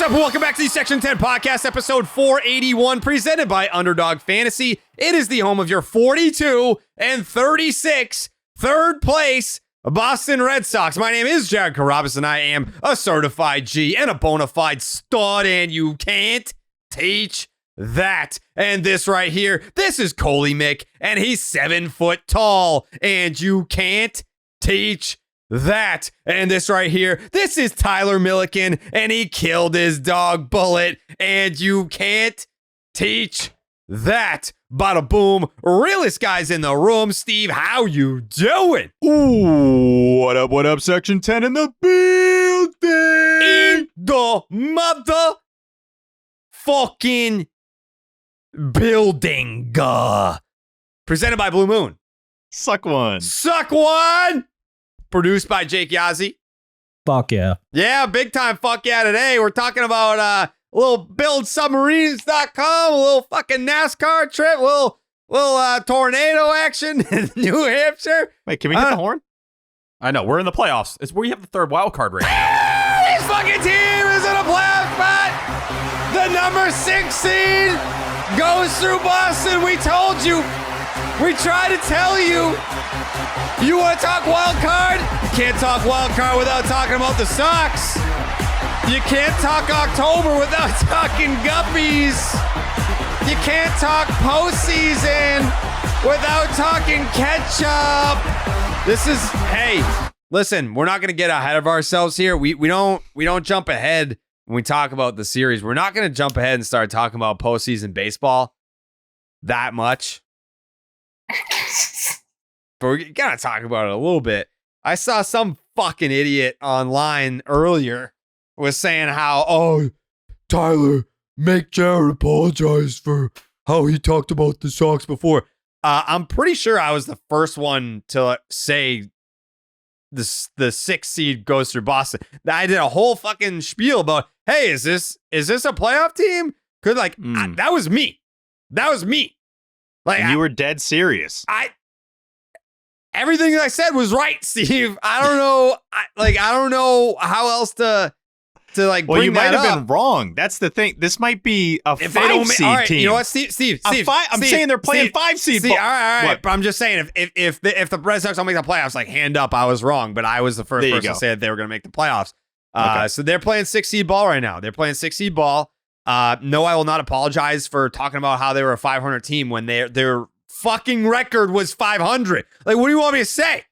up? Welcome back to the Section 10 Podcast, episode 481, presented by Underdog Fantasy. It is the home of your 42-36 third place Boston Red Sox. My name is Jared Carrabis, and I am a certified G and a bona fide stud, and you can't teach that. And this right here, this is Coley Mick, and he's 7 foot tall, and you can't teach that. And this right here, this is Tyler Milliken, and he killed his dog Bullet, and you can't teach that. Bada boom, realest guys in the room. Steve, how you doing? Ooh, what up, Section 10 in the building? In the mother fucking building. Presented by Blue Moon. Suck one. Suck one. Produced by Jake Yazzie. Fuck yeah. Yeah, big time fuck yeah today. We're talking about a little buildsubmarines.com, a little fucking NASCAR trip, a little tornado action in New Hampshire. Wait, can we hit the horn? I know, we're in the playoffs. It's where you have the third wild card right now. This fucking team is in a playoff spot. The number 6 seed goes through Boston. We told you. We tried to tell you. You want to talk wild card? You can't talk wild card without talking about the Sox. You can't talk October without talking Guppies. You can't talk postseason without talking ketchup. This is, hey, listen, we're not going to get ahead of ourselves here. We don't jump ahead when we talk about the series. We're not going to jump ahead and start talking about postseason baseball that much. But we got to talk about it a little bit. I saw some fucking idiot online earlier was saying how, Tyler, make Jared apologize for how he talked about the Sox before. I'm pretty sure I was the first one to say the 6th seed goes through Boston. I did a whole fucking spiel about, hey, is this a playoff team? That was me. That was me. Like, and you were dead serious. Everything I said was right, Steve. I don't know. I don't know how else to bring that up. Well, you might have been wrong. That's the thing. This might be a 5 seed all right, team. You know what, Steve? I'm saying they're playing 5 seed. All right. But I'm just saying, if the Red Sox don't make the playoffs, like, hand up, I was wrong. But I was the first person to say that they were going to make the playoffs. Okay. So they're playing 6 seed ball right now. They're playing 6 seed ball. No, I will not apologize for talking about how they were a 500 team when their fucking record was 500. Like, what do you want me to say?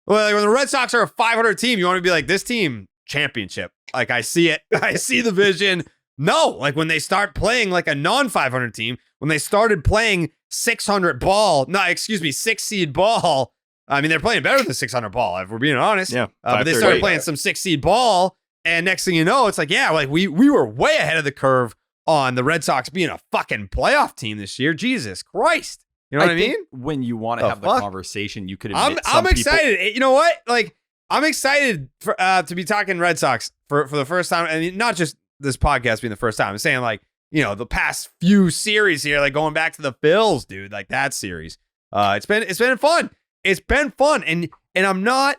Well, like, when the Red Sox are a 500 team, you want me to be like, this team championship. Like, I see it. I see the vision. No, like when they start playing like a non-500 team, when they started playing 600 ball, 6 seed ball. I mean, they're playing better than 600 ball, if we're being honest. Yeah. But they started playing some 6 seed ball. And next thing you know, it's like, yeah, like we were way ahead of the curve on the Red Sox being a fucking playoff team this year. Jesus Christ. You know what I mean? When you want to have the conversation, you could admit I'm excited. You know what? Like, I'm excited for to be talking Red Sox for the first time. I mean, not just this podcast being the first time. I'm saying, like, you know, the past few series here, like going back to the Phils, dude, like that series. It's been fun. It's been fun. And I'm not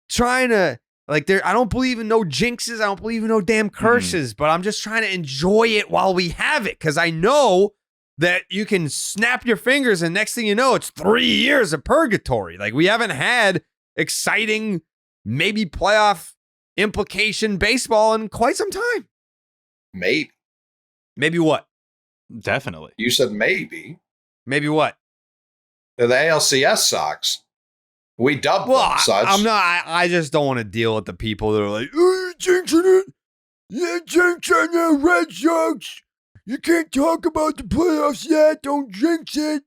trying to, like, I don't believe in no jinxes. I don't believe in no damn curses, but I'm just trying to enjoy it while we have it. Cause I know that you can snap your fingers and next thing you know, it's 3 years of purgatory. Like, we haven't had exciting, maybe playoff implication baseball in quite some time. Maybe. Maybe what? Definitely. You said maybe. Maybe what? They're the ALCS Sox. We dubbed them such. I'm not. I just don't want to deal with the people that are like, oh, you're jinxing it. You're jinxing the Red Sox. You can't talk about the playoffs yet. Don't jinx it.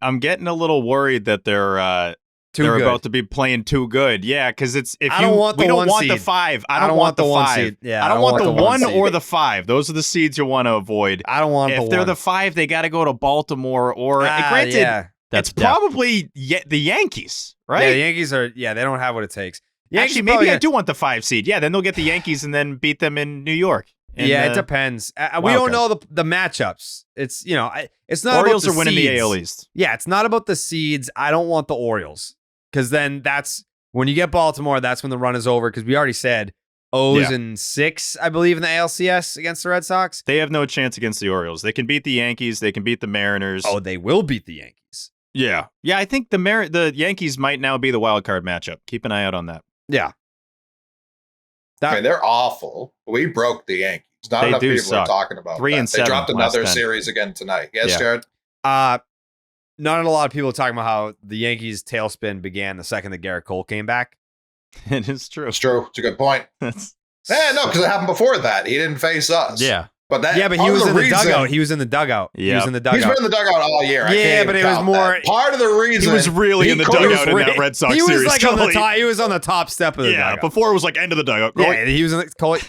I'm getting a little worried that they're about to be playing too good. Yeah, because we don't want the 5. I don't want the 5. Yeah, I don't want the 1 or the 5. Those are the seeds you want to avoid. I don't want if they're the 5, they got to go to Baltimore or granted, it's probably the Yankees, right? Yeah, the Yankees are. Yeah, they don't have what it takes. Actually, maybe I do want the 5 seed. Yeah, then they'll get the Yankees and then beat them in New York. It depends. We don't know the matchups. It's, you know, it's not Orioles about the are winning seeds. the AL East. Yeah, it's not about the seeds. I don't want the Orioles because then that's when you get Baltimore. That's when the run is over because we already said 0-6, I believe, in the ALCS against the Red Sox. They have no chance against the Orioles. They can beat the Yankees. They can beat the Mariners. Oh, they will beat the Yankees. Yeah. Yeah, I think the Yankees might now be the wild card matchup. Keep an eye out on that. Yeah. I mean, they're awful. We broke the Yankees. Not enough people are talking about 3-7. They dropped another series again tonight. Yes, Jared? Not a lot of people are talking about how the Yankees' tailspin began the second that Garrett Cole came back. It is true. It's true. It's a good point. No, because it happened before that. He didn't face us. Yeah. But he was in the dugout. He was in the dugout. Yeah. He was in the dugout. He's been in the dugout all year. Yeah, but it was more part of the reason. He was really in the dugout in that Red Sox series. He was like on the top. He was on the top step of the dugout. Yeah, before it was like end of the dugout. Yeah, he was in the.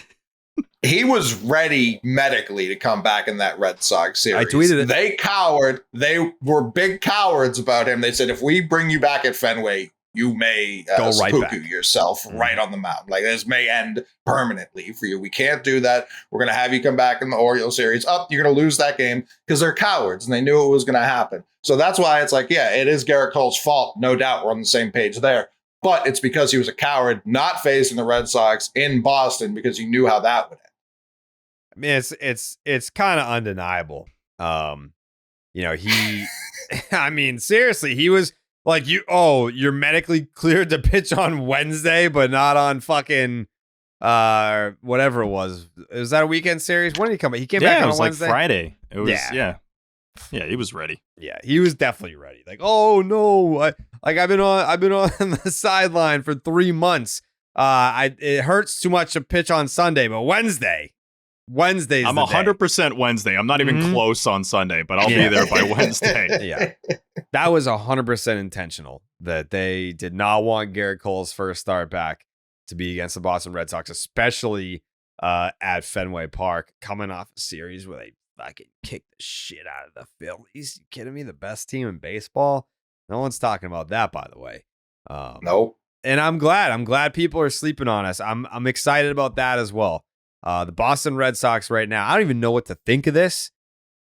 He was ready medically to come back in that Red Sox series. I tweeted it. They cowered. They were big cowards about him. They said, if we bring you back at Fenway, you may go right seppuku back yourself right on the mound. Like, this may end permanently for you. We can't do that. We're going to have you come back in the Orioles series. You're going to lose that game, because they're cowards and they knew it was going to happen. So that's why it's like, yeah, it is Garrett Cole's fault. No doubt we're on the same page there. But it's because he was a coward not facing the Red Sox in Boston, because he knew how that would end. I mean, it's kind of undeniable. He, I mean, seriously, he was like, you're medically cleared to pitch on Wednesday, but not on fucking whatever it was. Was that a weekend series? When did he come back? He came back on Wednesday. Like Friday. It was yeah, he was ready. Yeah, he was definitely ready. Like, oh no, I've been on the sideline for 3 months. It hurts too much to pitch on Sunday, but Wednesday's I'm 100% Wednesday. I'm not even close on Sunday, but I'll be there by Wednesday. Yeah. That was 100% intentional, that they did not want Garrett Cole's first start back to be against the Boston Red Sox, especially at Fenway Park, coming off a series where they fucking kicked the shit out of the Phillies. You kidding me? The best team in baseball? No one's talking about that, by the way. Nope. And I'm glad people are sleeping on us. I'm excited about that as well. The Boston Red Sox right now, I don't even know what to think of this.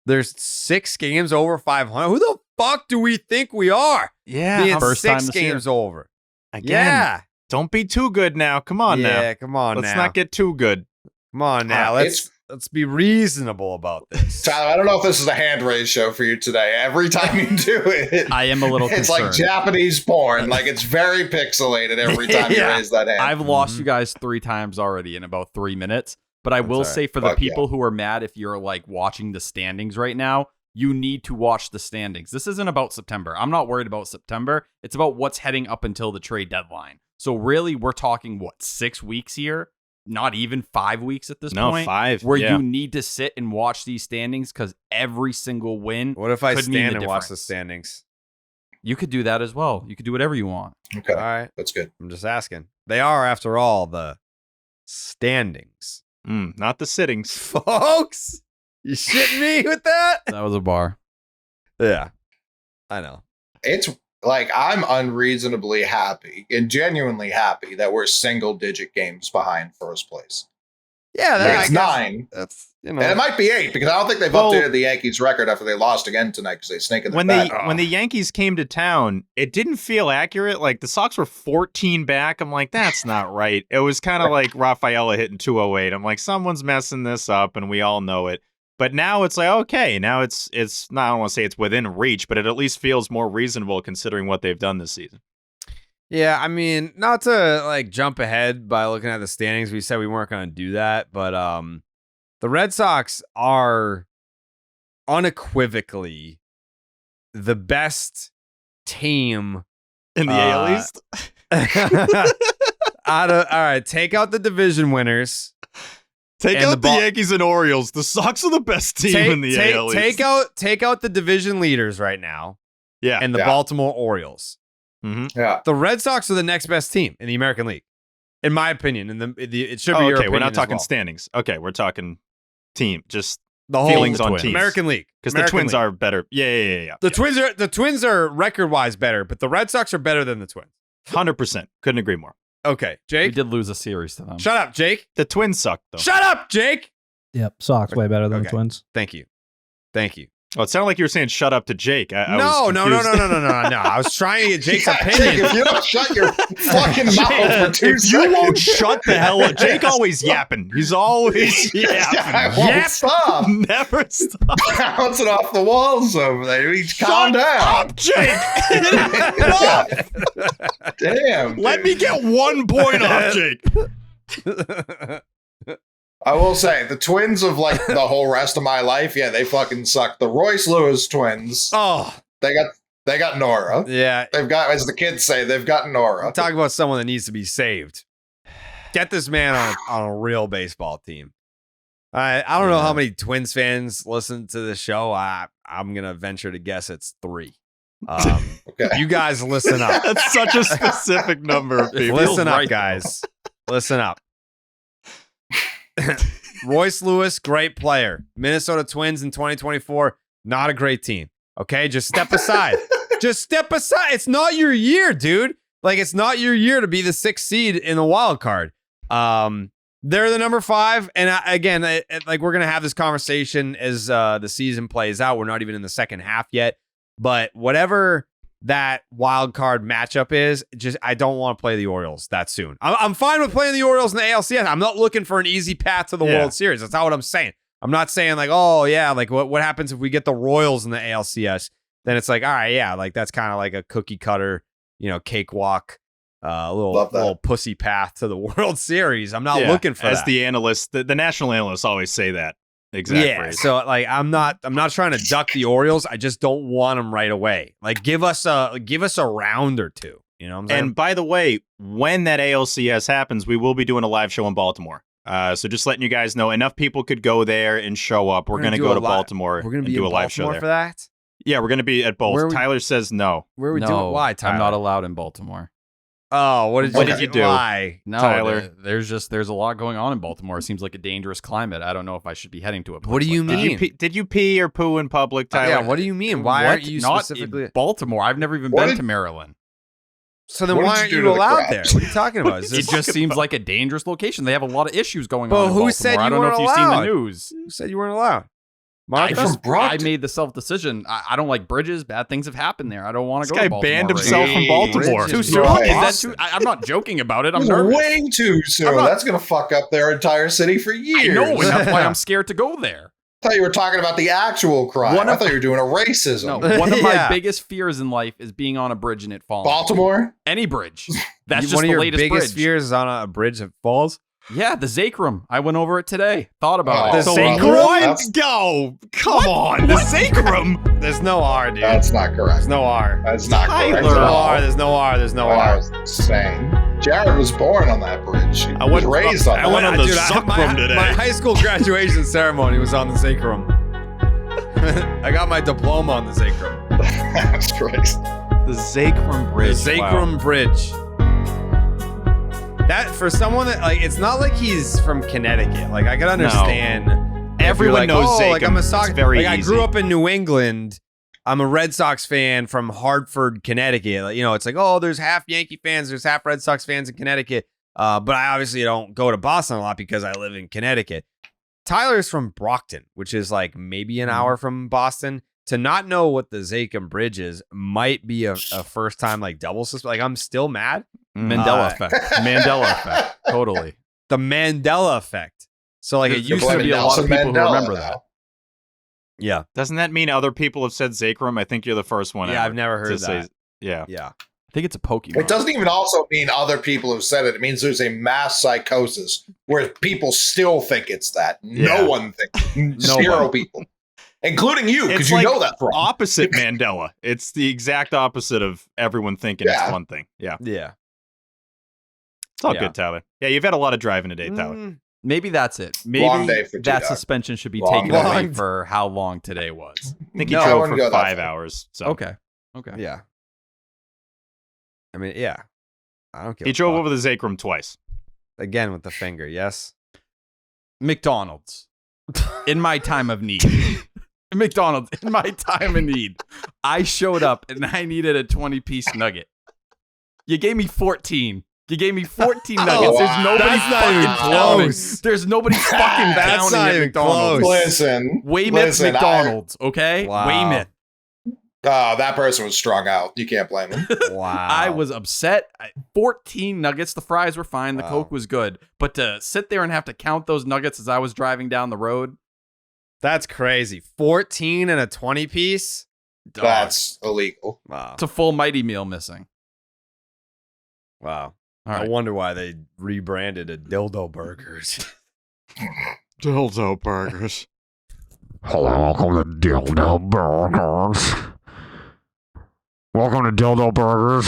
There's 6 games over 500. Who the fuck do we think we are? Yeah, being first 6 games over. Again, yeah. Don't be too good now. Come on now. Yeah, come on Let's now. not get too good. Come on now. Let's be reasonable about this. Tyler, I don't know if this is a hand raise show for you today. Every time you do it, I am a little it's concerned. like Japanese porn. Like, it's very pixelated every time you raise that hand. I've lost you guys 3 times already in about 3 minutes. But I will say, for the people who are mad, if you're like watching the standings right now, you need to watch the standings. This isn't about September. I'm not worried about September. It's about what's heading up until the trade deadline. So really, we're talking, 6 weeks here? Not even 5 weeks at this point. No, 5. Where you need to sit and watch these standings, because every single win. What if I stand and watch the standings? You could do that as well. You could do whatever you want. Okay. All right. That's good. I'm just asking. They are, after all, the standings. Not the sittings. Folks, you shitting me with that? That was a bar. Yeah, I know. It's like, I'm unreasonably happy and genuinely happy that we're single-digit games behind first place. Yeah, it's 9. That's, and it might be 8, because I don't think they've updated the Yankees record after they lost again tonight, because they snake in their back. When the Yankees came to town, it didn't feel accurate. Like, the Sox were 14 back. I'm like, that's not right. It was kind of like Rafaela hitting 208. I'm like, someone's messing this up, and we all know it. But now it's like, okay, now it's not, I don't want to say it's within reach, but it at least feels more reasonable considering what they've done this season. Yeah, I mean, not to like jump ahead by looking at the standings. We said we weren't going to do that, but the Red Sox are unequivocally the best team in the AL East. All right, take out the division winners. Take out the Yankees and Orioles. The Sox are the best team in the AL East. Take out the division leaders right now. Yeah, and the Baltimore Orioles. Mm-hmm. Yeah, the Red Sox are the next best team in the American League, in my opinion. And it should be your opinion. We're not talking standings. Okay, we're talking team. Just the whole feelings on teams. American League, because the Twins are better. Yeah. The Twins are record wise better, but the Red Sox are better than the Twins. 100%. Couldn't agree more. Okay, Jake. We did lose a series to them. Shut up, Jake. The Twins suck, though. Shut up, Jake. Yep, Sox way better than the Twins. Thank you. Oh, it sounded like you were saying shut up to Jake. No. I was trying to get Jake's opinion. If you don't shut your fucking mouth for 2 seconds. You won't shut the hell up. Jake always yapping. He's always yapping. I won't stop. Never stop. Bouncing off the walls over there. Calm down. Up, Jake. Damn. Let me get 1 point off, Jake. I will say, the twins of like the whole rest of my life, yeah, they fucking suck. The Royce Lewis twins, they got Nora. Yeah. They've got, as the kids say, they've got Nora. Talk about someone that needs to be saved. Get this man on a real baseball team. I don't know how many Twins fans listen to this show. I'm going to venture to guess it's 3. Okay. You guys listen up. That's such a specific number of people. Listen up, guys. Listen up. Royce Lewis, great player. Minnesota Twins in 2024, not a great team. Okay, just step aside. Just step aside. It's not your year, dude. Like, it's not your year to be the 6th seed in the wild card. They're the number 5, and like we're gonna have this conversation as the season plays out. We're not even in the second half yet, but whatever that wild card matchup is, just I don't want to play the Orioles that soon. I'm fine with playing the Orioles in the ALCS. I'm not looking for an easy path to the World Series. That's not what I'm saying. I'm not saying like, oh yeah, like what happens if we get the Royals in the ALCS? Then it's like, all right, yeah, like that's kind of like a cookie cutter, cakewalk, little pussy path to the World Series. I'm not looking for as that. the analysts, the national analysts always say that. Exactly. Yeah, so like I'm not trying to duck the Orioles. I just don't want them right away. Like give us a round or two. You know what I'm saying? And by the way, when that ALCS happens, we will be doing a live show in Baltimore. So just letting you guys know, enough people could go there and show up. We're going to go to Baltimore. We're going to be do in a live show Baltimore there for that. Yeah, we're going to be at both. Tyler says no. Where are we doing? Why, Tyler? I'm not allowed in Baltimore. Oh, what did you do? Why? No, Tyler. There's a lot going on in Baltimore. It seems like a dangerous climate. I don't know if I should be heading to it. What do you mean? Did you pee or poo in public, Tyler? Yeah, what do you mean? Why aren't you not specifically in Baltimore? I've never even been to Maryland. So then why aren't you allowed there? What are you talking about? It just seems like a dangerous location. They have a lot of issues going on in But Baltimore. who said you I don't weren't know if you've seen allowed? the news. Who said you weren't allowed? I made the self-decision. I don't like bridges. Bad things have happened there. I don't want to go to Baltimore. This guy banned himself from Baltimore. Too soon? Right. Is that too? I'm not joking about it. I'm nervous. Way too soon. That's going to fuck up their entire city for years. I know, and that's why I'm scared to go there. I thought you were talking about the actual crime. I thought you were doing a racism. No, one of my biggest fears in life is being on a bridge and it falling. Baltimore? Any bridge. That's just one of the your latest biggest bridge. fears is on a bridge that falls. Yeah, the Zacrum. I went over it today. Thought about it. The Zacrum? Go. Come on. The Zacrum? There's no R, dude. That's not correct. There's no R. That's not correct. There's no R. There's no R. There's no R. Insane. Jared was born on that bridge. He was raised on that. I went on the Zacrum today. My high school graduation ceremony was on the Zacrum. I got my diploma on the Zacrum. That's crazy. The Zacrum Bridge. The Zacrum Bridge. That for someone that like, it's not like he's from Connecticut. Like I can understand. Everyone knows Zacrum. Like I'm a Sox. It's very like I easy. grew up in New England. I'm a Red Sox fan from Hartford, Connecticut. Like, it's like, oh, there's half Yankee fans, there's half Red Sox fans in Connecticut. But I obviously don't go to Boston a lot because I live in Connecticut. Tyler's from Brockton, which is like maybe an hour from Boston. To not know what the Zacrum Bridge is might be a first time like double suspect. Like I'm still mad. Mandela effect. Mandela effect. Totally. The Mandela effect. So like it used to be a lot of people who remember that. Yeah. Doesn't that mean other people have said Zacrum? I think you're the first one. Yeah, I've never heard that. Yeah. Yeah. I think it's a Pokemon. It doesn't even also mean other people have said it. It means there's a mass psychosis where people still think it's that. Yeah. No one thinks. Zero people. Including you, because you know that's wrong. Opposite Mandela. It's the exact opposite of everyone thinking it's one thing. Yeah. Yeah. It's all good, Tyler. Yeah, you've had a lot of driving today, Tyler. Maybe that's it. Maybe Long day for that T-Dog. suspension should be taken away for how long today was. I think he drove for 5 hours. So. Okay. Yeah. I mean, yeah. I don't care. He drove over the Zacrum twice. Again with the finger, yes? McDonald's. In my time of need. McDonald's, in my time of need. I showed up and I needed a 20-piece nugget. You gave me 14. You gave me 14 nuggets. There's nobody That's not even fucking counting. close. There's nobody fucking That's counting not at even McDonald's. close. Listen, Weymouth McDonald's, okay? Wow. Weymouth. That person was strung out. You can't blame him. Wow. I was upset. 14 nuggets. The fries were fine. The Wow. Coke was good. But to sit there and have to count those nuggets as I was driving down the road, That's crazy. 14 and a 20 piece? dog, That's illegal. Wow. it's a full Mighty Meal missing. Wow. All I right. wonder why they rebranded it Dildo Burgers. Dildo burgers. Hello, welcome to Dildo Burgers. Welcome to Dildo Burgers.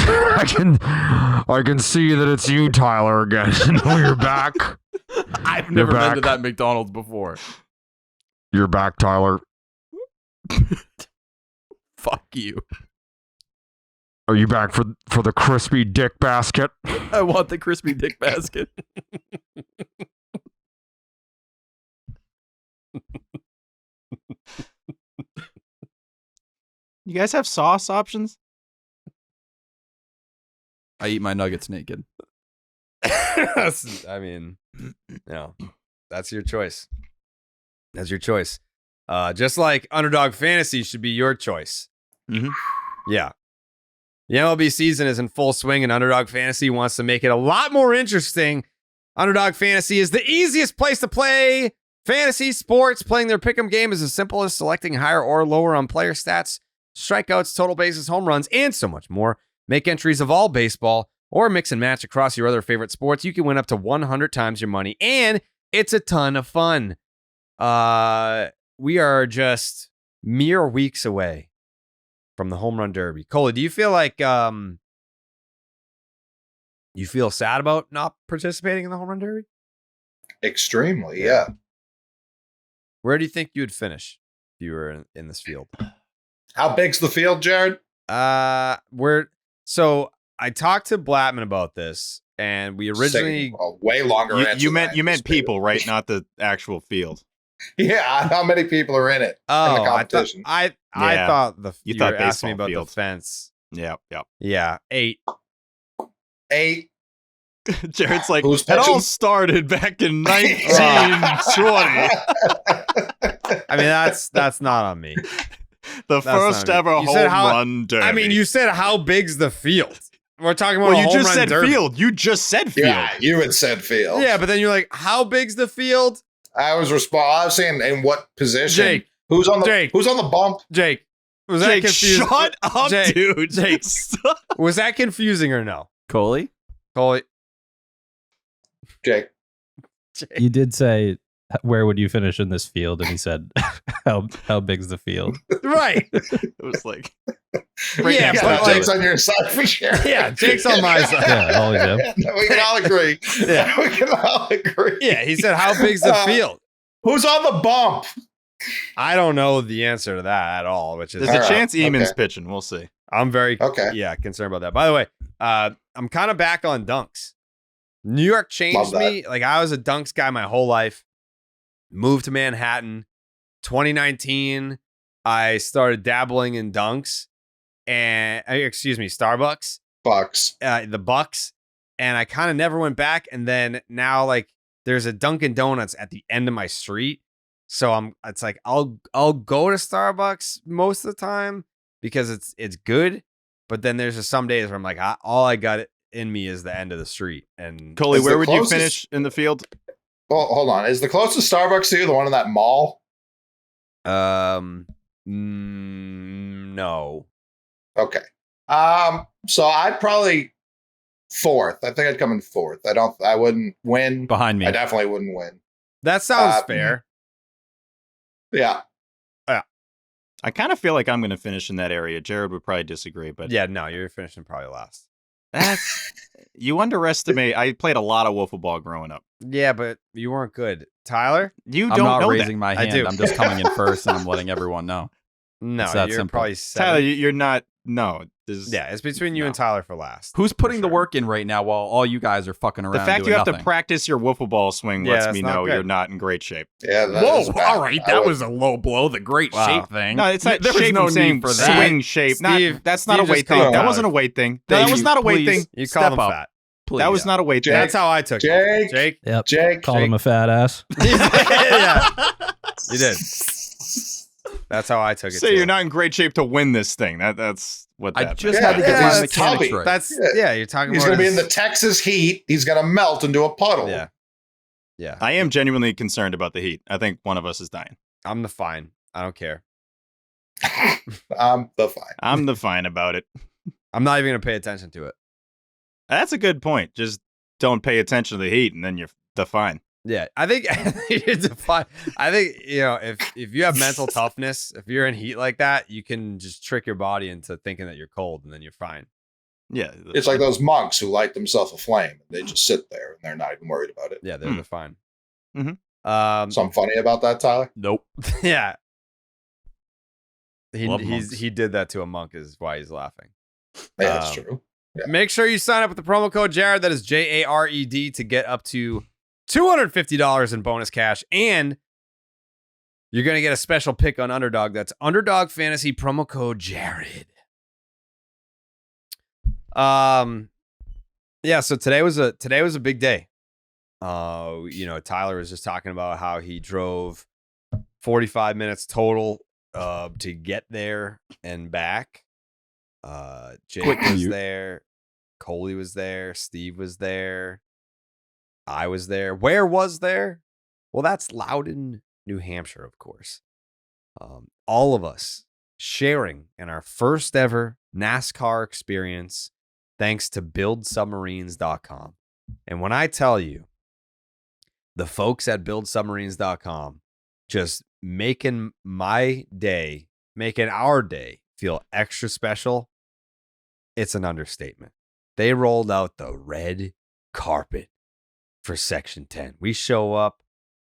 I can see that it's you, Tyler, again. You're back. I've never been back. to that McDonald's before. You're back, Tyler. Fuck you. Are you back for the crispy dick basket? I want the crispy dick basket. You guys have sauce options? I eat my nuggets naked. I mean, no, that's your choice. That's your choice. Just like Underdog Fantasy should be your choice. Mhm. Yeah. The MLB season is in full swing, and Underdog Fantasy wants to make it a lot more interesting. Underdog Fantasy is the easiest place to play fantasy sports. Playing their pick'em game is as simple as selecting higher or lower on player stats, strikeouts, total bases, home runs, and so much more. Make entries of all baseball or mix and match across your other favorite sports. You can win up to 100 times your money, and it's a ton of fun. We are just mere weeks away from the home run derby. Coley, do you feel like you feel sad about not participating in the home run derby? Extremely, yeah. Where do you think you would finish if you were in this field? How big's the field, Jared? So I talked to Blattman about this, and we originally Say a way longer answer. You than I meant anticipated. people, right? Not the actual field. Yeah, how many people are in it in the I thought competition? I Yeah. thought You you thought were asking me baseball about field. the fence. Yep. Yeah, 8. 8. Jared's like, Who's it all pitching? started back in 1920. I mean, that's not on me. The That's first not me. ever You said home run derby. I mean, you said how big's the field? We're talking about well, a you home just run said derby. field. You just said field. Yeah, you had said field. Yeah, but then you're like, how big's the field? I was saying in what position? Jake. Who's on the Jake. Who's on the bump? Jake, was that Jake, confusing? shut up, Jake, dude. Jake. Stop. Was that confusing or no? Coley? Coley, Jake. Jake. You did say, where would you finish in this field? And he said, how big's the field? Right. It was like, Yeah, next but to each like- Jake's on your side for sure. Yeah, Jake's on my side. Yeah, always am. We can all agree. Yeah. We can all agree. Yeah, he said, how big's the field? Who's on the bump? I don't know the answer to that at all, which is there's a Alright, chance Eamon's okay. pitching. We'll see. I'm very Okay. concerned about that. By the way, I'm kind of back on dunks. New York changed Love that. me. Like I was a dunks guy my whole life. Moved to Manhattan. 2019, I started dabbling in dunks and Starbucks, Bucks. the Bucks, and I kind of never went back. And then now, like, there's a Dunkin' Donuts at the end of my street, so it's like I'll go to Starbucks most of the time because it's good. But then there's just some days where I'm like, all I got in me is the end of the street. And Coley, Is where the would you closest- finish in the field? Well, hold on. Is the closest Starbucks to you the one in that mall? no. Okay. So I'd probably fourth. I think I'd come in fourth. I wouldn't win. Behind me. I definitely wouldn't win. That sounds Uh, fair. Yeah. I kind of feel like I'm going to finish in that area. Jared would probably disagree, but Yeah, no, you're finishing probably last. that's you underestimate. I played a lot of wiffle ball growing up. Yeah, but you weren't good. Tyler? You I'm don't not know raising my I hand. do. I'm just coming in first and I'm letting everyone know. No, It's that you're simple. probably that. 7. Tyler, you're not. No, this, Yeah, it's between you No. and Tyler for last. Who's putting For the sure. work in right now while all you guys are fucking around the fact doing you have nothing? to practice your wiffle ball swing Yeah, lets that's me not know good. you're not in great shape. Yeah. that Whoa, is bad. all right. I That would- was a low blow. The great Wow. shape thing. No, it's not There was shape. no I'm saying need for that. swing shape. Steve- That's not a Steve weight just thing. called That him wasn't a out. weight thing. That Thank was you. not a weight Please. thing. You Step called him up. fat. Please. That was not a weight thing. That's how I took it. Jake. Yep. Jake. Called him a fat ass. Yeah. You did. That's how I took it. Say too. you're not in great shape to win this thing. That's what that I meant. just Yeah, had to get yeah, my that's mechanics Tubby. right. That's you're talking He's about. going to be in his- the Texas heat. He's going to melt into a puddle. Yeah. Yeah. I am genuinely concerned about the heat. I think one of us is dying. I'm the fine. I don't care. The fine. I'm the fine about it. I'm not even gonna pay attention to it. That's a good point. Just don't pay attention to the heat, and then you're the fine. Yeah, I think it's a fine. I think if you have mental toughness, if you're in heat like that, you can just trick your body into thinking that you're cold, and then you're fine. Yeah. It's like those monks who light themselves aflame. They just sit there and they're not even worried about it. Yeah, they're fine. Mhm. Something funny about that, Tyler? Nope. Yeah. Love monks. He did that to a monk is why he's laughing. Yeah, that's true. Yeah. Make sure you sign up with the promo code Jared. That is JARED to get up to $250 in bonus cash. And you're going to get a special pick on Underdog. That's Underdog Fantasy promo code Jared. Yeah, so today was a big day. Tyler was just talking about how he drove 45 minutes total to get there and back. Jake Quick was commute. there, Coley was there, Steve was there, I was there. Where was there? Well, that's Loudon, New Hampshire, of course. All of us sharing in our first ever NASCAR experience, thanks to buildsubmarines.com. And when I tell you, the folks at buildsubmarines.com just making my day, making our day feel extra special, it's an understatement. They rolled out the red carpet for Section 10. We show up,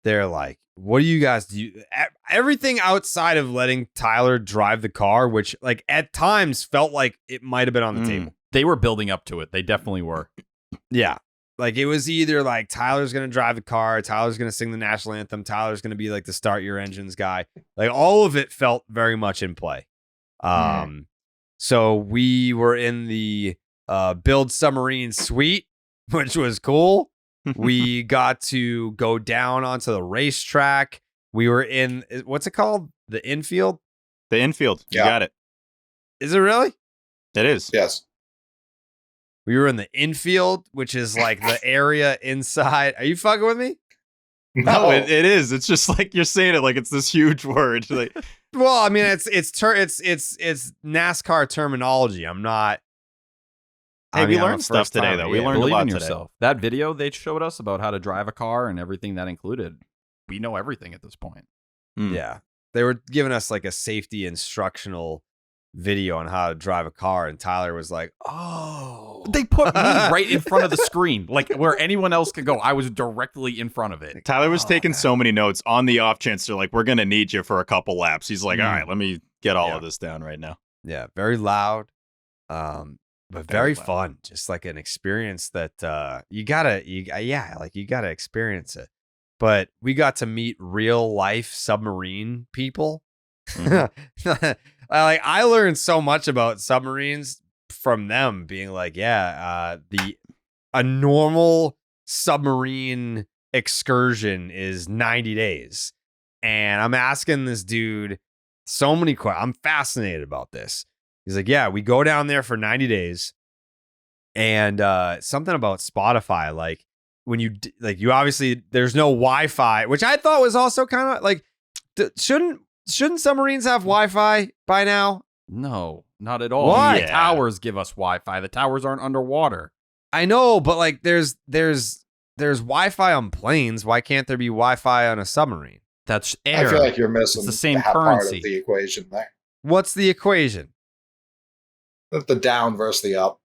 they're like, what do you guys do? Everything outside of letting Tyler drive the car, which like at times felt like it might have been on the table. They were building up to it. They definitely were. Yeah. Like it was either like Tyler's going to drive the car, Tyler's going to sing the national anthem, Tyler's going to be like the start your engines guy. Like all of it felt very much in play. So we were in the Build Submarine suite, which was cool. We got to go down onto the racetrack. We were in, what's it called? The infield? The infield. You Yeah. got it. Is it really? It is. Yes. We were in the infield, which is like the area inside. Are you fucking with me? No, it is. It's just like you're saying it like it's this huge word. Like, Well, I mean, it's NASCAR terminology. I'm not. hey, we I'm a learned stuff first today, timer, though. We yeah. learned a Believe lot in today. yourself. That video they showed us about how to drive a car and everything that included. We know everything at this point. Yeah, they were giving us like a safety instructional video on how to drive a car, and Tyler was like, "Oh, They put me right in front of the screen, like where anyone else could go. I was directly in front of it. Tyler was taking so many notes on the off chance they're like, we're going to need you for a couple laps. He's like, all right, let me get all of this down right now. yeah, very loud, but very loud. fun. Just like an experience that you gotta experience it." But we got to meet real life submarine people. I learned so much about submarines from them being like, a normal submarine excursion is 90 days. And I'm asking this dude so many questions. I'm fascinated about this. He's like, yeah, we go down there for 90 days. And something about Spotify, like when you obviously there's no Wi-Fi, which I thought was also kind of like, shouldn't submarines have Wi-Fi by now? No, not at all. Why? The towers give us Wi-Fi. The towers aren't underwater. I know, but like there's Wi-Fi on planes. Why can't there be Wi-Fi on a submarine? That's air. I feel like you're missing It's the same that part currency. of the equation there. What's the equation? The down versus the up.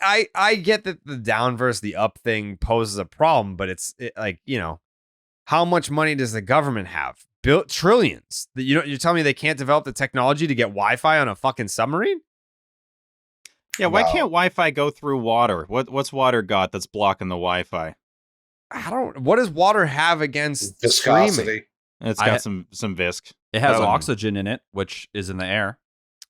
I get that the down versus the up thing poses a problem, but it's like, how much money does the government have? Built trillions. You're telling me they can't develop the technology to get Wi-Fi on a fucking submarine? Yeah, why Wow. can't Wi-Fi go through water? What's water got that's blocking the Wi-Fi? What does water have against streaming? Viscosity. It's I- got some visc. It has Oh. oxygen in it, which is in the air.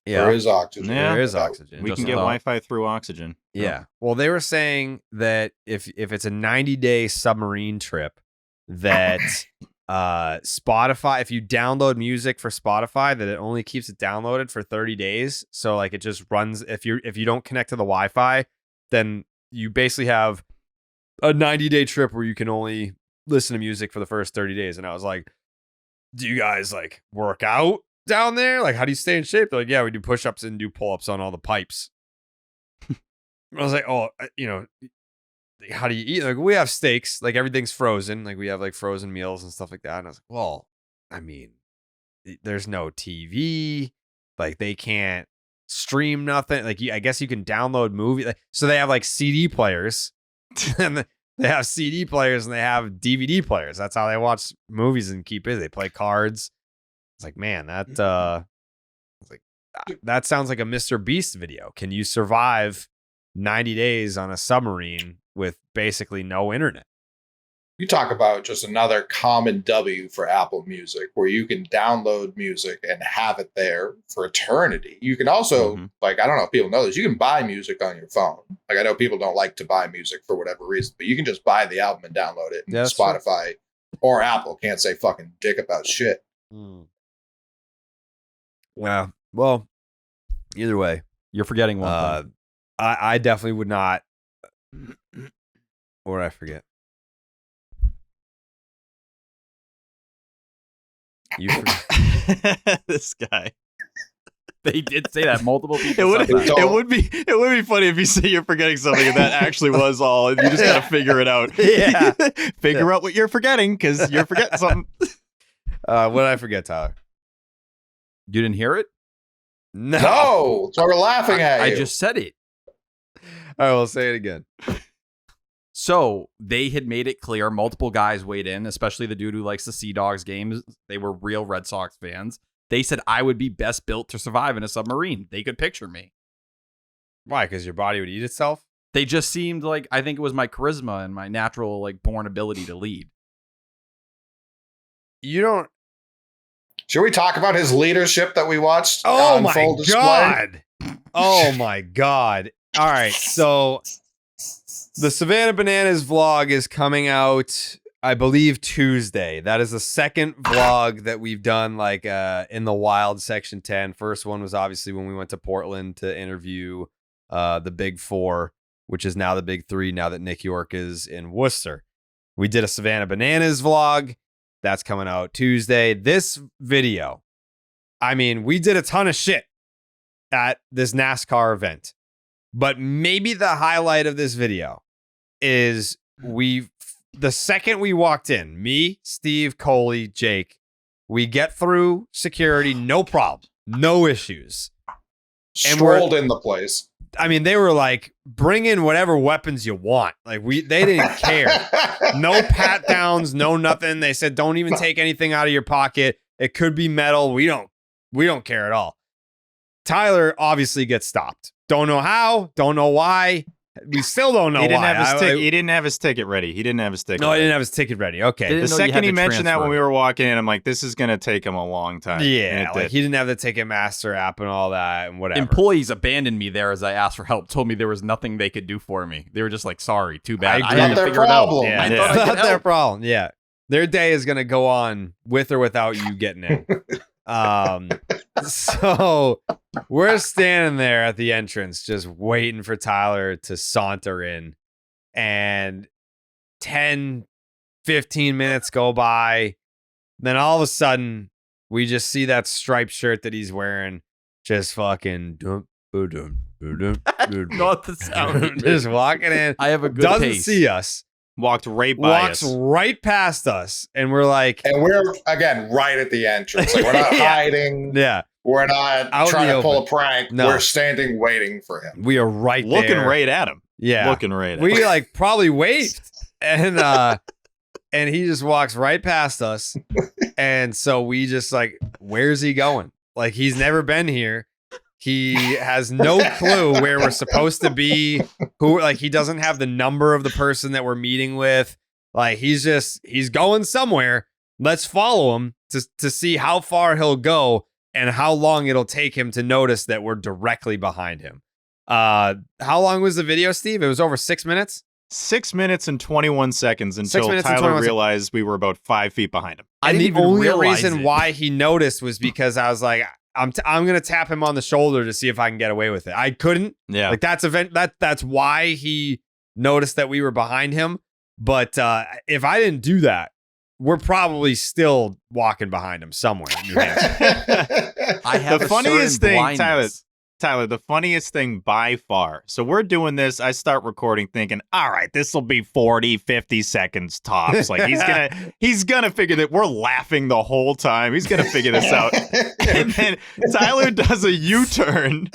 There is oxygen. Yeah. There is oxygen. We Just can get about. Wi-Fi through oxygen. Yeah. Well, they were saying that if it's a 90-day submarine trip, that Spotify, if you download music for Spotify, that it only keeps it downloaded for 30 days. So like it just runs if you don't connect to the Wi-Fi, then you basically have a 90-day trip where you can only listen to music for the first 30 days. And I was like, do you guys like work out down there? Like, how do you stay in shape? They're like, yeah, we do push-ups and do pull-ups on all the pipes. I was like, oh, how do you eat? Like, we have steaks, like everything's frozen. Like we have like frozen meals and stuff like that. And I was like, well, I mean, there's no TV. Like they can't stream nothing. Like I guess you can download movies. So they have like CD players and they have CD players and they have DVD players. That's how they watch movies and keep busy. They play cards. It's like, man, that that sounds like a Mr. Beast video. Can you survive 90 days on a submarine with basically no internet? You talk about just another common W for Apple Music, where you can download music and have it there for eternity. You can also, like, I don't know if people know this, you can buy music on your phone. Like, I know people don't like to buy music for whatever reason, but you can just buy the album and download it. And Spotify or Apple can't say fucking dick about shit. Yeah. Well, either way, You're forgetting one thing. I definitely would not. Or I forget. You forget. This guy. They did say that multiple people. It would be funny if you say you're forgetting something and that actually was all, and you just gotta figure it out. Yeah. Figure out what you're forgetting because you're forgetting something. What did I forget, Tyler? You didn't hear it? No, so we're laughing at you. I just said it. All right, well, say it again. So they had made it clear, multiple guys weighed in, especially the dude who likes the Sea Dogs games. They were real Red Sox fans. They said I would be best built to survive in a submarine. They could picture me. Why? Because your body would eat itself? They just seemed like, I think it was my charisma and my natural, like, born ability to lead. You don't. Should we talk about his leadership that we watched? Oh on my full display? God. Oh my God. All right. So the Savannah Bananas vlog is coming out, I believe, Tuesday. That is the second vlog that we've done, like in the Wild Section 10. First one was obviously when we went to Portland to interview the Big Four, which is now the Big Three, now that Nick York is in Worcester. We did a Savannah Bananas vlog. That's coming out Tuesday. This video, I mean, we did a ton of shit at this NASCAR event, but maybe the highlight of this video is the second we walked in, me, Steve, Coley, Jake, we get through security, no problem, no issues. And Strolled in the place. I mean, they were like, bring in whatever weapons you want. Like they didn't care. No pat downs, no nothing. They said, don't even take anything out of your pocket. It could be metal. We don't care at all. Tyler obviously gets stopped. Don't know how, don't know why. We still don't know He didn't why. He didn't have his ticket ready. He didn't have his ticket. No, ready. he didn't have his ticket ready. Okay. Didn't The know you had second he to mentioned that when we transfer. were walking in, I'm like, this is gonna take him a long time. And Yeah, it like did. he didn't have the Ticketmaster app and all that and whatever. Employees abandoned me there as I asked for help, told me there was nothing they could do for me. They were just like, sorry, too bad. I I agree. had Not to their figure it out. problem. Yeah, I Yeah. thought I it's could not their help. problem. Yeah. Their day is going to go on with or without you getting in. So we're standing there at the entrance just waiting for Tyler to saunter in, and 10, 15 minutes go by. Then all of a sudden we just see that striped shirt that he's wearing just fucking Not the sound. just walking in. I have a good Doesn't pace. see us. Walked right by Walks us. right past us, and we're like, And we're, again, right at the entrance. Like, we're not Yeah. hiding. yeah, We're not Out in trying the to pull open. a prank. No. We're standing waiting for him. we are right Looking there. right at him. Yeah, Looking right at him. we like probably waved, and he just walks right past us, and so we just like, where's he going? Like, he's never been here. He has no clue where we're supposed to be. He doesn't have the number of the person that we're meeting with. Like, he's going somewhere. Let's follow him to see how far he'll go and how long it'll take him to notice that we're directly behind him. How long was the video, Steve? It was over 6 minutes? 6 minutes and 21 seconds until Tyler realized we were about 5 feet behind him. And the only reason why he noticed was because I was like, I'm gonna tap him on the shoulder to see if I can get away with it. I couldn't. Yeah. Like that's why he noticed that we were behind him. But if I didn't do that, we're probably still walking behind him somewhere in New Hampshire. I have the funniest thing, Tyler, the funniest thing by far. So we're doing this. I start recording thinking, all right, this will be 40, 50 seconds tops. Like he's gonna figure that we're laughing the whole time. He's gonna figure this out. And then Tyler does a U-turn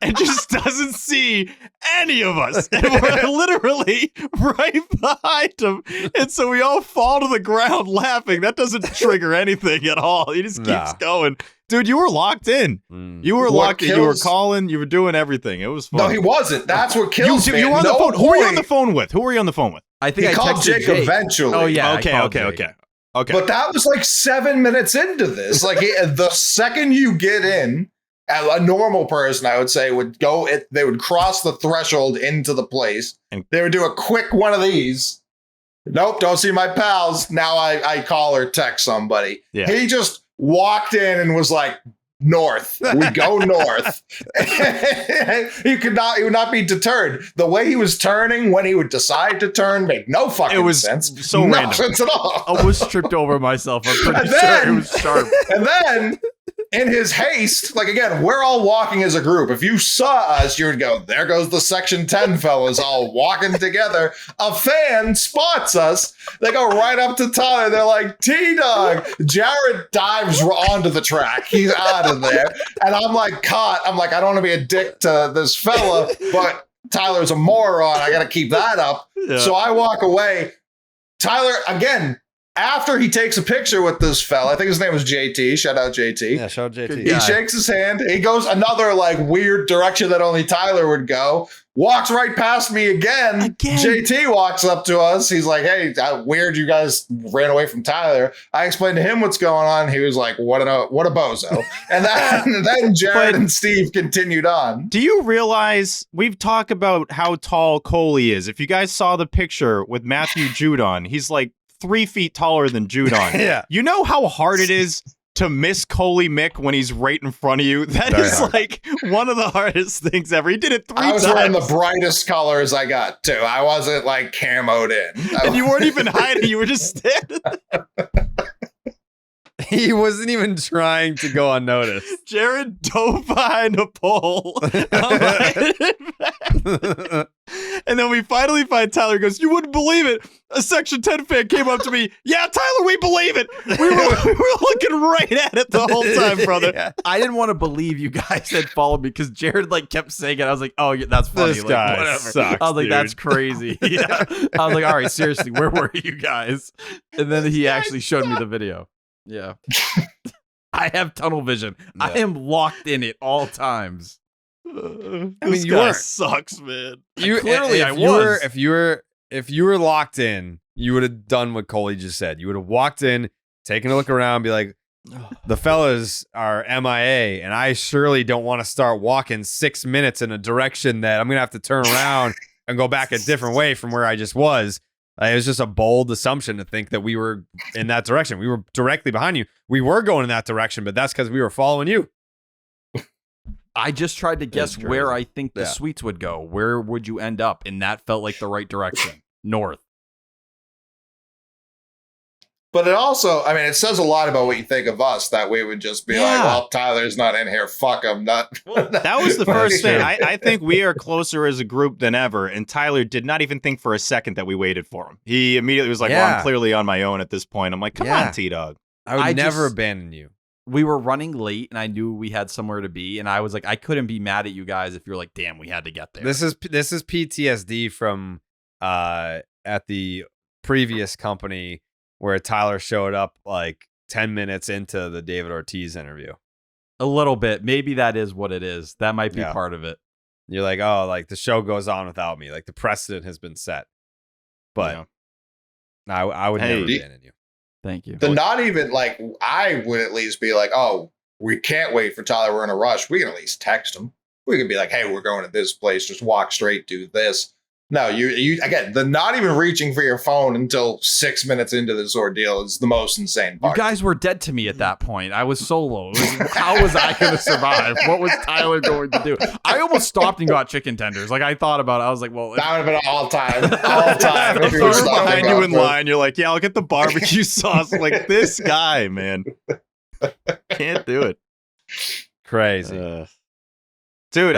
and just doesn't see any of us. And we're literally right behind him. And so we all fall to the ground laughing. That doesn't trigger anything at all. He just keeps going. Dude, you were locked in. You were locked in. You were calling. You were doing everything. It was fun. No, he wasn't. That's what kills me. You were on the phone. Who were you on the phone with? Who were you on the phone with? I think he called Jake eventually. Oh, yeah. Okay. But that was like 7 minutes into this. Like the second you get in, a normal person, I would say, would go. They would cross the threshold into the place. And they would do a quick one of these. Nope, don't see my pals. Now I call or text somebody. Yeah. He just walked in and was like, north. We go north. He would not be deterred. The way he was turning when he would decide to turn made no fucking sense. So no random. sense at all. I almost tripped over myself. I'm pretty sure it was sharp. And then in his haste, like again, we're all walking as a group. If you saw us, you would go, there goes the Section 10 fellas all walking together. A fan spots us. They go right up to Tyler. They're like, T-Dog. Jarren dives onto the track. He's out of there. And I'm like, caught. I'm like, I don't want to be a dick to this fella, but Tyler's a moron. I got to keep that up. Yeah. So I walk away. Tyler, again, after he takes a picture with this fella, I think his name was JT. Shout out JT. Yeah, shout out JT. He shakes his hand. He goes another like weird direction that only Tyler would go. Walks right past me again. JT walks up to us. He's like, hey, weird you guys ran away from Tyler. I explained to him what's going on. He was like, what a bozo. And then Jarren and Steve continued on. Do you realize we've talked about how tall Coley is? If you guys saw the picture with Matthew Judon, he's like 3 feet taller than Judon. Yeah. You know how hard it is to miss Coley Mick when he's right in front of you? That is like one of the hardest things ever. He did it 3 times. I was wearing the brightest colors I got, too. I wasn't like camoed in. And you weren't even hiding. You were just standing. He wasn't even trying to go unnoticed. Jarren dove behind a pole. And then we finally find Tyler. He goes, you wouldn't believe it. A Section 10 fan came up to me. Yeah, Tyler, we believe it. We were looking right at it the whole time, brother. Yeah. I didn't want to believe you guys had followed me because Jarren like kept saying it. I was like, oh, yeah, that's funny. This like, guy whatever. sucks, I was like, dude. that's crazy. Yeah. I was like, all right, seriously, where were you guys? And then he actually showed me the video. Yeah. I have tunnel vision. Yeah. I am locked in at all times. This guy sucks, man. If you were locked in, you would have done what Coley just said. You would have walked in, taken a look around, be like, the fellas are MIA, and I surely don't want to start walking 6 minutes in a direction that I'm gonna have to turn around and go back a different way from where I just was. It was just a bold assumption to think that we were in that direction. We were directly behind you. We were going in that direction, but that's because we were following you. I just tried to guess where I think the suites would go. Where would you end up? And that felt like the right direction. North. But it also, I mean, it says a lot about what you think of us that we would just be like, well, Tyler's not in here. Fuck him. Well, that was the first thing. I think we are closer as a group than ever. And Tyler did not even think for a second that we waited for him. He immediately was like, well, I'm clearly on my own at this point. I'm like, come on, T-Dog. I would never abandon you. We were running late and I knew we had somewhere to be. And I was like, I couldn't be mad at you guys if you're like, damn, we had to get there. This is PTSD from at the previous company where Tyler showed up like 10 minutes into the David Ortiz interview. A little bit. Maybe that is what it is. That might be part of it. You're like, oh, like the show goes on without me. Like the precedent has been set. But I would never abandon you. Thank you. Not even like, I would at least be like, oh, we can't wait for Tyler. We're in a rush. We can at least text him. We can be like, hey, we're going to this place. Just walk straight, do this. No, you again, the not even reaching for your phone until 6 minutes into this ordeal is the most insane part. You guys were dead to me at that point. I was solo. How was I going to survive? What was Tyler going to do? I almost stopped and got chicken tenders. Like, I thought about it. I was like, well, that would have been all time. All time. If we were behind you in line, you're like, yeah, I'll get the barbecue sauce. Like, this guy, man. Can't do it. Crazy. Dude,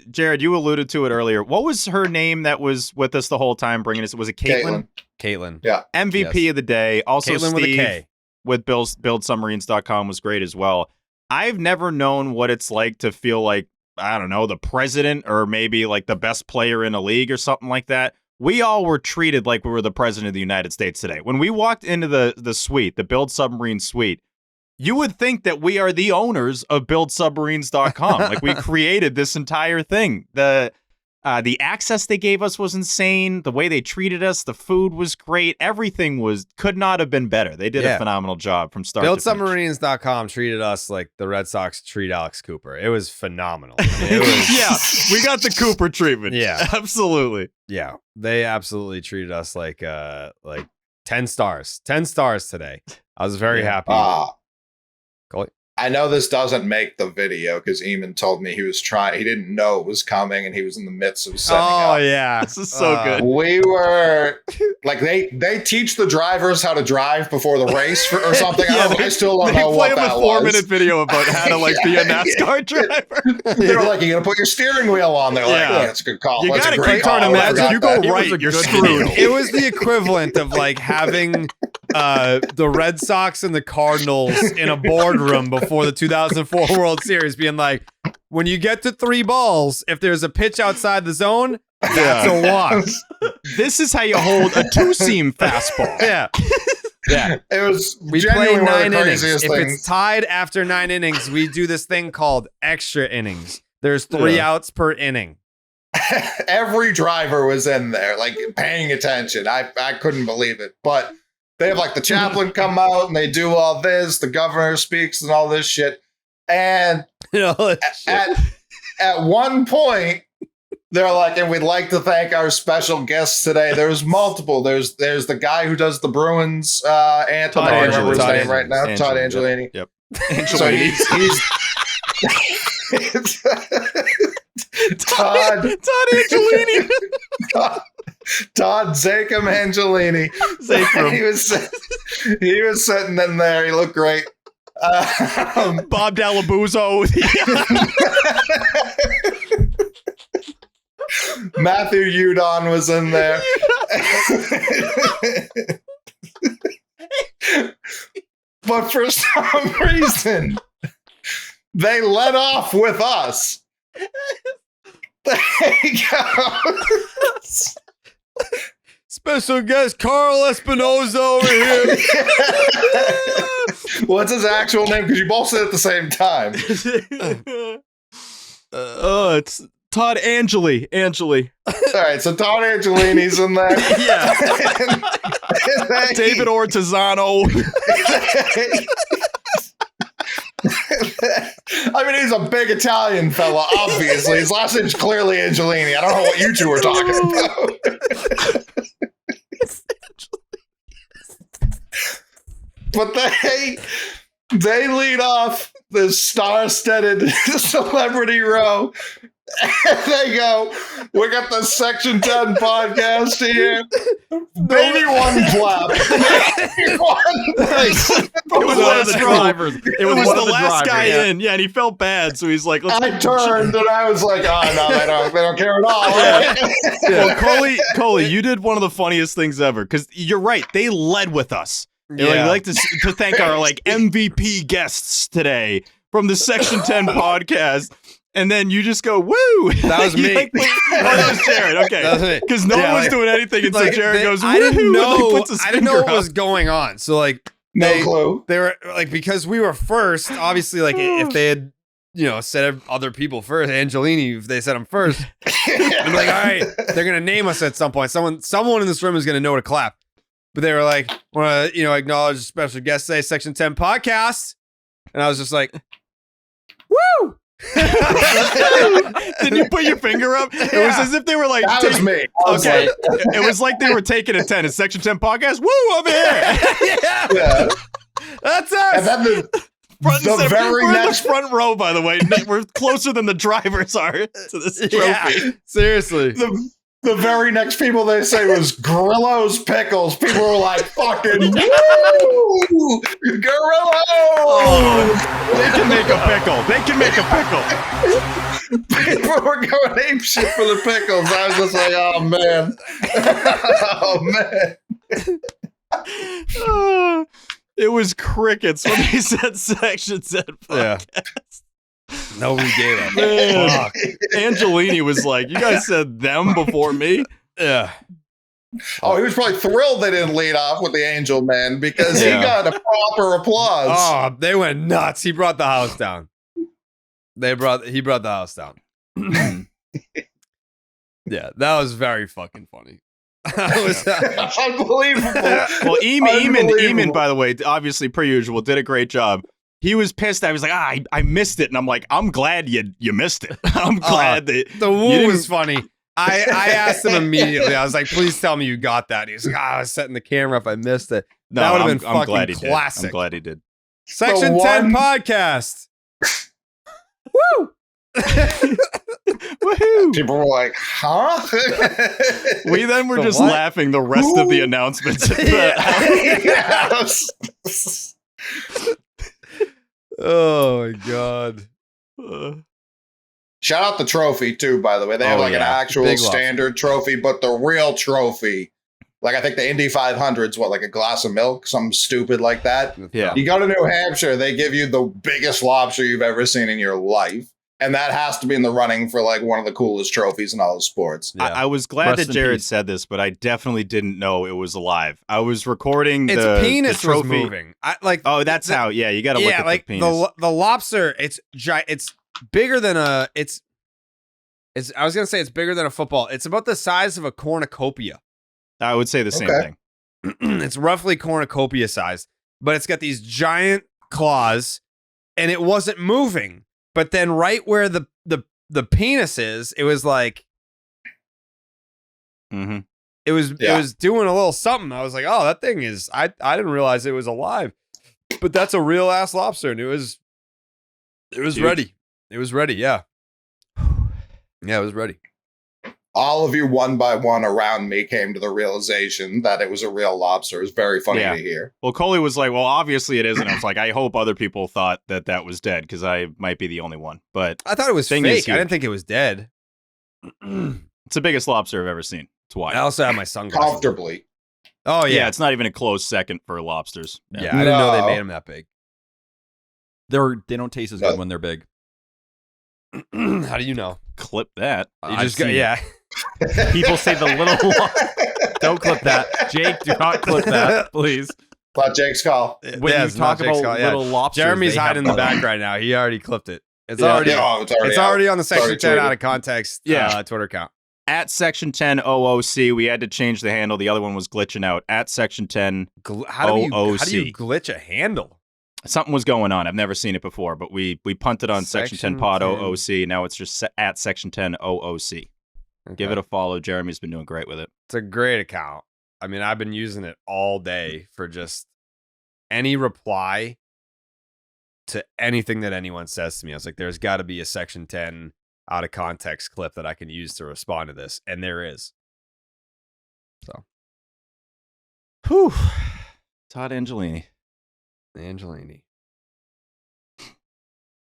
Jared, you alluded to it earlier. What was her name that was with us the whole time bringing us? Was it Caitlin? Caitlin. Yeah. MVP of the day. Also, Caitlin Steve with a K. with BuildSubmarines.com was great as well. I've never known what it's like to feel like, I don't know, the president or maybe like the best player in a league or something like that. We all were treated like we were the president of the United States today. When we walked into the suite, the Build Submarine suite, you would think that we are the owners of BuildSubmarines.com. Like, we created this entire thing. The access they gave us was insane. The way they treated us, the food was great. Everything could not have been better. They did a phenomenal job from start to finish. BuildSubmarines.com treated us like the Red Sox treat Alex Cooper. It was phenomenal. I mean, it was, yeah, we got the Cooper treatment. Yeah. Absolutely. Yeah, they absolutely treated us like 10 stars. 10 stars today. I was very happy. I know this doesn't make the video because Eamon told me he didn't know it was coming and he was in the midst of setting up. Oh, yeah. This is so good. We were like, they teach the drivers how to drive before the race or something. I still don't know what that was. They play him a 4-minute video about how to like be a NASCAR driver. They were like, you got to put your steering wheel on. They're like, Yeah. that's a good call. You That's got a to great keep call. turning I that. forgot You go that. right, you're screwed. It was the equivalent of like having the Red Sox and the Cardinals in a boardroom before the 2004 World Series being like, when you get to 3 balls, if there's a pitch outside the zone, that's a walk. This is how you hold a 2-seam fastball. Yeah. Yeah. It was We play genuinely one of 9 the innings. craziest If things. it's tied after 9 innings, we do this thing called extra innings. There's 3 outs per inning. Every driver was in there, like paying attention. I couldn't believe it. But they have like the chaplain come out and they do all this. The governor speaks and all this shit. And at one point, they're like, and we'd like to thank our special guests today. There's multiple. There's the guy who does the Bruins anthem. I don't remember his name right now. Todd Angellini. Yep. So he's Todd Angellini. Todd Zakem Angellini. He was sitting in there. He looked great. Bob Dalabuzzo. Matthew Udon was in there. But for some reason, they let off with us. They go. Special guest Carl Espinoza over here. What's his actual name? Because you both said it at the same time. It's Todd Angeli. All right, so Todd Angelini's in there. Yeah. David Ortizano. I mean, he's a big Italian fella, obviously. His last name's clearly Angelini. I don't know what you two are talking about. But they lead off this star-studded celebrity row. And they go, we got the Section 10 podcast here. Maybe one clap. Maybe one. It was one of the drivers. It was one the of the last drivers, guy yeah. in. Yeah, and he felt bad, so he's like, I turned and I was like, oh no, they don't care at all. Well, Coley, you did one of the funniest things ever, because you're right. They led with us. I'd like to thank our like MVP guests today from the Section 10 podcast. And then you just go, woo! That was me. Like, that was Jared. Okay, That was me. because no one was doing anything, and so Jared goes, woo! I didn't know. Puts his I didn't know finger what was up. going on. So like, No clue. they were like, because we were first. Obviously, like if they had, said other people first, Angelini, if they said him first, I'm like, all right, they're gonna name us at some point. Someone in this room is gonna know to clap. But they were like, want to acknowledge a special guest today, Section 10 podcast, and I was just like, Did you put your finger up? It was as if they were like, That was me. I was okay. like, It was like they were taking attendance. Section 10 podcast. Woo, over here. yeah. That's us. And then Front and the center. very We're next in the front row, by the way. We're closer than the drivers are to this trophy. Yeah, seriously. the very next people they say was Grillo's Pickles. People were like, fucking woo! Grillo! They can make a pickle. They can make a pickle. People were going ape shit for the pickles. I was just like, oh man. Oh man. It was crickets when he said Section 10 Yeah. podcast. Nobody gave up. Man. Fuck. Angelini was like, you guys said them before me? Yeah. Oh, he was probably thrilled they didn't lead off with the Angel Man because Yeah. he got a proper applause. Oh, they went nuts. He brought the house down. He brought the house down. Yeah, that was very fucking funny. Unbelievable. Well, Eamon, by the way, obviously, per usual, did a great job. He was pissed. I was like, I missed it. And I'm like, I'm glad you missed it. I'm glad that the you woo didn't- was funny. I asked him immediately. I was like, please tell me you got that. He was like, I was setting the camera if I missed it. No, that would have I'm been fucking glad he classic. did. I'm glad he did. Section The 10 one- podcast. Woo! Woohoo! People were like, huh? We then were The just what? laughing the rest of the announcements. Yes. Oh my god. Shout out the trophy too, by the way. They have Oh, like an yeah. actual Big love. standard trophy, but the real trophy, like I think the Indy 500's what, like a glass of milk, something stupid like that. Yeah. You go to New Hampshire, they give you the biggest lobster you've ever seen in your life. And that has to be in the running for like one of the coolest trophies in all of sports. Yeah. I was glad Rest that in Jared peace. said this, but I definitely didn't know it was alive. I was recording Its the penis the was trophy. moving. I like. Oh, that's how. Yeah, you got to look Yeah, at like the penis. the lobster. It's It's bigger than a. It's. I was gonna say it's bigger than a football. It's about the size of a cornucopia. I would say the same Okay. thing. It's roughly cornucopia size, but it's got these giant claws, and it wasn't moving. But then, right where the penis is, it was like Mm-hmm. it was Yeah. doing a little something. I was like, oh, that thing is. I didn't realize it was alive, but that's a real ass lobster, and it was Huge. ready. It was ready. Yeah, yeah, it was ready. All of you one by one around me came to the realization that it was a real lobster. It was very funny Yeah. to hear. Well, Coley was like, well, obviously it isn't. I was like, I hope other people thought that was dead because I might be the only one. But I thought it was Thing fake. is I huge. didn't think it was dead. it's the biggest lobster I've ever seen. It's I wild. also have my sunglasses. Comfortably. Oh yeah. yeah, It's not even a close second for lobsters. yeah. I didn't know they No. made them that big. They don't taste as good when they're big. How do you know? Clip that. You I've just got, seen it. yeah. People say the little. Don't clip that, Jake. Do not clip that, please. But Jake's call. When Yeah, you it's not talk Jake's about call, yeah. little lobsters, Jeremy's they have hiding in the little- back right now. He already clipped it. It's Yeah. already. Yeah, it's already It's out. already on the Sorry, Section 10 tweeted. out of context. Yeah. Twitter account. At Section 10 OOC, we had to change the handle. The other one was glitching out. At Section 10, How do you OOC. glitch a handle? something was going on. I've never seen it before, but we punted on Section 10 Pod 10. OOC. Now it's just at Section 10 OOC. Give it a follow. Jeremy's been doing great with it. It's a great account. I mean, I've been using it all day for just any reply to anything that anyone says to me. I was like, there's got to be a Section 10 out of context clip that I can use to respond to this. And there is. Whew. Todd Angellini. Angellini.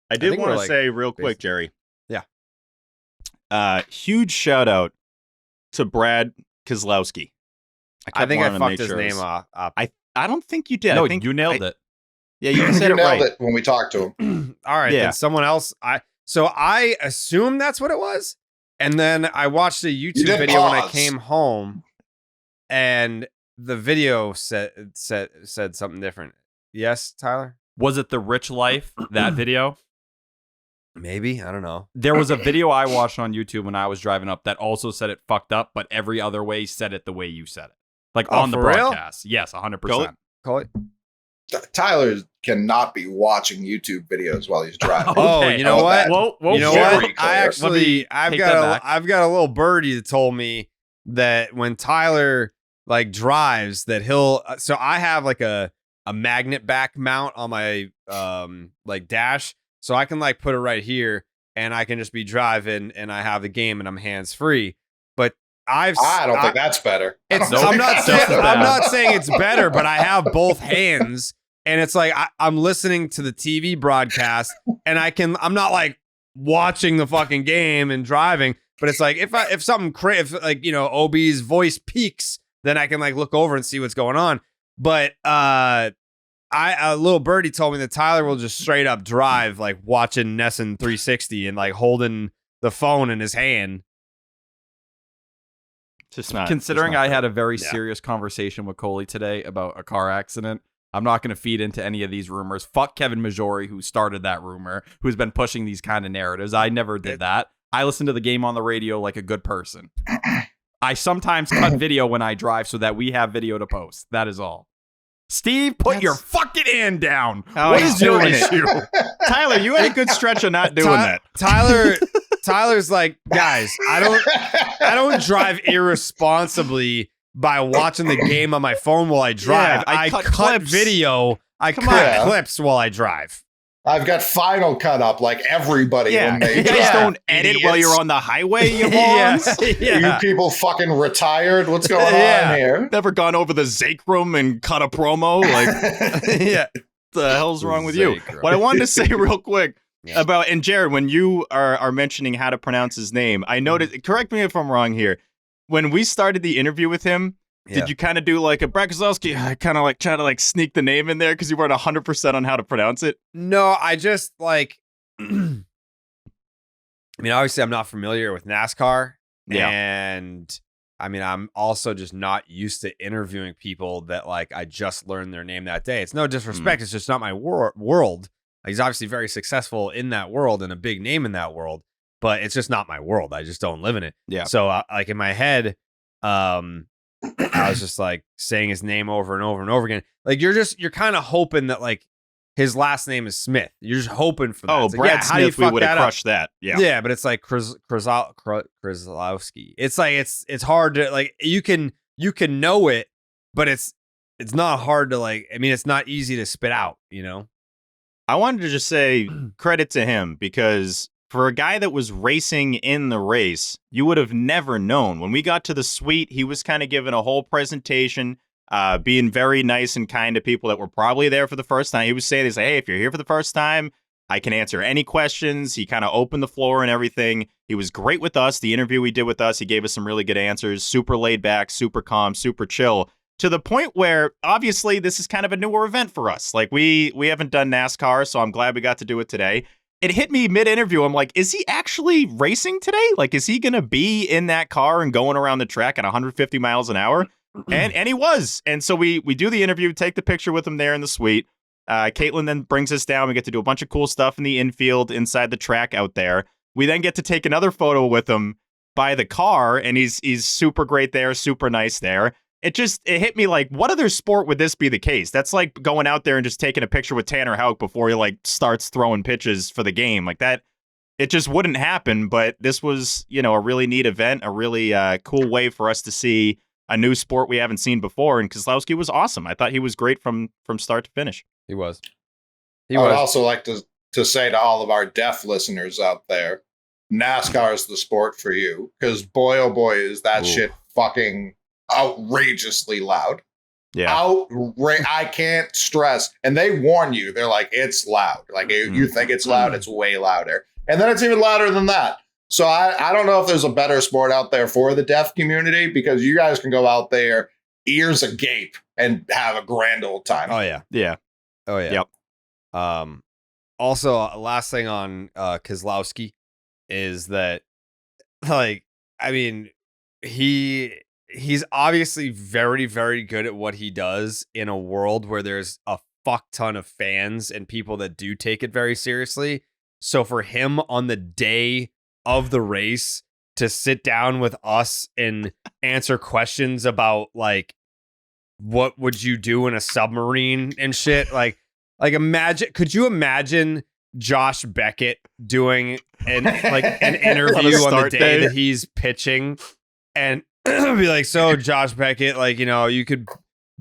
I did think want we're, to like, say real quick, Jerry. Yeah. Huge shout out to Brad Kozlowski. I think I wanting to fucked make his sure name it's- up. I don't think you did. No, I think you nailed it. Yeah, you said You it nailed right. it when we talked to him. All right, Yeah. then someone else. So I assumed that's what it was, and then I watched a YouTube did video when I pause. came home, and the video said something different. Yes, Tyler? Was it the Rich Life, that video? Maybe, I don't know. There was a video I watched on YouTube when I was driving up that also said it fucked up, but every other way said it the way you said it. Like Oh, on the for real? broadcast. Yes, 100%. Call it. Tyler cannot be watching YouTube videos while he's driving. Oh, Okay. you know what? Whoa, You know very what? clear. I've take got that back. I've got a little birdie that told me that when Tyler like drives, that he'll. So I have like a magnet back mount on my like dash, so I can like put it right here, and I can just be driving, and I have the game, and I'm hands free. But I don't think that's better. It's, Nope. I'm not Just saying as bad. I'm not saying it's better, but I have both hands, and it's like I'm listening to the TV broadcast, and I'm not like watching the fucking game and driving, but it's like if like OB's voice peaks, then I can like look over and see what's going on. But a little birdie told me that Tyler will just straight up drive like watching Nesson 360 and like holding the phone in his hand. Just not Considering just not I had a fair. very Yeah. serious conversation with Coley today about a car accident, I'm not going to feed into any of these rumors. Fuck Kevin Majori, who started that rumor, who's been pushing these kind of narratives. I never did that. I listen to the game on the radio like a good person. I sometimes cut video when I drive so that we have video to post. That is all. Steve, put your fucking hand down. Oh, What he's is your doing it. issue? Tyler, you had a good stretch of not doing that. Tyler's like, guys, I don't drive irresponsibly by watching the game on my phone while I drive. Yeah, I I cut cut clips. video. I Come cut on. clips while I drive. I've got Final Cut up like everybody Yeah, when they you guys drive. don't edit while Idiots. you're on the highway, you Yeah, morons. You people fucking retired. What's going Yeah. on here? Never gone over the Zakrum and cut a promo. Like, Yeah. the hell's wrong with you? Zakrum. What I wanted to say real quick Yeah. about, and Jared, when you are mentioning how to pronounce his name, I noticed, correct me if I'm wrong here, when we started the interview with him, Yeah. did you kind of do like a Brakowski, kind of like try to like sneak the name in there because you weren't 100% on how to pronounce it? No, I just like. I mean, obviously, I'm not familiar with NASCAR, Yeah. and I mean, I'm also just not used to interviewing people that like I just learned their name that day. It's no disrespect; it's just not my world. He's obviously very successful in that world and a big name in that world, but it's just not my world. I just don't live in it. Yeah. So, like in my head, I was just like saying his name over and over and over again. Like you're kind of hoping that like his last name is Smith. You're just hoping for that. Oh, It's like, Brad how do you Smith, we fuck would have that up? crushed that. Yeah. Yeah, but it's like Krzyzlowski. It's like it's hard to like you can know it, but it's not hard to like. I mean, it's not easy to spit out. You know. I wanted to just say credit to him because for a guy that was racing in the race, you would have never known. When we got to the suite, he was kind of giving a whole presentation, being very nice and kind to people that were probably there for the first time. He was saying, hey, if you're here for the first time, I can answer any questions. He kind of opened the floor and everything. He was great with us. The interview he did with us, he gave us some really good answers. Super laid back, super calm, super chill. To the point where, obviously, this is kind of a newer event for us. Like, we haven't done NASCAR, so I'm glad we got to do it today. It hit me mid-interview. I'm like, is he actually racing today? Like, is he going to be in that car and going around the track at 150 miles an hour? And he was. And so we do the interview, take the picture with him there in the suite. Caitlin then brings us down. We get to do a bunch of cool stuff in the infield, inside the track out there. We then get to take another photo with him by the car, and he's super great there, super nice there. It hit me like, what other sport would this be the case? That's like going out there and just taking a picture with Tanner Houck before he like starts throwing pitches for the game. Like that, it just wouldn't happen. But this was, a really neat event, a really cool way for us to see a new sport we haven't seen before. And Kozlowski was awesome. I thought he was great from start to finish. He was. I would also like to say to all of our deaf listeners out there, NASCAR is the sport for you, because boy, oh boy, is that shit fucking outrageously loud. Yeah. I can't stress. And they warn you. They're like, it's loud. Like, you think it's loud, it's way louder. And then it's even louder than that. So I don't know if there's a better sport out there for the deaf community, because you guys can go out there, ears agape, and have a grand old time. Oh yeah. Yeah. Oh yeah. Yep. Also, last thing on Kozlowski is that, like, I mean, he's obviously very, very good at what he does in a world where there's a fuck ton of fans and people that do take it very seriously. So for him on the day of the race to sit down with us and answer questions about like what would you do in a submarine and shit? Like could you imagine Josh Beckett doing an interview on the day that he's pitching and be like, so Josh Beckett, like, you could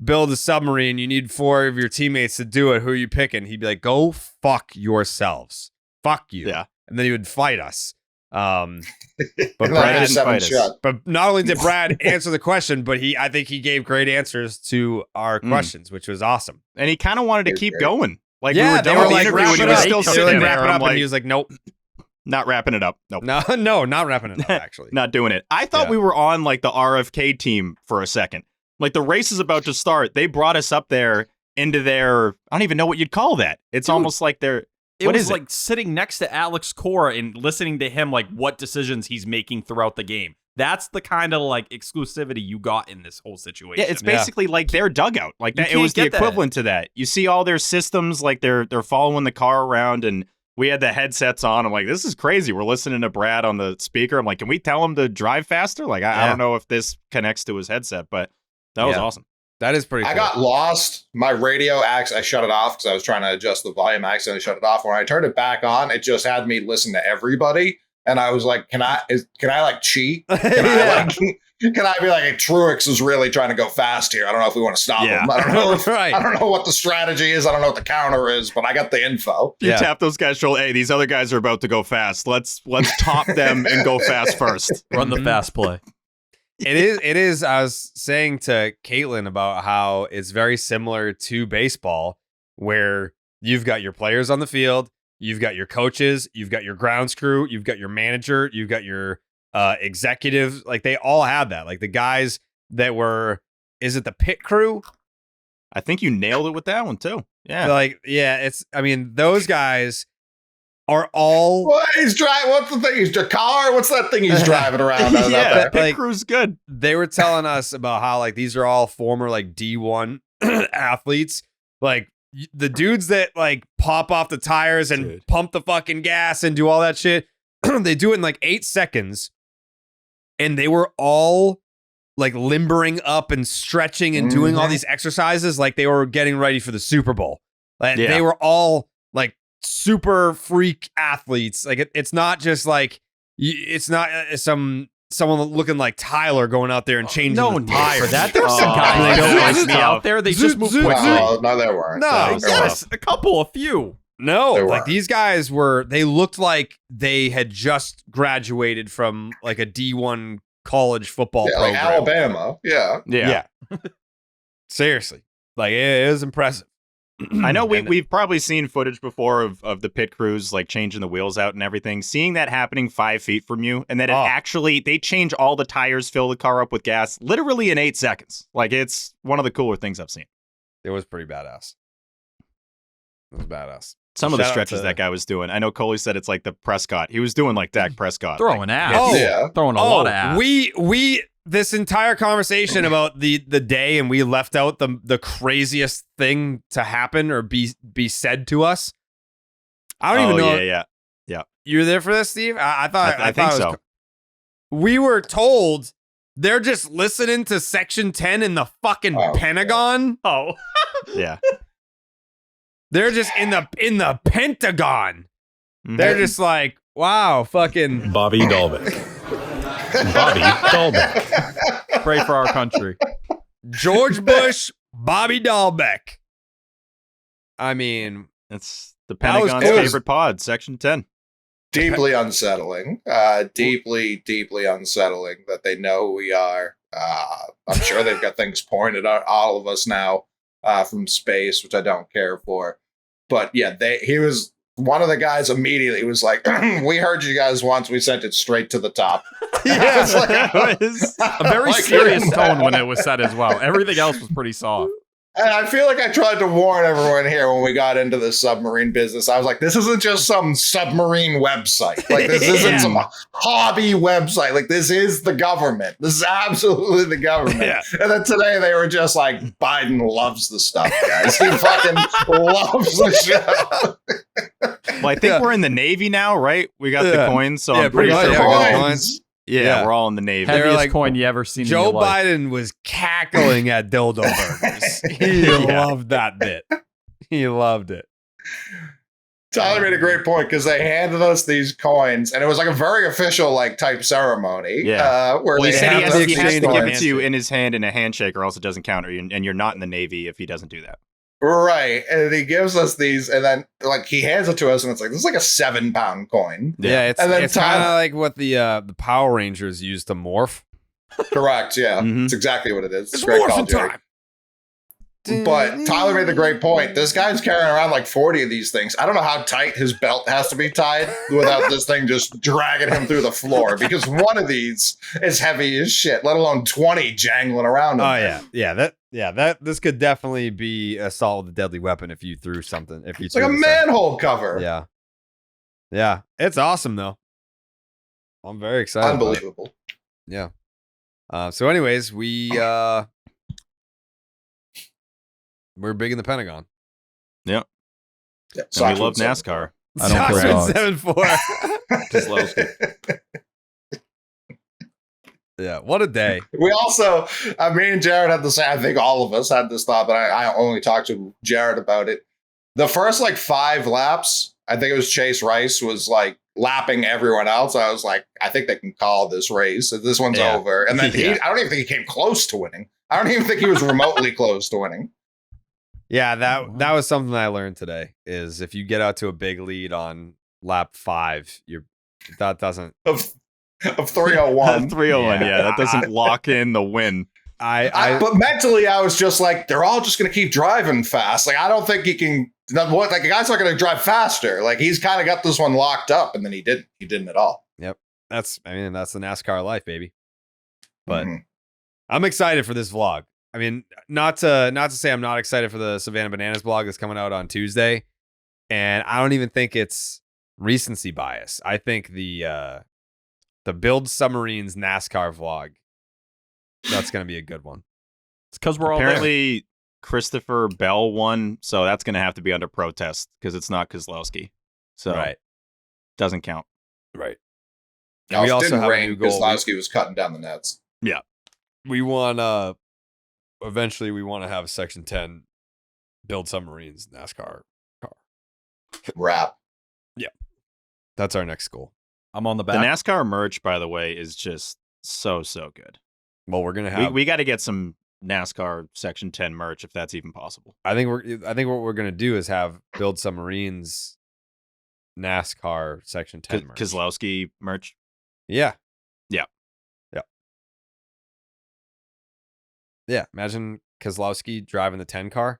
build a submarine, you need 4 of your teammates to do it, who are you picking? He'd be like, go fuck yourselves. Fuck you. Yeah. And then he would fight us. But Brad didn't fight us. But not only did Brad answer the question, but I think he gave great answers to our questions, which was awesome. And he kind of wanted to keep going. Like, yeah, we were done with the interview and he was still sitting there. And he was like, nope. Not wrapping it up. Nope. No, not wrapping it up, actually. Not doing it. I thought we were on, like, the RFK team for a second. Like, the race is about to start. They brought us up there into their, I don't even know what you'd call that. It's almost like they're, It was like sitting next to Alex Cora and listening to him, like, what decisions he's making throughout the game. That's the kind of, like, exclusivity you got in this whole situation. Yeah, it's basically like their dugout. Like that, it was the equivalent to that. You see all their systems, like they're following the car around, and we had the headsets on. I'm like, this is crazy. We're listening to Brad on the speaker. I'm like, can we tell him to drive faster? Like, I don't know if this connects to his headset, but that was awesome. That is pretty cool. I got lost. My radio I shut it off because I was trying to adjust the volume. I accidentally shut it off. When I turned it back on, it just had me listen to everybody. And I was like, can I like cheat? Can I be like, hey, Truex is really trying to go fast here. I don't know if we want to stop him. I don't know. I don't know what the strategy is. I don't know what the counter is, but I got the info. You tap those guys' shoulder. Hey, these other guys are about to go fast. Let's top them and go fast first. Run the fast play. It is. I was saying to Caitlin about how it's very similar to baseball, where you've got your players on the field, you've got your coaches, you've got your grounds crew, you've got your manager, you've got your executive. Like, they all have that. Like, the guys that were, is it the pit crew? I think you nailed it with that one too. Yeah. Like, those guys are all. What he's driving? What's the thing? He's a car. What's that thing he's driving around? Yeah, pit crew's good. They were telling us about how, like, these are all former, like, D1 athletes. Like, the dudes that, like, pop off the tires and pump the fucking gas and do all that shit, they do it in like 8 seconds. And they were all, like, limbering up and stretching and doing all these exercises like they were getting ready for the Super Bowl. Like, they were all, like, super freak athletes. Like, it's not just like, it's not someone looking like Tyler going out there and changing the tires. For that, there's some guys that out there. They just move quickly. No, there weren't. No, yes, a few. No, like, these guys they looked like they had just graduated from, like, a D1 college football program. Like Alabama. Yeah. Seriously. Like, it was impressive. I know we've probably seen footage before of the pit crews, like, changing the wheels out and everything. Seeing that happening 5 feet from you, and that they change all the tires, fill the car up with gas, literally in 8 seconds. Like, it's one of the cooler things I've seen. It was pretty badass. It was badass. Some of the stretches that guy was doing. I know Coley said it's like the Prescott. He was doing like Dak Prescott. Throwing ass. Throwing a lot of ass. We this entire conversation about the day, and we left out the craziest thing to happen or be said to us. I don't even know. Yeah. You were there for this, Steve? I thought I think so. We were told they're just listening to Section 10 in the fucking Pentagon. Oh. Yeah. They're just in the Pentagon. They're just like, wow, fucking Bobby Dahlbeck. Bobby Dahlbeck. Pray for our country. George Bush, Bobby Dahlbeck. I mean, it's the Pentagon's favorite pod, Section 10. Deeply unsettling. Deeply unsettling that they know who we are. I'm sure they've got things pointed at all of us now from space, which I don't care for. But yeah, he was one of the guys immediately was like, we heard you guys once, we sent it straight to the top. Yeah, it was a very serious tone when it was said as well. Everything else was pretty soft. And I feel like I tried to warn everyone here when we got into the submarine business. I was like, this isn't just some submarine website. Like, this isn't some hobby website. Like, this is the government. This is absolutely the government. Yeah. And then today they were just like, Biden loves the stuff, guys. He fucking loves the show. Well, I think we're in the Navy now, right? We got the coins, so I'm pretty sure we got coins. Yeah, we're all in the Navy. They were Heaviest like, coin you ever seen in Joe your life. Biden was cackling at dildo burgers. He loved that bit. He loved it. Tyler made a great point because they handed us these coins, and it was like a very official like type ceremony. Yeah. Where Well, he they said he handed has, us he has these to give coins. it to you in his hand in a handshake, or else it doesn't count, and you're not in the Navy if he doesn't do that. Right, and he gives us these, and then like he hands it to us, and it's like this is like a 7-pound coin. Yeah, And then it's kind of Tyler- like what the Power Rangers used to morph. Correct. Yeah, Mhm. it's exactly what it is. It's great morphin' call, Jerry. time. But Tyler made the great point. This guy's carrying around like 40 of these things. I don't know how tight his belt has to be tied without this thing just dragging him through the floor, because one of these is heavy as shit, let alone 20 jangling around him. Oh that this could definitely be assault with a deadly weapon if you threw something. If you It's like a threw this out. manhole cover. Yeah, it's awesome though. I'm very excited. about it. Unbelievable. Yeah. So, anyways, we're big in the Pentagon. Yeah, And we love NASCAR. I don't play dogs. 7-4. Just loves Yeah, what a day. We also, me and Jared had the same, I think all of us had this thought, but I only talked to Jared about it. The first like 5 laps, I think it was Chase Rice was like lapping everyone else. I was like, I think they can call this race. This one's over. And then I don't even think he came close to winning. I don't even think he was remotely close to winning. Yeah, that was something I learned today. Is if you get out to a big lead on lap 5, that doesn't. Of 301. 301. Yeah, that doesn't lock in the win. But mentally, I was just like, they're all just going to keep driving fast. Like, I don't think he can. Like, a guy's not going to drive faster. Like, he's kind of got this one locked up, and then he didn't. He didn't at all. Yep. That's the NASCAR life, baby. But I'm excited for this vlog. I mean, not to say I'm not excited for the Savannah Bananas vlog that's coming out on Tuesday. And I don't even think it's recency bias. I think the Build Submarines NASCAR vlog, that's going to be a good one. It's because we're all there. Apparently, Christopher Bell won, so that's going to have to be under protest because it's not Kozlowski. So Right. Doesn't count. Right. No, we it also didn't have a rain new because goal. Lasky was cutting down the nets. Yeah. We want eventually we want to have a Section 10 Build Submarines NASCAR car. Rap. That's our next goal. I'm on the The back. NASCAR merch, by the way, is just so good. Well, we're gonna have. We got to get some NASCAR Section 10 merch if that's even possible. I think what we're gonna do is have Build Submarines NASCAR Section 10 merch. Kozlowski merch. Yeah. Yeah. Yeah. Yeah. Imagine Kozlowski driving the 10 car.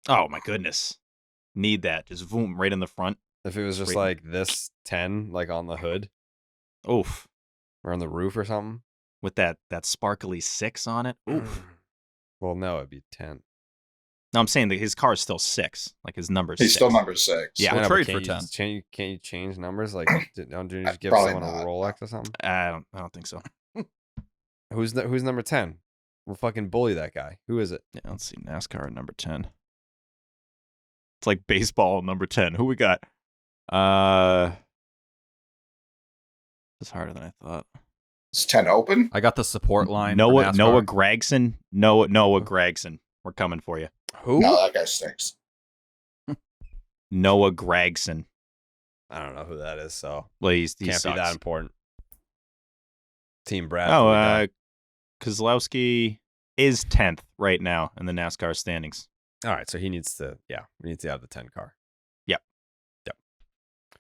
Oh my goodness. Need that. Just boom, right in the front. If it was just Great. like this 10, like on the hood Oof. or on the roof or something. With that sparkly 6 on it. Oof. Well, no, it'd be 10. No, I'm saying that his car is still 6. Like his number's He's 6. still number 6. Yeah. We'll but trade can't for you 10. just can't you change numbers? Like, don't you just give Probably someone not. a Rolex or something? I don't think so. Who's number 10? We'll fucking bully that guy. Who is it? Yeah, let's see. NASCAR number 10. It's like baseball number 10. Who we got? It's harder than I thought. It's 10 open. I got the support line. Noah for NASCAR. Gregson. Noah Gregson. We're coming for you. Who? No, that guy stinks. Noah Gregson. I don't know who that is, so Well, he can't be sucks. that important. Team Brad. Kozlowski is 10th right now in the NASCAR standings. all right, so he needs to. Yeah, we need to have the 10 car.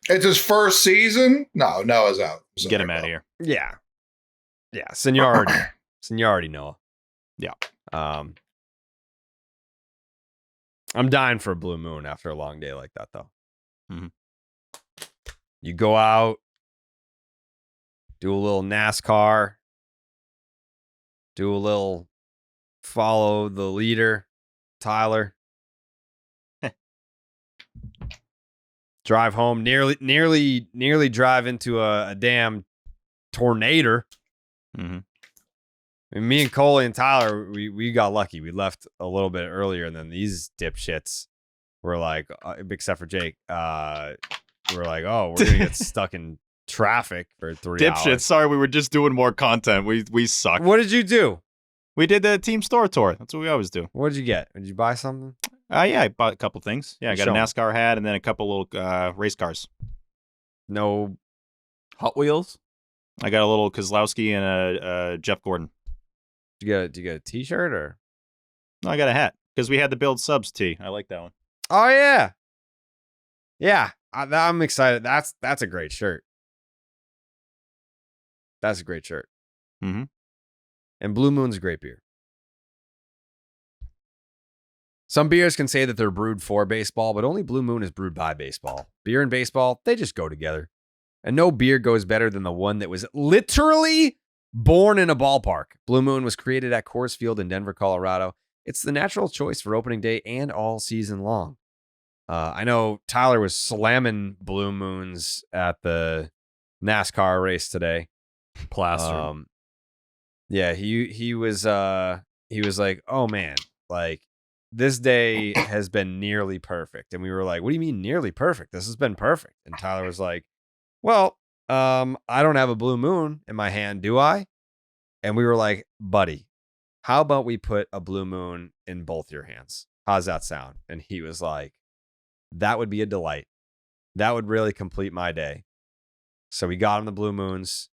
It's his first season. No, Noah's out. So Get him there out of you here. Yeah, seniority, Noah. Yeah. I'm dying for a blue moon after a long day like that, though. Mhm. You go out, do a little NASCAR, do a little follow the leader, Tyler. Drive home, nearly drive into a damn tornado. Mm-hmm. I mean, me and Coley and Tyler, we got lucky. We left a little bit earlier, and then these dipshits were like, except for Jake, we're like, oh, we're gonna get stuck in traffic for 3 Dipshit, hours. sorry, we were just doing more content. We suck. What did you do? We did the team store tour. That's what we always do. What did you get? Did you buy something? Yeah, I bought a couple things. Yeah, I got a Show 'em. NASCAR hat and then a couple little race cars. No. Hot Wheels. I got a little Kozlowski and a Jeff Gordon. Did you get a T-shirt or? No, I got a hat because we had the Build Subs tee. I like that one. Oh yeah, yeah. I'm excited. That's a great shirt. That's a great shirt. Mm-hmm. And Blue Moon's a great beer. Some beers can say that they're brewed for baseball, but only Blue Moon is brewed by baseball. Beer and baseball, they just go together. And no beer goes better than the one that was literally born in a ballpark. Blue Moon was created at Coors Field in Denver, Colorado. It's the natural choice for opening day and all season long. I know Tyler was slamming Blue Moons at the NASCAR race today. Plaster. Yeah, he was like, "Oh man, like this day has been nearly perfect." And we were like, "What do you mean nearly perfect? This has been perfect." And Tyler was like, "Well, I don't have a Blue Moon in my hand, do I?" And we were like, "Buddy, how about we put a Blue Moon in both your hands? How's that sound?" And he was like, "That would be a delight. That would really complete my day." So we got him the Blue Moons.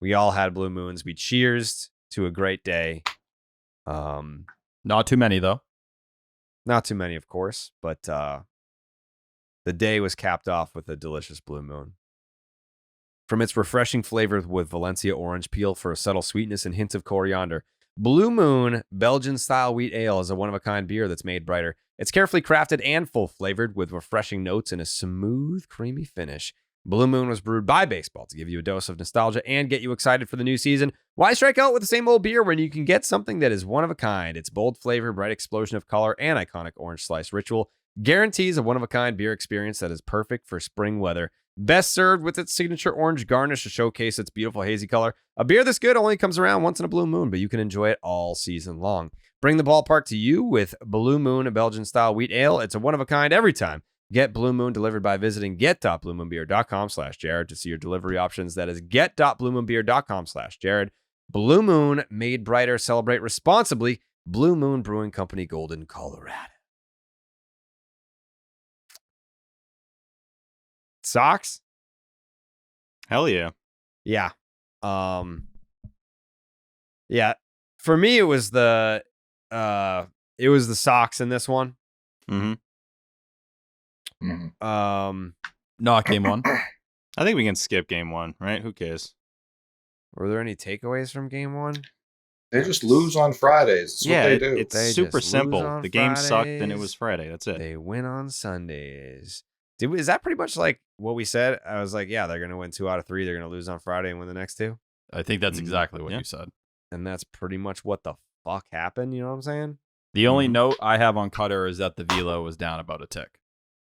We all had Blue Moons. We cheersed to a great day. Not too many, though. Not too many, of course, but the day was capped off with a delicious Blue Moon. From its refreshing flavor with Valencia orange peel for a subtle sweetness and hints of coriander, Blue Moon Belgian-style wheat ale is a one-of-a-kind beer that's made brighter. It's carefully crafted and full-flavored with refreshing notes and a smooth, creamy finish. Blue Moon was brewed by baseball to give you a dose of nostalgia and get you excited for the new season. Why strike out with the same old beer when you can get something that is one of a kind? Its bold flavor, bright explosion of color, and iconic orange slice ritual guarantees a one-of-a-kind beer experience that is perfect for spring weather. Best served with its signature orange garnish to showcase its beautiful hazy color. A beer this good only comes around once in a blue moon, but you can enjoy it all season long. Bring the ballpark to you with Blue Moon Belgian-style wheat ale. It's a one-of-a-kind every time. Get Blue Moon delivered by visiting get.bluemoonbeer.com/Jared to see your delivery options. That is get.bluemoonbeer.com/Jared. Blue Moon, made brighter. Celebrate responsibly. Blue Moon Brewing Company, Golden, Colorado. Socks? Hell yeah. Yeah. Yeah. For me, it was the socks in this one. Mm-hmm. Not game one. I think we can skip game one, right? Who cares? Were there any takeaways from game one? They just lose on Fridays. That's what they do. It's They super just lose simple. on The game sucked and it Fridays. was Friday. That's it. They win on Sundays. Is that pretty much like what we said? I was like, yeah, they're going to win 2 out of 3. They're going to lose on Friday and win the next 2. I think that's exactly what Yeah. you said. And that's pretty much what the fuck happened. You know what I'm saying? The only note I have on Cutter is that the velo was down about a tick.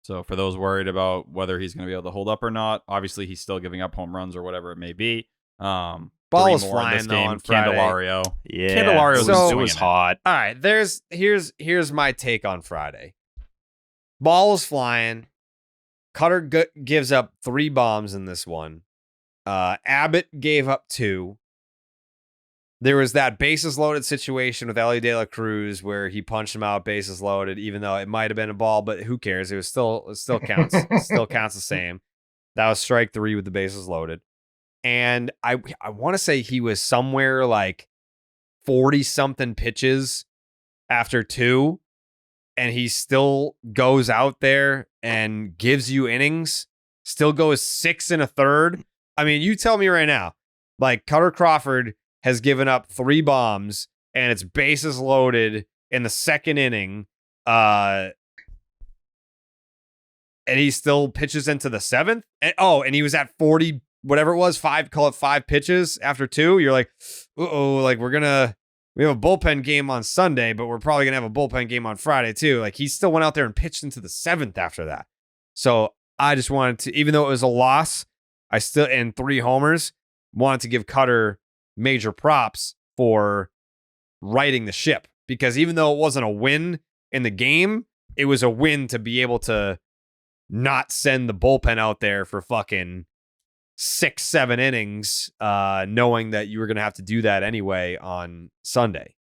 So for those worried about whether he's going to be able to hold up or not, obviously he's still giving up home runs or whatever it may be. Ball 3 was more in flying this though game. on Friday. Candelario. Yeah. Candelario it was was swinging it. hot. All right, here's my take on Friday. Ball was flying. Cutter gives up 3 bombs in this one. Abbott gave up 2. There was that bases loaded situation with Ellie De La Cruz where he punched him out bases loaded, even though it might have been a ball, but who cares? It still counts. It still counts the same. That was strike 3 with the bases loaded. And I want to say he was somewhere like 40 something pitches after 2, and he still goes out there and gives you innings, still goes 6 1/3. I mean, you tell me right now, like Cutter Crawford has given up 3 bombs and it's bases loaded in the 2nd inning. And he still pitches into the 7th. And he was at 40, whatever it was, 5 pitches after 2. You're like, uh-oh, like we have a bullpen game on Sunday, but we're probably gonna have a bullpen game on Friday too. Like he still went out there and pitched into the 7th after that. So I just wanted to, even though it was a loss, I still, and 3 homers, wanted to give Cutter major props for righting the ship, because even though it wasn't a win in the game, it was a win to be able to not send the bullpen out there for fucking 6-7 innings, knowing that you were going to have to do that anyway on Sunday.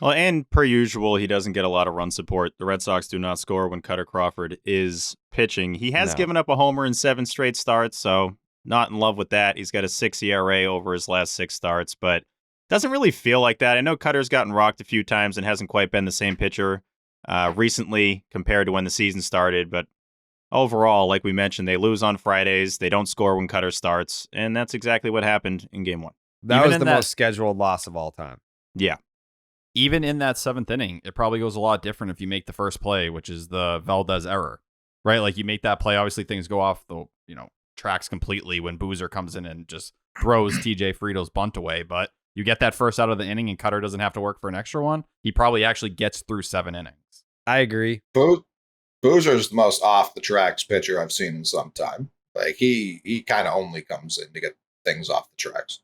Well, and per usual, he doesn't get a lot of run support. The Red Sox do not score when Cutter Crawford is pitching. He has given up a homer in 7 straight starts, so not in love with that. He's got a 6 ERA over his last 6 starts, but doesn't really feel like that. I know Cutter's gotten rocked a few times and hasn't quite been the same pitcher recently compared to when the season started, but overall, like we mentioned, they lose on Fridays. They don't score when Cutter starts, and that's exactly what happened in Game 1. That was the most scheduled loss of all time. Yeah. Even in that 7th inning, it probably goes a lot different if you make the first play, which is the Valdez error, right? Like you make that play, obviously things go off the tracks completely when Boozer comes in and just throws TJ Frito's bunt away. But you get that first out of the inning and Cutter doesn't have to work for an extra one. He probably actually gets through 7 innings. I agree. Boozer's the most off the tracks pitcher I've seen in some time. Like he kind of only comes in to get things off the tracks.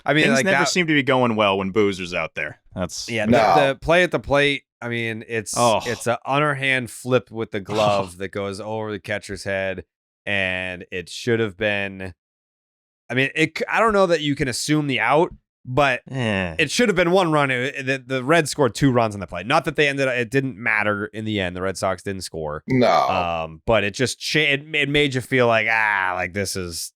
I mean, things like never seem to be going well when Boozer's out there. That's the play at the plate. I mean, it's an underhand flip with the glove that goes over the catcher's head, and it should have been. I mean, I don't know that you can assume the out, but it should have been 1 run. The Reds scored 2 runs on the play. Not that they ended up. It didn't matter in the end. The Red Sox didn't score. No. But it just it made you feel like like this is,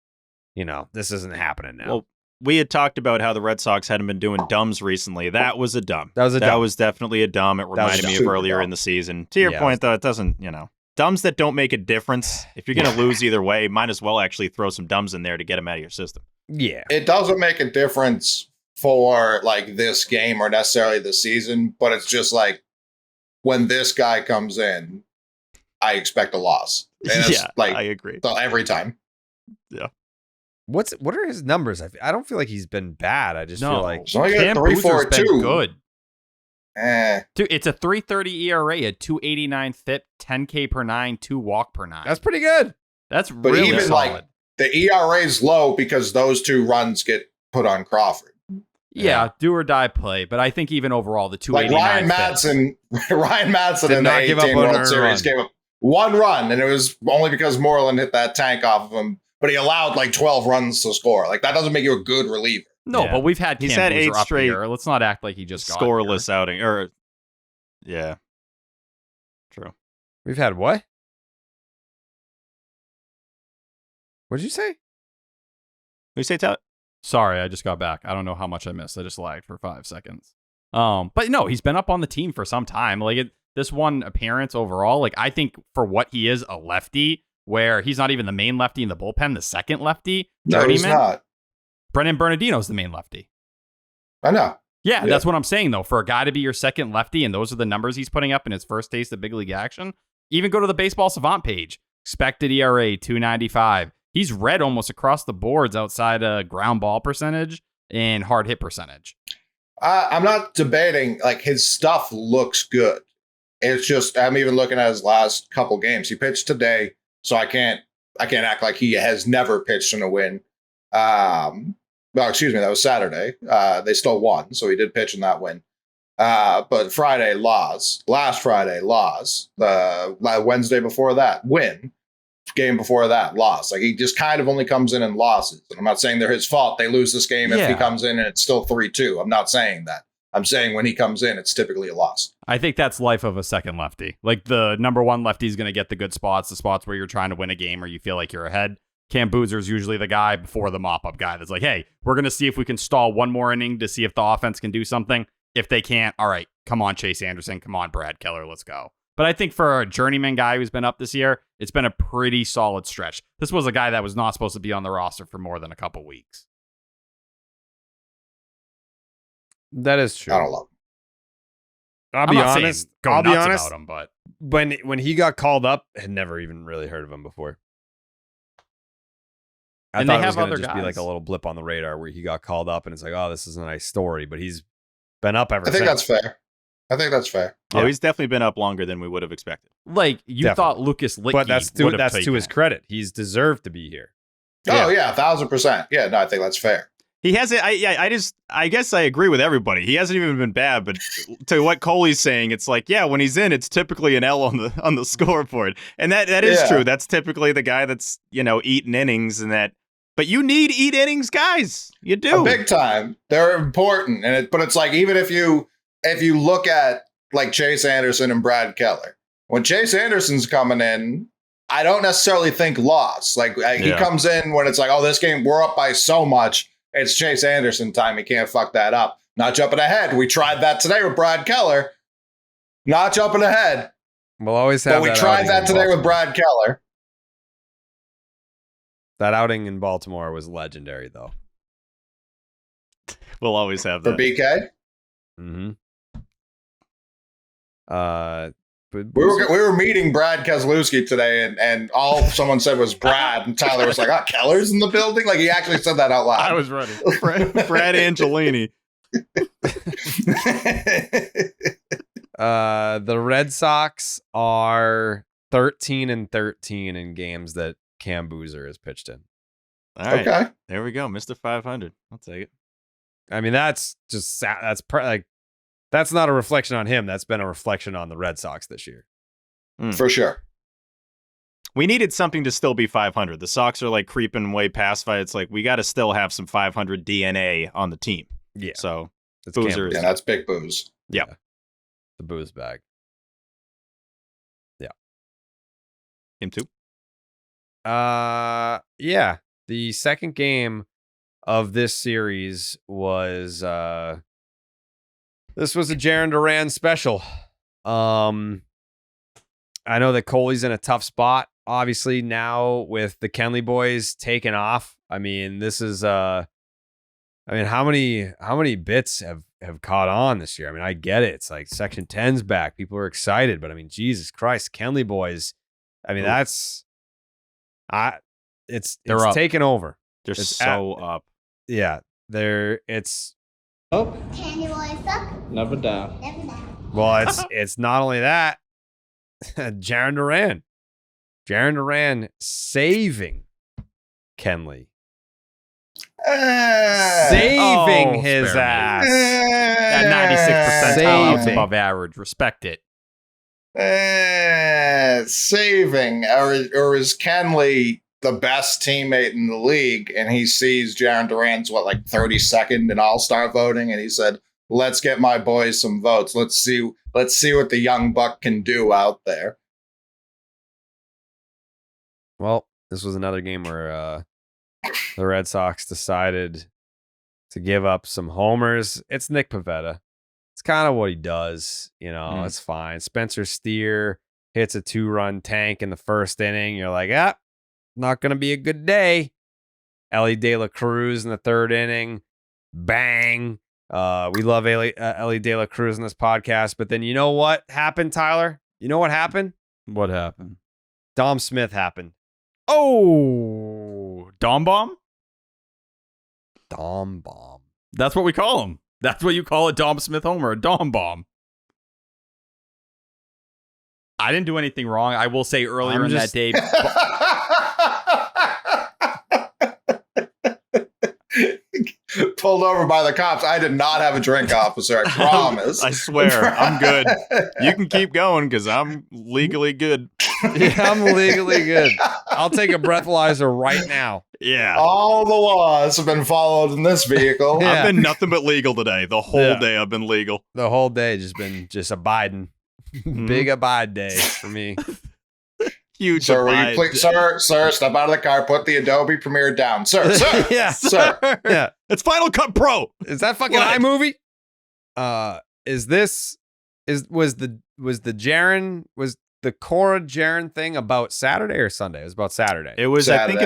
this isn't happening now. Well, we had talked about how the Red Sox hadn't been doing dumbs recently. That was a dumb. That was definitely a dumb. It reminded me of earlier in the season. To your point, though, it doesn't, dumbs that don't make a difference. If you're going to lose either way, might as well actually throw some dumbs in there to get them out of your system. Yeah. It doesn't make a difference for like this game or necessarily the season, but it's just like when this guy comes in, I expect a loss. And it's I agree. Every time. Yeah. What are his numbers? I don't feel like he's been bad. I just feel like Cam Boozer's been good. Dude, it's a 3.30 ERA, a 2.89 FIP, 10K per 9, 2 walk per 9. That's pretty good. That's but really even solid. like the ERA is low because those 2 runs get put on Crawford. Yeah, do or die play. But I think even overall, the 2.89 like Ryan Madsen in the 18 World Series gave up 1 run, and it was only because Moreland hit that tank off of him. But he allowed like 12 runs to score. Like that doesn't make you a good reliever. No, but we've had he's had 8 straight here. Let's not act like he just got scoreless here. outing. True. We've had what? What'd you say? We say Todd. Sorry, I just got back. I don't know how much I missed. I just lagged for 5 seconds. But no, he's been up on the team for some time. Like this one appearance overall, like I think for what he is, a lefty. Where he's not even the main lefty in the bullpen, the second lefty. No, he's not. Brennan Bernardino's the main lefty. I know. Yeah, that's what I'm saying, though. For a guy to be your second lefty, and those are the numbers he's putting up in his first taste of big league action, even go to the Baseball Savant page. Expected ERA, 2.95. He's red almost across the boards outside of ground ball percentage and hard hit percentage. I'm not debating. Like, his stuff looks good. It's just, I'm even looking at his last couple games. He pitched today. So I can't act like he has never pitched in a win. Well, excuse me, that was Saturday. They still won, so he did pitch in that win. But Friday, loss. Last Friday, loss. Wednesday before that, win. Game before that, loss. Like he just kind of only comes in and losses. And I'm not saying they're his fault. They lose this game if he comes in and it's still 3-2. I'm not saying that. I'm saying when he comes in, it's typically a loss. I think that's life of a second lefty. Like the number 1 lefty is going to get the good spots, the spots where you're trying to win a game or you feel like you're ahead. Cam Boozer's usually the guy before the mop-up guy that's like, hey, we're going to see if we can stall 1 more inning to see if the offense can do something. If they can't, all right, come on, Chase Anderson. Come on, Brad Keller. Let's go. But I think for a journeyman guy who's been up this year, it's been a pretty solid stretch. This was a guy that was not supposed to be on the roster for more than a couple weeks. That is true. I don't love him. I'll be honest. About him, but when he got called up, I had never even really heard of him before. I thought it was going to just be like a little blip on the radar where he got called up, and it's like, oh, this is a nice story. But he's been up ever since. I think that's fair. Oh, he's definitely been up longer than we would have expected. Like you thought Lucas Littke, but that's to his credit. He's deserved to be here. Oh yeah, 1,000%. Yeah, no, I think that's fair. He hasn't. I guess I agree with everybody. He hasn't even been bad. But to what Coley's saying, it's like, yeah, when he's in, it's typically an L on the scoreboard, and that is true. That's typically the guy that's eating innings and that. But you need eat innings guys. You do big time. They're important, but it's like even if you look at like Chase Anderson and Brad Keller, when Chase Anderson's coming in, I don't necessarily think loss. Like he comes in when it's like, oh, this game we're up by so much. It's Chase Anderson time. He can't fuck that up. Not jumping ahead. We tried that today with Brad Keller. Not jumping ahead. We'll always have. But we tried that today with Brad Keller. That outing in Baltimore was legendary, though. We'll always have that for BK. Mm-hmm. We were meeting Brad Keselowski today, and all someone said was Brad, and Tyler was like, "Oh, Keller's in the building." Like he actually said that out loud. I was ready. Brad Angellini. The Red Sox are 13-13 in games that Cam Boozer has pitched in. All right. Okay. There we go, Mr. 500. I'll take it. I mean, that's just that's not a reflection on him. That's been a reflection on the Red Sox this year. For sure. We needed something to still be 500. The Sox are like creeping way past 5. It's like we got to still have some 500 DNA on the team. Yeah. So it's Boozer. Yeah, that's big booze. Yeah. The booze bag. Yeah. Him too. Yeah. The second game of this series was this was a Jarren Duran special. I know that Coley's in a tough spot, obviously, now with the Kenley Boys taking off. I mean, this is how many bits have caught on this year? I mean, I get it. It's like Section 10's back. People are excited, but I mean, Jesus Christ, Kenley Boys. I mean, it's taken over. They're so up. Yeah, Oh, can you always up? Never down. Never down. Well, it's not only that. Jarren Duran saving Kenley. Saving his ass. At 96 percentile above average. Respect it. Saving. Or is Kenley the best teammate in the league, and he sees Jarren Duran's 32nd in All-Star voting, and he said, "Let's get my boys some votes. Let's see what the young buck can do out there." Well, this was another game where the Red Sox decided to give up some homers. It's Nick Pivetta. It's kind of what he does. It's fine. Spencer Steer hits a 2-run tank in the first inning. You're like, not going to be a good day. Ellie De La Cruz in the third inning. Bang. We love Ellie De La Cruz in this podcast. But then you know what happened, Tyler? You know what happened? What happened? Dom Smith happened. Oh, Dom Bomb? Dom Bomb. That's what we call him. That's what you call a Dom Smith homer, a Dom Bomb. I didn't do anything wrong. I will say earlier in that day. Pulled over by the cops. I did not have a drink, officer. I promise. I swear. I'm good. You can keep going because I'm legally good. Yeah, I'm legally good. I'll take a breathalyzer right now. Yeah. All the laws have been followed in this vehicle. Yeah. I've been nothing but legal today. The whole day I've been legal. The whole day just abiding. Big abide day for me. Huge. Sir, will you please, sir, step out of the car, put the Adobe Premiere down. Sir. Yeah. Sir. Yeah. It's Final Cut Pro. Is that fucking iMovie? Was the Cora Jarren thing about Saturday or Sunday? It was about Saturday. It was, Saturday.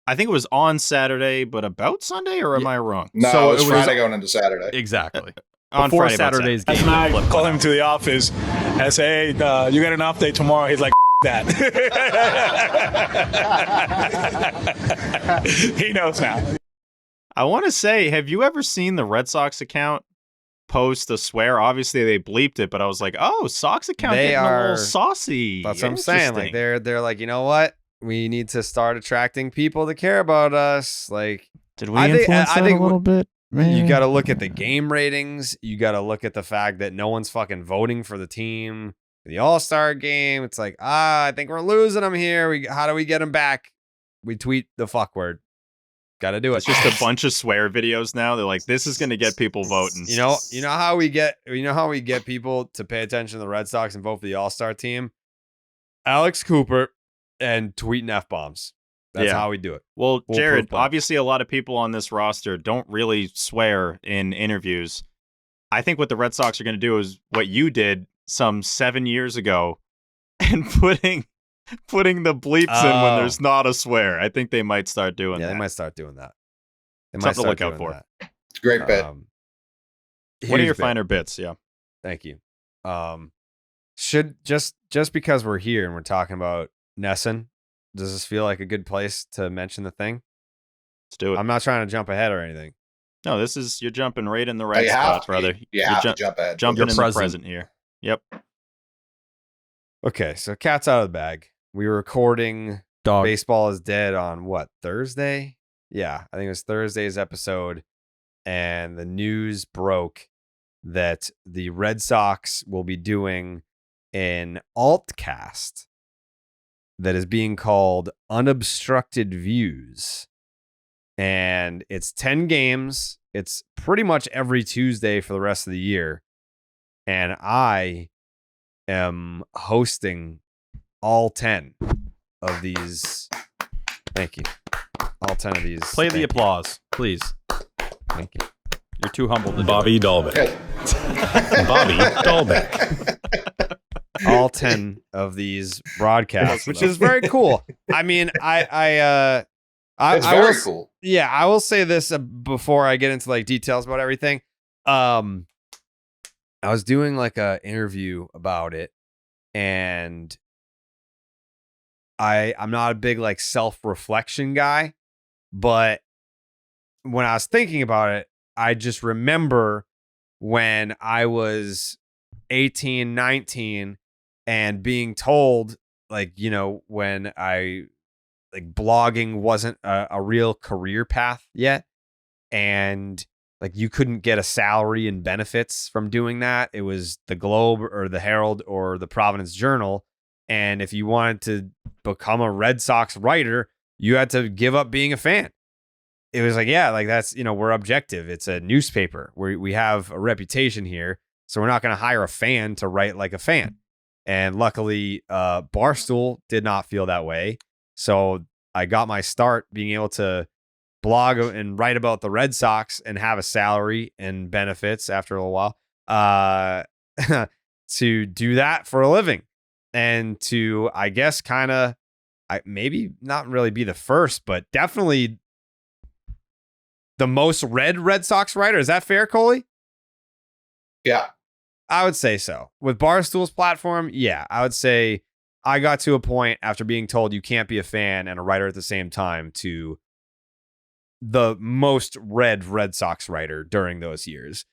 I think it was on Saturday, but about Sunday, or am I wrong? No, So it was it was- Friday going into Saturday. Exactly. On Before Friday, about Saturday's game. That's when I flip call went him out. to the office and say, hey, you get an update tomorrow. He's like, that. He knows now. I want to say, have you ever seen the Red Sox account post a swear? Obviously, they bleeped it, but I was like, oh, Sox account They getting a are- little saucy. That's what I'm saying. Like Interesting. they're like, you know what? We need to start attracting people to care about us. Like Did we influence that a little bit? Man. You got to look at the game ratings. You got to look at the fact that no one's fucking voting for the team. The All-Star game, it's like, I think we're losing them here. How do we get them back? We tweet the fuck word. Got to do it. It's just a bunch of swear videos now. They're like, this is going to get people voting. You know how we get people to pay attention to the Red Sox and vote for the All-Star team? Alex Cooper and tweeting F-bombs. That's how we do it. Well, Jared, obviously a lot of people on this roster don't really swear in interviews. I think what the Red Sox are going to do is what you did some 7 years ago and putting the bleeps in when there's not a swear. I think they might start doing that. Yeah, they might start doing that. Something to look out for. It's a great bit. What are your finer bits? Yeah. Thank you. Should just because we're here and we're talking about NESN, does this feel like a good place to mention the thing? Let's do it. I'm not trying to jump ahead or anything. No, you're jumping right in the right spot, brother. You have to jump ahead. Jumping in the present here. Yep. Okay, so cat's out of the bag. We were recording Baseball is Dead on what, Thursday? Yeah, I think it was Thursday's episode. And the news broke that the Red Sox will be doing an altcast that is being called Unobstructed Views. And it's 10 games. It's pretty much every Tuesday for the rest of the year. And I am hosting all 10 of these. Thank you. All 10 of these. Play the applause, please. Thank you. You're too humble to Bobby Dahlbeck. Bobby Dahlbeck. All 10 of these broadcasts, which is very cool. I mean, it's very cool. Yeah, I will say this before I get into like details about everything. I was doing like a interview about it, and I'm not a big like self-reflection guy, but when I was thinking about it, I just remember when I was 18, 19 and being told like, you know, when blogging wasn't a real career path yet, and like you couldn't get a salary and benefits from doing that. It was the Globe or the Herald or the Providence Journal. And if you wanted to become a Red Sox writer, you had to give up being a fan. It was like, yeah, like that's, you know, we're objective. It's a newspaper. We have a reputation here. So we're not going to hire a fan to write like a fan. And luckily, Barstool did not feel that way. So I got my start being able to blog and write about the Red Sox and have a salary and benefits after a little while to do that for a living. And to, I guess, kind of, maybe not really be the first, but definitely the most read Red Sox writer. Is that fair, Coley? Yeah. I would say so. With Barstool's platform, yeah, I would say I got to a point after being told you can't be a fan and a writer at the same time to the most read Red Sox writer during those years.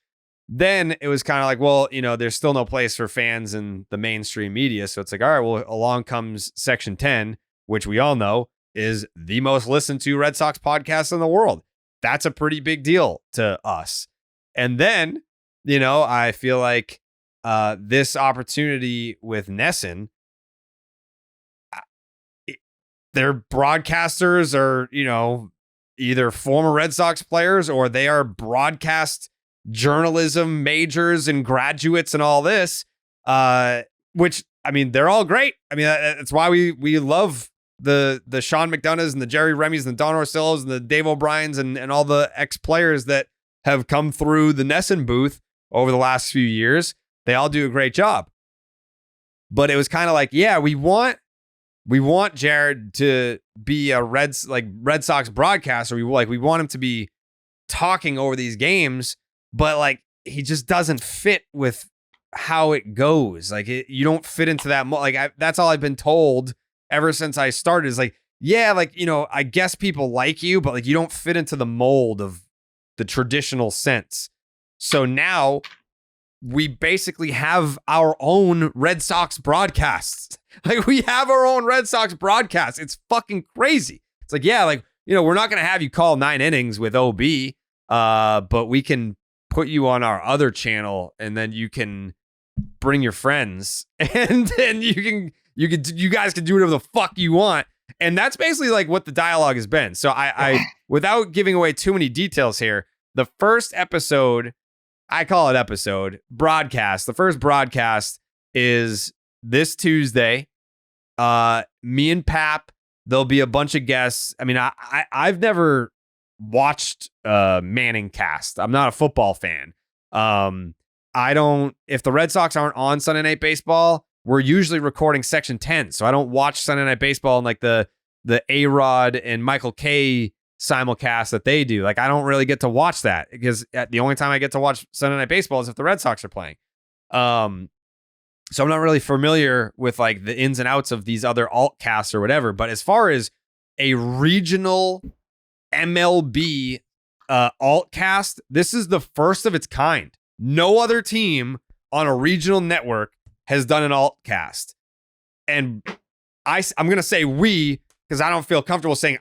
Then it was kind of like, well, you know, there's still no place for fans in the mainstream media. So it's like, all right, well, along comes Section 10, which we all know is the most listened to Red Sox podcast in the world. That's a pretty big deal to us. And then, you know, I feel like this opportunity with NESN, their broadcasters are, you know, either former Red Sox players or they are broadcast journalism majors and graduates and all this, which, I mean, they're all great. I mean, that's why we love the Sean McDonoughs and the Jerry Remys and the Don Orsillos and the Dave O'Briens and all the ex-players that have come through the NESN booth over the last few years. They all do a great job. But it was kind of like, yeah, we want Jared to be a Red Sox broadcaster. We want him to be talking over these games, but like he just doesn't fit with how it goes. Like you don't fit into that. That's all I've been told ever since I started. Is like, yeah, like, you know, I guess people like you, but like you don't fit into the mold of the traditional sense. So now we basically have our own Red Sox broadcasts. Like we have our own Red Sox broadcast. It's fucking crazy. It's like, yeah, like we're not going to have you call 9 innings with OB, but we can put you on our other channel, and then you can bring your friends, and then you guys can do whatever the fuck you want. And that's basically like what the dialogue has been. So I without giving away too many details here, the first episode, I call it episode, broadcast. The first broadcast is this Tuesday. Me and Pap, there'll be a bunch of guests. I mean, I've never watched Manning cast. I'm not a football fan. If the Red Sox aren't on Sunday Night Baseball, we're usually recording Section 10. So I don't watch Sunday Night Baseball and like the A-Rod and Michael K simulcast that they do. Like, I don't really get to watch that because the only time I get to watch Sunday Night Baseball is if the Red Sox are playing. So I'm not really familiar with like the ins and outs of these other alt casts or whatever. But as far as a regional MLB alt cast, this is the first of its kind. No other team on a regional network has done an alt cast. And I'm going to say we, because I don't feel comfortable saying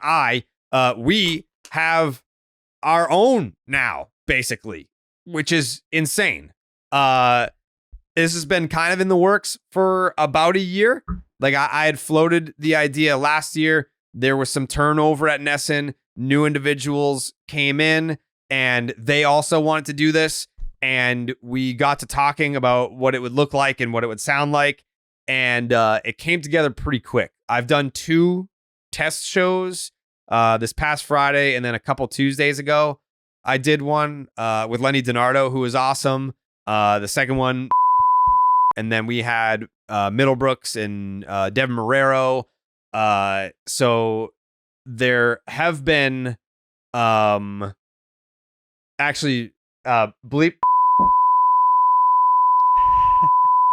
we have our own now, basically, which is insane. This has been kind of in the works for about a year. Like I had floated the idea last year. There was some turnover at NESN. New individuals came in and they also wanted to do this. And we got to talking about what it would look like and what it would sound like. And it came together pretty quick. I've done 2 test shows this past Friday, and then a couple Tuesdays ago, I did one with Lenny DiNardo, who was awesome. The second one, and then we had Middlebrooks and Devin Marrero. So there have been actually bleep.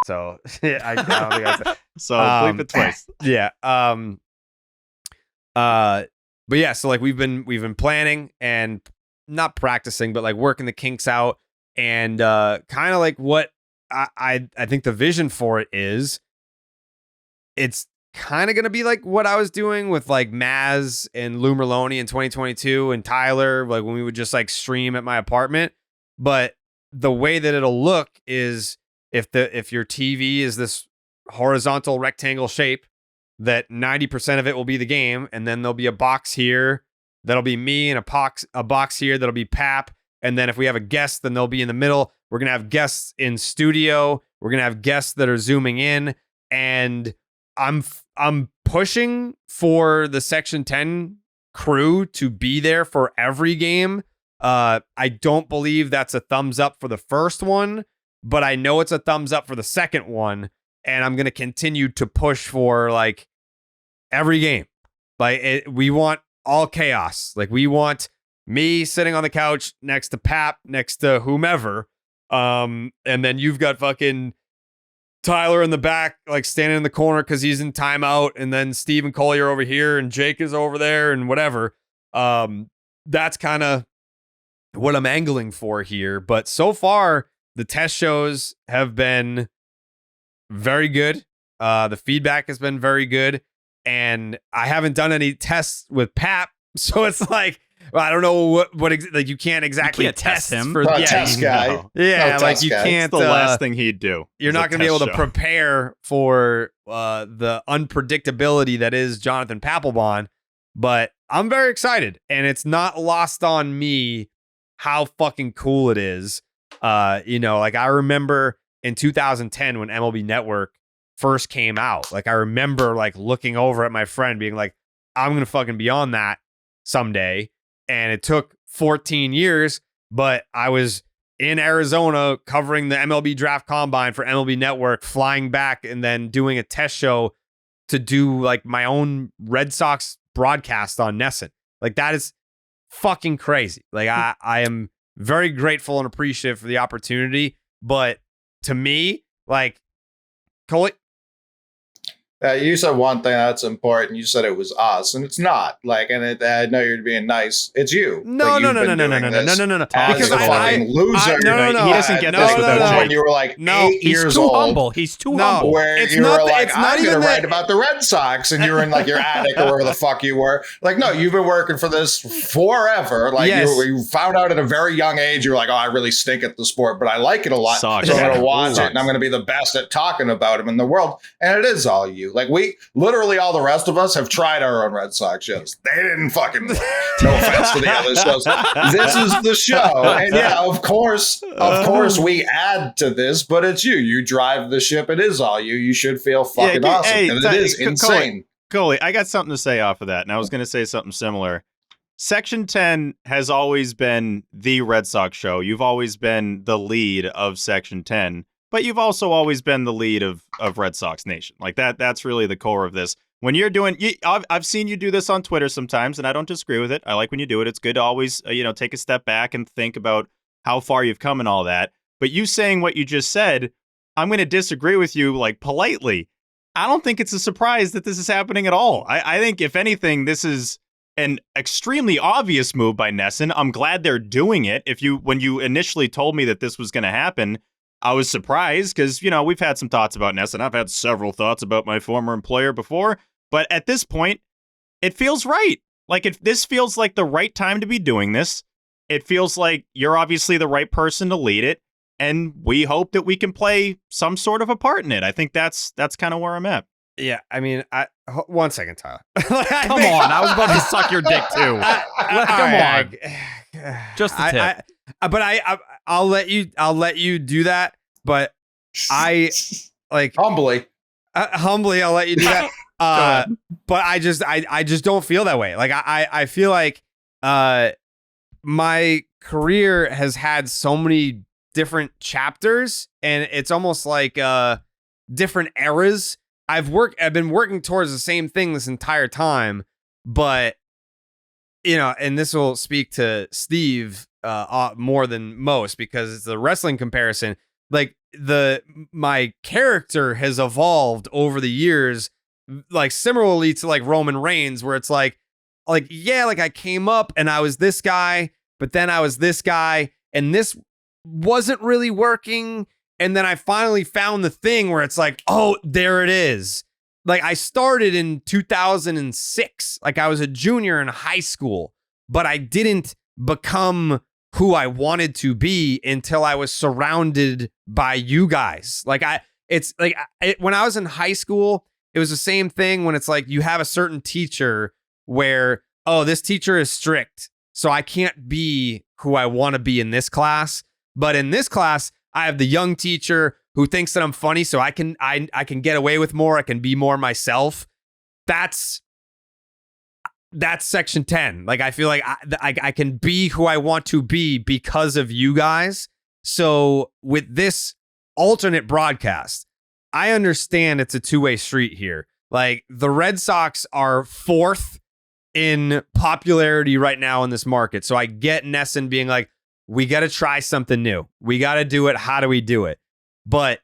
So I don't think I said. So bleep it twice. Yeah. But yeah, so like we've been planning and not practicing, but like working the kinks out, and kind of like what I think the vision for it is, it's kind of gonna be like what I was doing with like Maz and Lou Merloni in 2022 and Tyler, like when we would just like stream at my apartment. But the way that it'll look is if your TV is this horizontal rectangle shape, that 90% of it will be the game, and then there'll be a box here that'll be me, and a box here that'll be Pap, and then if we have a guest, then they'll be in the middle. We're gonna have guests in studio. We're gonna have guests that are zooming in, and I'm pushing for the Section 10 crew to be there for every game. I don't believe that's a thumbs up for the first one, but I know it's a thumbs up for the second one. And I'm going to continue to push for like every game. Like we want all chaos. Like we want me sitting on the couch next to Pap, next to whomever. And then you've got fucking Tyler in the back, like standing in the corner because he's in timeout. And then Stephen Collier over here and Jake is over there and whatever. That's kind of what I'm angling for here. But so far, the test shows have been very good. The feedback has been very good. And I haven't done any tests with Pap. So it's like, well, I don't know like you can't exactly test him for test guy. No. Yeah, No, like test you guy. can't. It's the last thing he'd do. You're not going to be able to prepare for the unpredictability that is Jonathan Papelbon. But I'm very excited. And it's not lost on me how fucking cool it is. Like I remember in 2010 when MLB Network first came out, like I remember like looking over at my friend being like, I'm going to fucking be on that someday. And it took 14 years, but I was in Arizona covering the MLB Draft Combine for MLB Network, flying back and then doing a test show to do like my own Red Sox broadcast on NESN. Like that is fucking crazy. Like I am very grateful and appreciative for the opportunity. But to me, like, Coley, You said one thing that's important. You said it was us, and it's not. Like, and I know you're being nice. It's you. No. Because a fucking loser. No. He doesn't get this without Jake. When you were like 8 years too old. Humble. He's too humble. Where you were like, I'm going to write about the Red Sox, and you were in like your attic or wherever the fuck you were. Like, no, you've been working for this forever. Like, you found out at a very young age. You were like, oh, I really stink at the sport, but I like it a lot. So I'm going to watch it, and I'm going to be the best at talking about him in the world. And it is all you. Like, we literally, all the rest of us have tried our own Red Sox shows. They didn't fucking work. No offense to the other shows. This is the show. And yeah, of course, we add to this, but it's you. You drive the ship. It is all you. You should feel fucking awesome. And it is insane. Coley, I got something to say off of that. And I was going to say something similar. Section 10 has always been the Red Sox show. You've always been the lead of Section 10. But you've also always been the lead of Red Sox Nation. Like that's really the core of this. When you're doing, I've seen you do this on Twitter sometimes, and I don't disagree with it. I like when you do it. It's good to always, take a step back and think about how far you've come and all that. But you saying what you just said, I'm going to disagree with you, like, politely. I don't think it's a surprise that this is happening at all. I think, if anything, this is an extremely obvious move by NESN. I'm glad they're doing it. When you initially told me that this was going to happen, I was surprised because, we've had some thoughts about NESN. I've had several thoughts about my former employer before. But at this point, it feels right. Like, this feels like the right time to be doing this. It feels like you're obviously the right person to lead it. And we hope that we can play some sort of a part in it. I think that's kind of where I'm at. Yeah, I mean, 1 second, Tyler. Come on, I was about to suck your dick too. Come on, just a tip. I'll let you do that. But I like humbly, I'll let you do that. But I just don't feel that way. Like I feel like my career has had so many different chapters, and it's almost like different eras. I've been working towards the same thing this entire time, but and this will speak to Steve more than most because it's the wrestling comparison. Like my character has evolved over the years, like similarly to like Roman Reigns, where it's like I came up and I was this guy, but then I was this guy, and this wasn't really working. And then I finally found the thing where it's like, oh, there it is. Like I started in 2006. Like I was a junior in high school, but I didn't become who I wanted to be until I was surrounded by you guys. When I was in high school, it was the same thing when it's like you have a certain teacher where, oh, this teacher is strict, so I can't be who I want to be in this class. But in this class, I have the young teacher who thinks that I'm funny, so I can get away with more. I can be more myself. That's Section 10. Like I feel like I can be who I want to be because of you guys. So with this alternate broadcast, I understand it's a two-way street here. Like the Red Sox are 4th in popularity right now in this market. So I get NESN being like, we got to try something new. We got to do it. How do we do it? But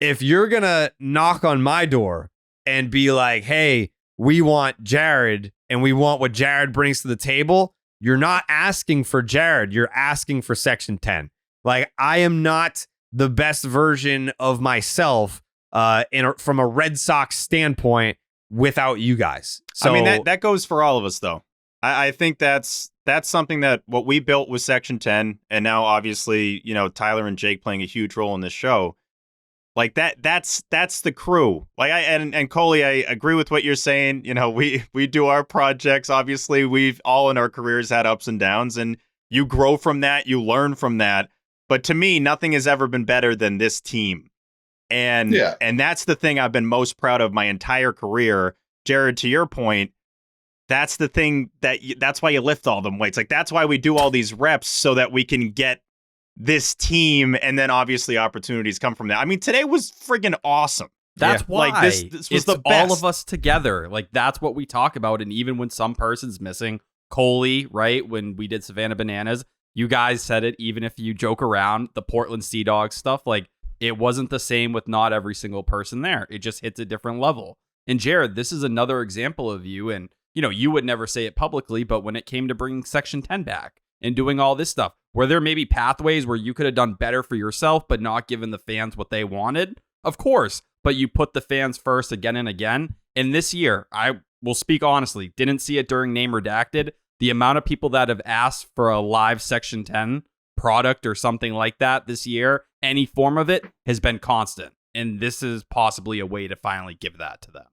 if you're going to knock on my door and be like, hey, we want Jared and we want what Jared brings to the table, you're not asking for Jared. You're asking for Section 10. Like, I am not the best version of myself from a Red Sox standpoint without you guys. So, I mean, that goes for all of us, though. I think that's something that what we built was Section 10, and now obviously, Tyler and Jake playing a huge role in this show. Like that's the crew. Like and Coley, I agree with what you're saying. We do our projects. Obviously, we've all in our careers had ups and downs, and you grow from that, you learn from that. But to me, nothing has ever been better than this team. And that's the thing I've been most proud of my entire career. Jared, to your point, that's the thing that's why you lift all them weights. Like that's why we do all these reps so that we can get this team, and then obviously opportunities come from that. I mean, today was friggin' awesome. That's why like this was the best. All of us together. Like that's what we talk about. And even when some person's missing, Coley, right? When we did Savannah Bananas, you guys said it. Even if you joke around the Portland Sea Dogs stuff, like it wasn't the same with not every single person there. It just hits a different level. And Jared, this is another example of you. And, you would never say it publicly, but when it came to bringing Section 10 back and doing all this stuff, were there maybe pathways where you could have done better for yourself, but not given the fans what they wanted? Of course, but you put the fans first again and again. And this year, I will speak honestly, didn't see it during Name Redacted. The amount of people that have asked for a live Section 10 product or something like that this year, any form of it, has been constant. And this is possibly a way to finally give that to them.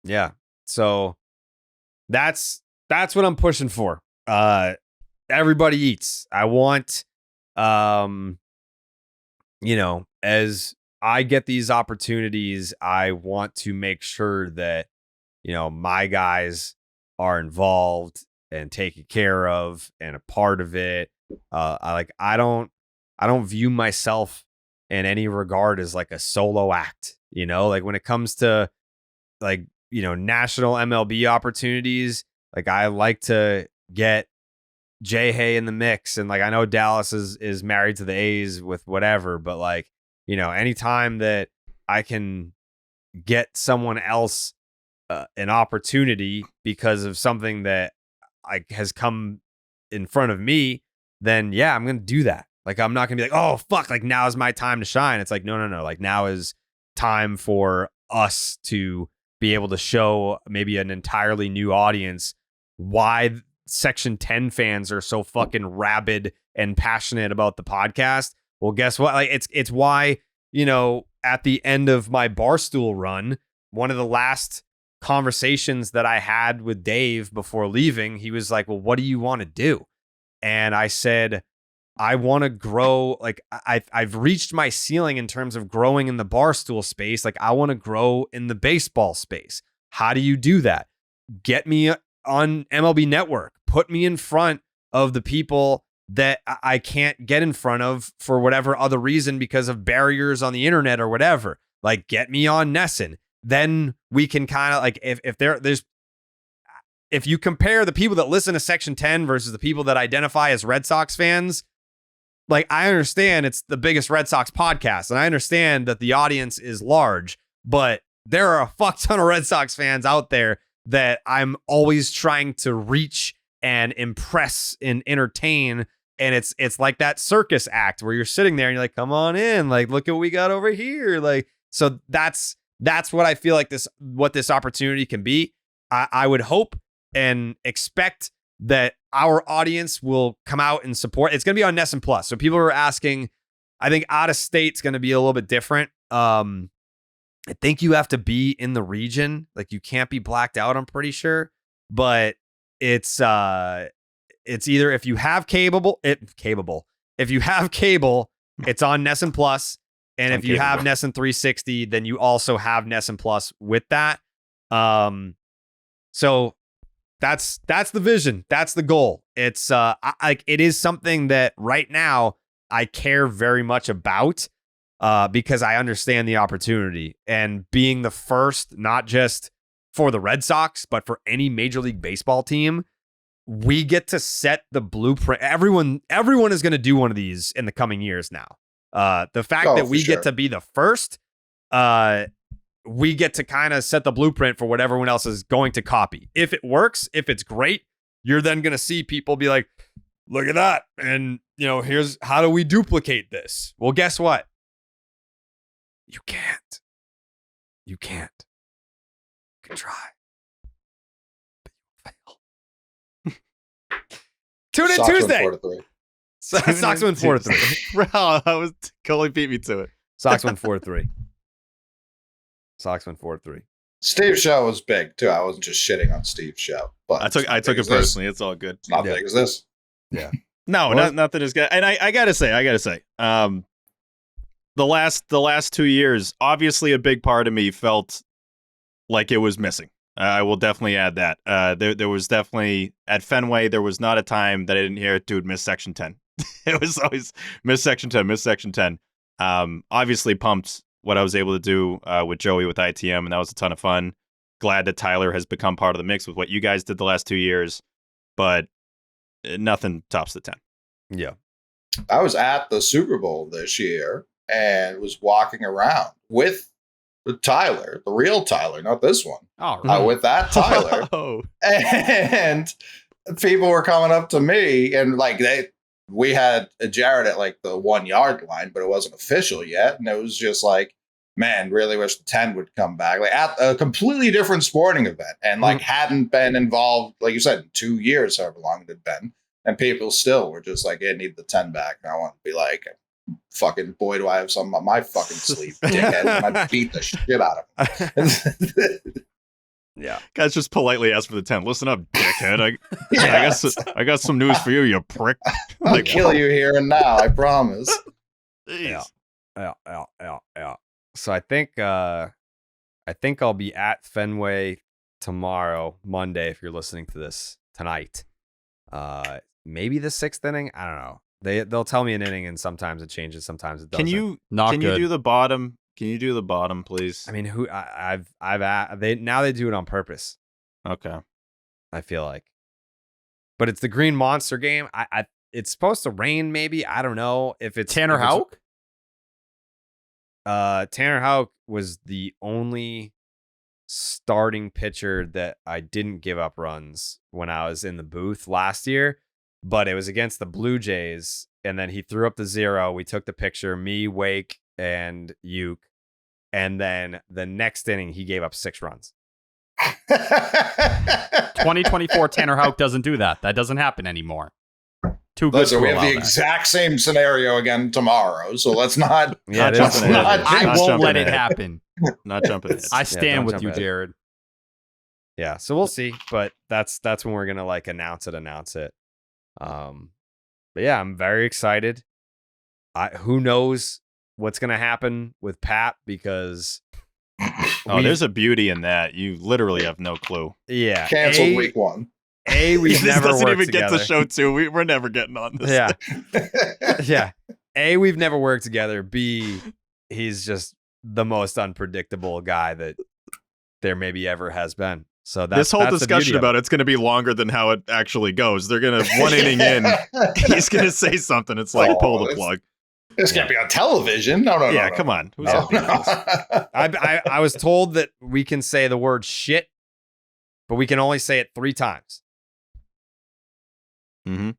Yeah. So that's what I'm pushing for. Everybody eats. I want, as I get these opportunities, I want to make sure that, my guys are involved and taken care of and a part of it. I don't view myself in any regard as like a solo act, like when it comes to like, national MLB opportunities, like I like to get Jay Hay in the mix. And like, I know Dallas is married to the A's with whatever, but like, anytime that I can get someone else an opportunity because of something that has come in front of me, then yeah, I'm going to do that. Like, I'm not going to be like, oh, fuck, like now is my time to shine. It's like, no. Like now is time for us to be able to show maybe an entirely new audience why Section 10 fans are so fucking rabid and passionate about the podcast. Well, guess what? Like it's why, at the end of my Barstool run, one of the last conversations that I had with Dave before leaving, he was like, well, what do you want to do? And I said, I want to grow. Like I've reached my ceiling in terms of growing in the Barstool space. Like I want to grow in the baseball space. How do you do that? Get me on MLB Network. Put me in front of the people that I can't get in front of for whatever other reason because of barriers on the internet or whatever. Like get me on Nesson. Then we can kind of like if you compare the people that listen to Section 10 versus the people that identify as Red Sox fans, like I understand it's the biggest Red Sox podcast and I understand that the audience is large, but there are a fuck ton of Red Sox fans out there that I'm always trying to reach and impress and entertain. And it's like that circus act where you're sitting there and you're like, come on in, like, look at what we got over here. Like, so that's what I feel like what this opportunity can be. I would hope and expect that our audience will come out and support. It's going to be on Nesson Plus. So people are asking, I think out of state's going to be a little bit different. I think you have to be in the region. Like you can't be blacked out, I'm pretty sure. But it's either if you have if you have cable, it's on Nesson Plus. And if you have Nesson 360, then you also have Nesson Plus with that. So that's the vision. That's the goal. It's it is something that right now I care very much about because I understand the opportunity and being the first, not just for the Red Sox, but for any Major League Baseball team. We get to set the blueprint. Everyone is going to do one of these in the coming years now. The fact that we get to be the first, we get to kind of set the blueprint for what everyone else is going to copy. If it works, if it's great, you're then going to see people be like, look at that. And, here's how do we duplicate this? Well, guess what? You can't. You can try. But you fail. Tune in Tuesday. Sox win 4-3. Bro, Coley beat me to it. Sox win 4-3. Sox win 4-3. Steve's show was big too. I wasn't just shitting on Steve's show, but I took it personally. It's all good. It's not big as this. Yeah. No, nothing is good. And I gotta say, the last 2 years, obviously a big part of me felt like it was missing. I will definitely add that. There was definitely at Fenway. There was not a time that I didn't hear, dude, miss Section 10. It was always miss Section 10, miss Section 10. Obviously pumped what I was able to do with Joey with ITM, and that was a ton of fun. Glad that Tyler has become part of the mix with what you guys did the last 2 years, but nothing tops the 10. Yeah. I was at the Super Bowl this year and was walking around with Tyler, the real Tyler, not this one. All right. With that Tyler. Oh. And people were coming up to me and like we had Jarren at like the 1 yard line, but it wasn't official yet. And it was just like, man, really wish the 10 would come back. Like at a completely different sporting event and like hadn't been involved, like you said, in 2 years, however long it had been. And people still were just like, yeah, need the 10 back. And I want to be like, fucking boy, do I have something on my fucking sleeve, dickhead. And I beat the shit out of him. Yeah. Guys just politely ask for the 10. Listen up, dickhead. I got some news for you, you prick. I'll kill you here and now, I promise. Jeez. Yeah. So I think I'll be at Fenway tomorrow, Monday, if you're listening to this tonight. Maybe the 6th inning. I don't know. They'll tell me an inning, and sometimes it changes, sometimes it doesn't. You do the bottom? Can you do the bottom, please? I mean, they do it on purpose. Okay. I feel like, but it's the Green Monster game. It's supposed to rain. Maybe, I don't know if it's Tanner Houck. Tanner Houck was the only starting pitcher that I didn't give up runs when I was in the booth last year, but it was against the Blue Jays, and then he threw up the 0. We took the picture, me, Wake, and Uke, and then the next inning he gave up 6 runs. 2024 Tanner Houck doesn't do that. That doesn't happen anymore. Too good. Listen, we have the exact same scenario again tomorrow, so let's not. I won't let it happen. Not jumping in. I stand with you, Jared. Yeah, so we'll see, but that's when we're gonna like announce it. But yeah, I'm very excited. Who knows what's gonna happen with Pat, because there's a beauty in that. You literally have no clue. Yeah, canceled week 1. We've never doesn't worked even together. get the show too. We're never getting on this. Yeah, yeah. We've never worked together. B, he's just the most unpredictable guy that there maybe ever has been. So this whole discussion about it's going to be longer than how it actually goes. They're going to 1 inning in, he's going to say something. It's like pull the plug. This can't be on television. No. Yeah, come on. Who's I was told that we can say the word shit, but we can only say it 3 times. Mm-hmm.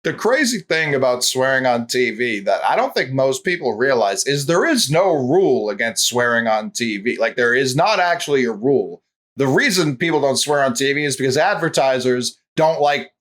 The crazy thing about swearing on TV that I don't think most people realize is there is no rule against swearing on TV. Like, there is not actually a rule. The reason people don't swear on TV is because advertisers don't like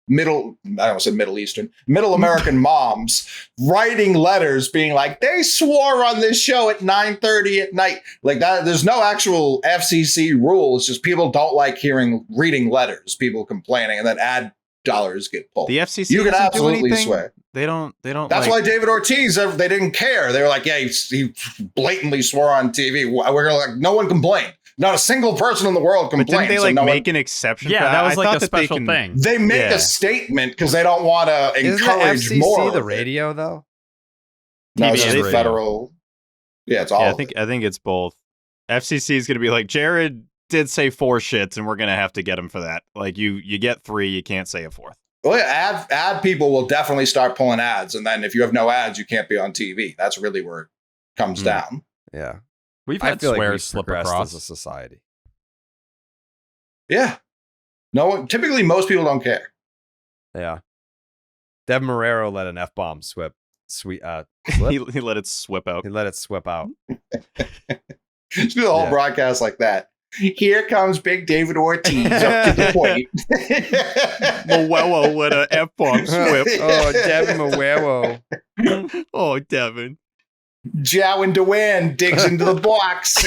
middle American moms writing letters being like, they swore on this show at 9:30 at night. Like that, there's no actual FCC rule. It's just people don't like reading letters, people complaining, and then ad dollars get pulled. The FCC, you can absolutely swear. They don't. That's why David Ortiz, they didn't care. They were like, yeah, he blatantly swore on TV. We're gonna no one complained. Not a single person in the world complained. But didn't they make an exception? Yeah, that was like a special thing. They make a statement because they don't want to encourage more. Isn't the FCC the radio though? No, it's just federal. Yeah, it's all. Yeah, I think it's both. FCC is going to be like, Jared did say 4 shits, and we're going to have to get him for that. Like you get 3, you can't say a 4th. Well, yeah, ad people will definitely start pulling ads, and then if you have no ads, you can't be on TV. That's really where it comes down. Yeah. We've had swears slip across as a society. Yeah. No one. Typically, most people don't care. Yeah. Deb Marrero let an F-bomb slip. He let it swip out. He let it swip out. Just do the whole broadcast like that. Here comes Big David Ortiz up to the point. Moello let an F-bomb swip. Oh, Devin Moello. Oh, Devin. Jarren Duran digs into the box.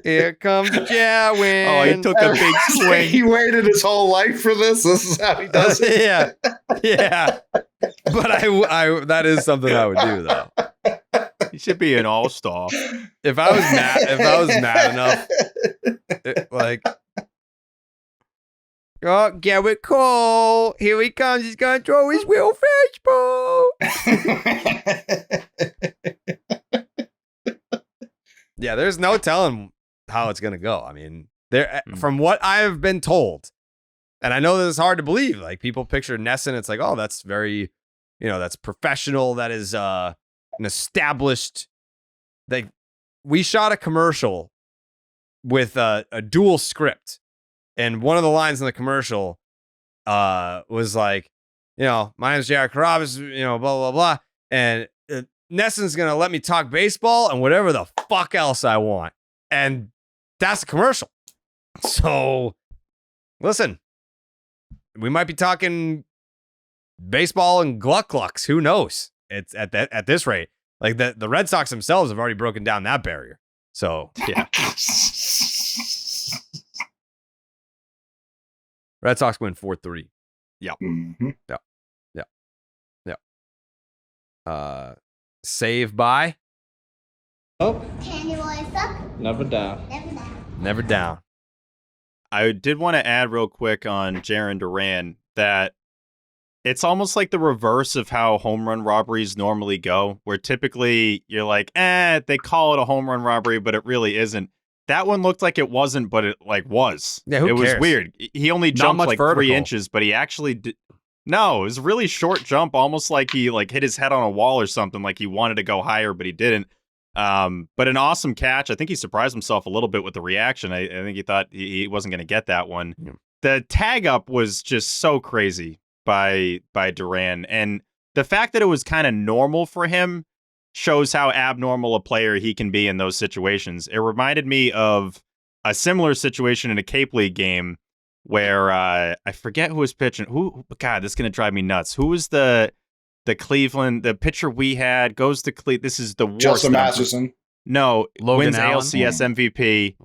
Here comes Jarren. Oh, he took a big swing. He waited his whole life for this. This is how he does it. Yeah. But I that is something I would do though. He should be an all-star. If I was mad enough, oh, Garrett Cole, here he comes. He's gonna throw his real fastball. Yeah, there's no telling how it's gonna go. I mean, from what I've been told, and I know this is hard to believe. Like people picture NESN, it's like, oh, that's very, that's professional. That is, an established. We shot a commercial with a dual script, and one of the lines in the commercial was like, my name's Jared Carabas, blah blah blah, and Nesson's gonna let me talk baseball and whatever the fuck else I want, and that's a commercial. So, listen, we might be talking baseball and gluck-glucks. Who knows? It's at this rate. Like the Red Sox themselves have already broken down that barrier. So, yeah. Red Sox win 4-3. Yeah. Mm-hmm. Yeah. Save by? Candy boys up. Never down. Never down. Never down. I did want to add real quick on Jarren Duran that it's almost like the reverse of how home run robberies normally go, where typically you're like, they call it a home run robbery, but it really isn't. That one looked like it wasn't, but it was. Yeah, who it cares? was weird. He only jumped like vertical. 3 inches, but he actually did. No, it was a really short jump, almost like he hit his head on a wall or something, like he wanted to go higher, but he didn't. But an awesome catch. I think he surprised himself a little bit with the reaction. I think he thought he wasn't going to get that one. Yeah. The tag up was just so crazy by Duran, and the fact that it was kind of normal for him shows how abnormal a player he can be in those situations. It reminded me of a similar situation in a Cape League game where I forget who was pitching. God, this is going to drive me nuts. Who was the Cleveland, the pitcher we had goes to Cleveland. This is the worst. Justin Masterson. No, Logan wins Allen? ALCS MVP.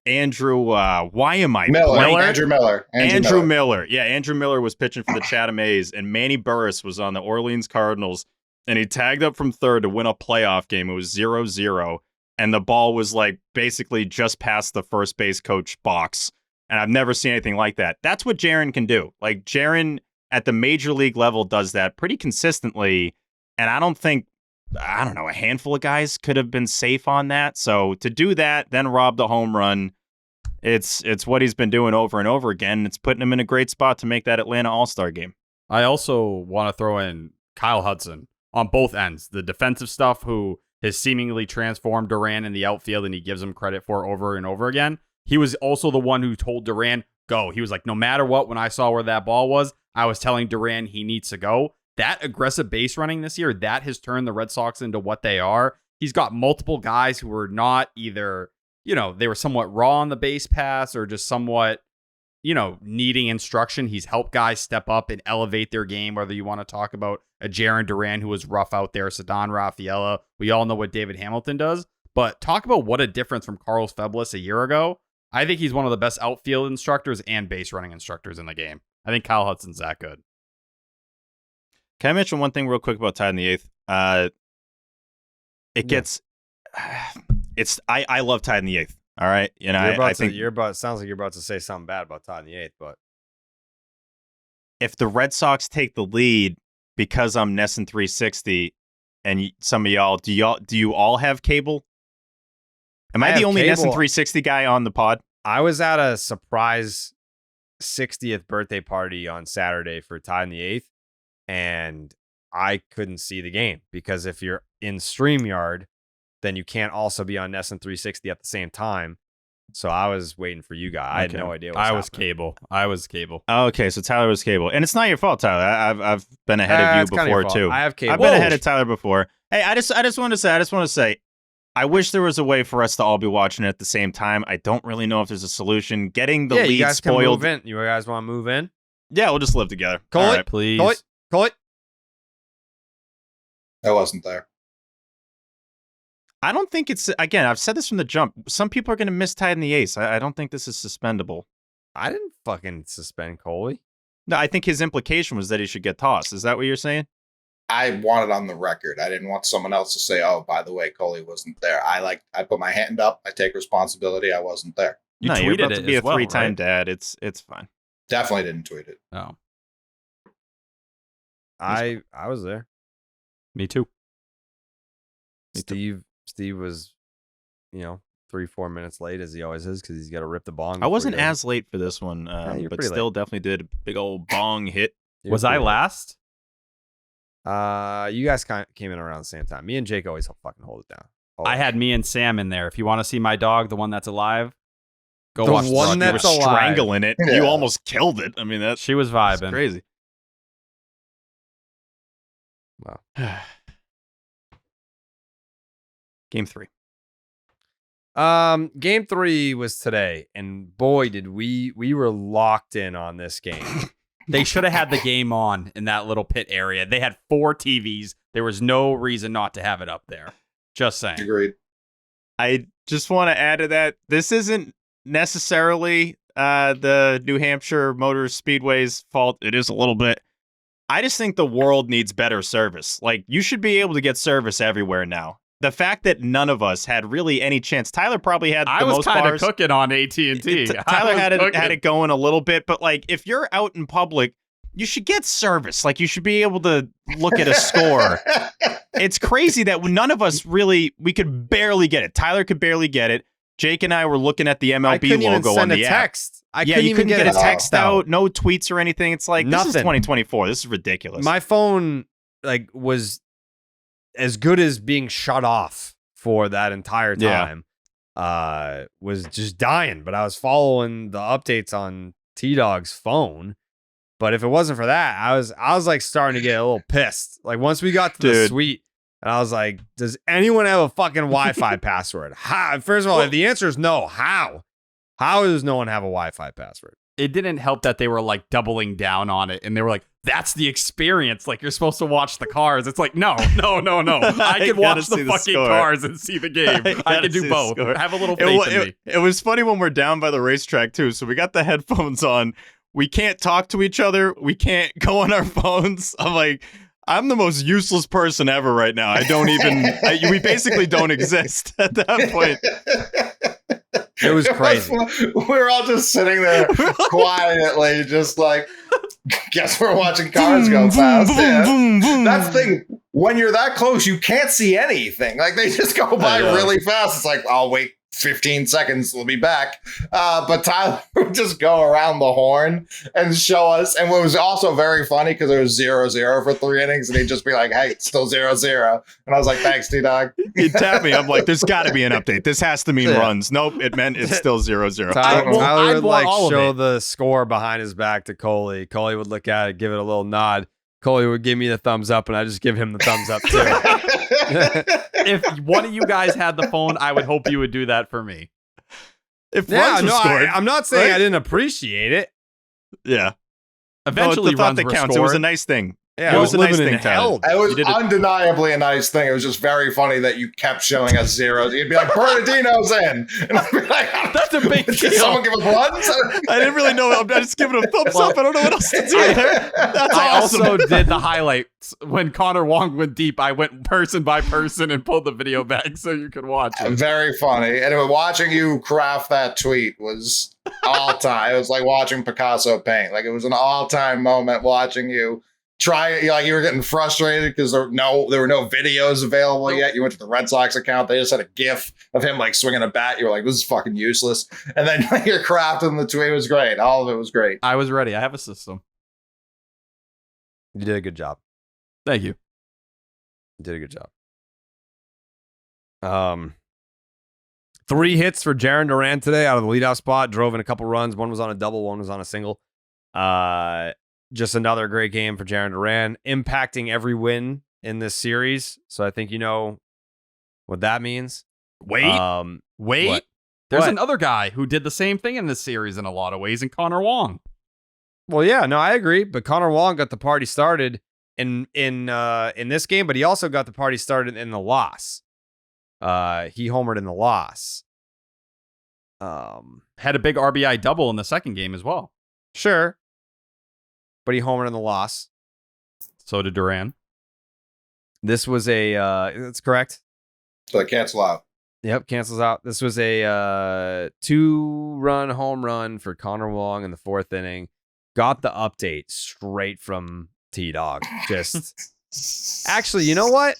Andrew, why am I Andrew Miller. Andrew Miller. Yeah, Andrew Miller was pitching for the Chatham A's, and Manny Burris was on the Orleans Cardinals, and he tagged up from third to win a playoff game. It was 0-0, and the ball was like basically just past the first base coach box, and I've never seen anything like that. That's what Jarren can do. Like, Jarren at the major league level does that pretty consistently, and I don't know, a handful of guys could have been safe on that. So to do that, then rob the home run, it's what he's been doing over and over again. It's putting him in a great spot to make that Atlanta All-Star game. I also want to throw in Kyle Hudson on both ends. The defensive stuff, who has seemingly transformed Duran in the outfield, and he gives him credit for over and over again. He was also the one who told Duran, go. He was like, no matter what, when I saw where that ball was, I was telling Duran he needs to go. That aggressive base running this year, that has turned the Red Sox into what they are. He's got multiple guys who were not either, they were somewhat raw on the base pass or just somewhat, needing instruction. He's helped guys step up and elevate their game, whether you want to talk about a Jarren Duran who was rough out there, Ceddanne Rafaela. We all know what David Hamilton does. But talk about what a difference from Carlos Feblis a year ago. I think he's one of the best outfield instructors and base running instructors in the game. I think Kyle Hudson's that good. Can I mention one thing real quick about Tied in the Eighth? I love Tied in the Eighth. All right, I think sounds like you're about to say something bad about Tied in the Eighth, but if the Red Sox take the lead because I'm Nesson 360, and some of y'all, do you all have cable? Am I the only Nesson 360 guy on the pod? I was at a surprise 60th birthday party on Saturday for Tied in the Eighth, and I couldn't see the game because if you're in StreamYard, then you can't also be on Nesson 360 at the same time. So I was waiting for you guys. I had no idea what was happening. I was cable. Oh, okay, so Tyler was cable. And it's not your fault, Tyler. I've been ahead of you before, too. I have cable. I've been ahead of Tyler before. Hey, I just want to say, I wish there was a way for us to all be watching it at the same time. I don't really know if there's a solution. Getting the lead you guys spoiled. Can move in. You guys want to move in? Yeah, we'll just live together. Call all it, right. Please. Call it. I wasn't there. I don't think it's, again, I've said this from the jump. Some people are going to miss Tied in the Ace. I don't think this is suspendable. I didn't fucking suspend Coley. No, I think his implication was that he should get tossed. Is that what you're saying? I want it on the record. I didn't want someone else to say, oh, by the way, Coley wasn't there. I put my hand up. I take responsibility. I wasn't there. You're about to be a three-time dad. It's fine. Definitely didn't tweet it. Oh. I was there. Me too. Steve was, 3-4 minutes late as he always is because he's got to rip the bong. I wasn't as late for this one, but still definitely did a big old bong hit. Was I last? You guys came in around the same time. Me and Jake always fucking hold it down. I had me and Sam in there. If you want to see my dog, the one that's alive, go The watch one the that's You were alive. strangling it. Yeah. You almost killed it. I mean, that's She was vibing. crazy. Wow. Game 3. Game 3 was today, and boy, did we were locked in on this game. They should have had the game on in that little pit area. They had 4 TVs. There was no reason not to have it up there. Just saying. Agreed. I just want to add to that. This isn't necessarily the New Hampshire Motor Speedway's fault. It is a little bit. I just think the world needs better service. Like, you should be able to get service everywhere now. The fact that none of us had really any chance. Tyler probably had the I was most kind of bars. cooking on AT&T. Tyler had it going a little bit, but like, if you're out in public, you should get service. Like, you should be able to look at a score. It's crazy that none of us really, we could barely get it. Tyler could barely get it. Jake and I were looking at the I MLB couldn't even logo on send the a app. text. You couldn't get a text out, no tweets or anything. It's like, this is Nothing. 2024. This is ridiculous. My phone was as good as being shut off for that entire time. Was just dying, but I was following the updates on T-Dog's phone. But if it wasn't for that, I was like starting to get a little pissed. Like, once we got to the suite, and I was like, does anyone have a fucking Wi-Fi password? How? First of all, if the answer is no, how? How does no one have a Wi-Fi password? It didn't help that they were like doubling down on it, and they were like, that's the experience. Like, you're supposed to watch the cars. It's like, no. I can watch the fucking cars and see the game. I can do both. Have a little faith in me. It was funny when we're down by the racetrack too. So we got the headphones on. We can't talk to each other. We can't go on our phones. I'm like, I'm the most useless person ever right now. I don't even, we basically don't exist at that point. It was crazy. We were all just sitting there quietly, just like, guess we're watching cars go past. That's the thing. When you're that close, you can't see anything. Like, they just go by really fast. It's like, I'll wait 15 seconds, we'll be back. But Tyler would just go around the horn and show us. And what was also very funny, because it was 0-0 for 3 innings, and he'd just be like, hey, it's still 0-0. And I was like, thanks, T-Dog. He'd tap me. I'm like, there's got to be an update. This has to mean runs. Nope, it meant it's still 0-0. Tyler would like show the score behind his back to Coley. Coley would look at it, give it a little nod. Coley would give me the thumbs up, and I just give him the thumbs up too. If one of you guys had the phone, I would hope you would do that for me. If runs were scored, I'm not saying right? I didn't appreciate it. Yeah. Eventually, the thought runs that were counts. scored. It was a nice thing. Yeah, it was a nice living thing, in hell. Tyler. It was undeniably a nice thing. It was just very funny that you kept showing us zeros. You'd be like, Bernardino's in. And I'd be like, that's a big did deal. someone give a runs? I didn't really know. I'm just giving a thumbs up. I don't know what else to do there. That's I awesome. also did the highlights. When Connor Wong went deep, I went person by person and pulled the video back so you could watch it. Very funny. And watching you craft that tweet was all time. It was like watching Picasso paint. Like, it was an all-time moment watching you try it. Like, you were getting frustrated because there were no videos available yet. You went to the Red Sox account. They just had a GIF of him like swinging a bat. You were like, this is fucking useless. And then you're crafting the tweet. It was great. All of it was great. I was ready. I have a system. You did a good job. Thank you. You did a good job. 3 hits for Jarren Duran today out of the leadoff spot. Drove in a couple runs. One was on a double. One was on a single. Just another great game for Jarren Duran, impacting every win in this series. So I think you know what that means. Wait. What? There's What? another guy who did the same thing in this series in a lot of ways, and Connor Wong. Well, yeah, no, I agree. But Connor Wong got the party started in this game, but he also got the party started in the loss. He homered in the loss. Had a big RBI double in the second game as well. Sure. But he homered in the loss. So did Duran. This was that's correct. So they cancel out. Yep, cancels out. This was a 2-run home run for Connor Wong in the 4th inning. Got the update straight from T-Dog. Just actually, you know what?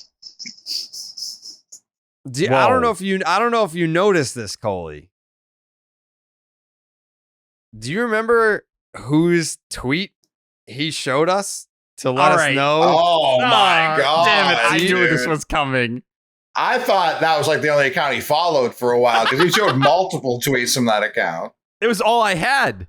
I don't know if you noticed this, Coley. Do you remember whose tweet he showed us to let us know. Oh my God. Damn it. I knew dude. this was coming. I thought that was like the only account he followed for a while because he showed multiple tweets from that account. It was all I had.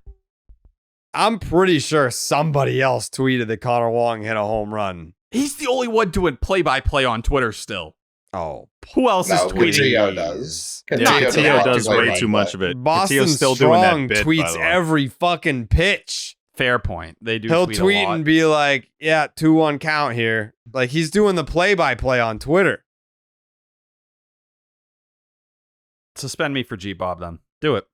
I'm pretty sure somebody else tweeted that Connor Wong hit a home run. He's the only one doing play-by-play on Twitter still. Oh, Who else is tweeting? Coutinho does. Yeah, Coutinho Coutinho does play way by too play. much of it. Boston Coutinho's still doing Strong that bit, by tweets the way. every fucking pitch. Fair point. They do He'll tweet tweet a lot. and be like, yeah, 2-1 count here. Like he's doing the play-by-play on Twitter. Suspend me for G-Bob then. Do it.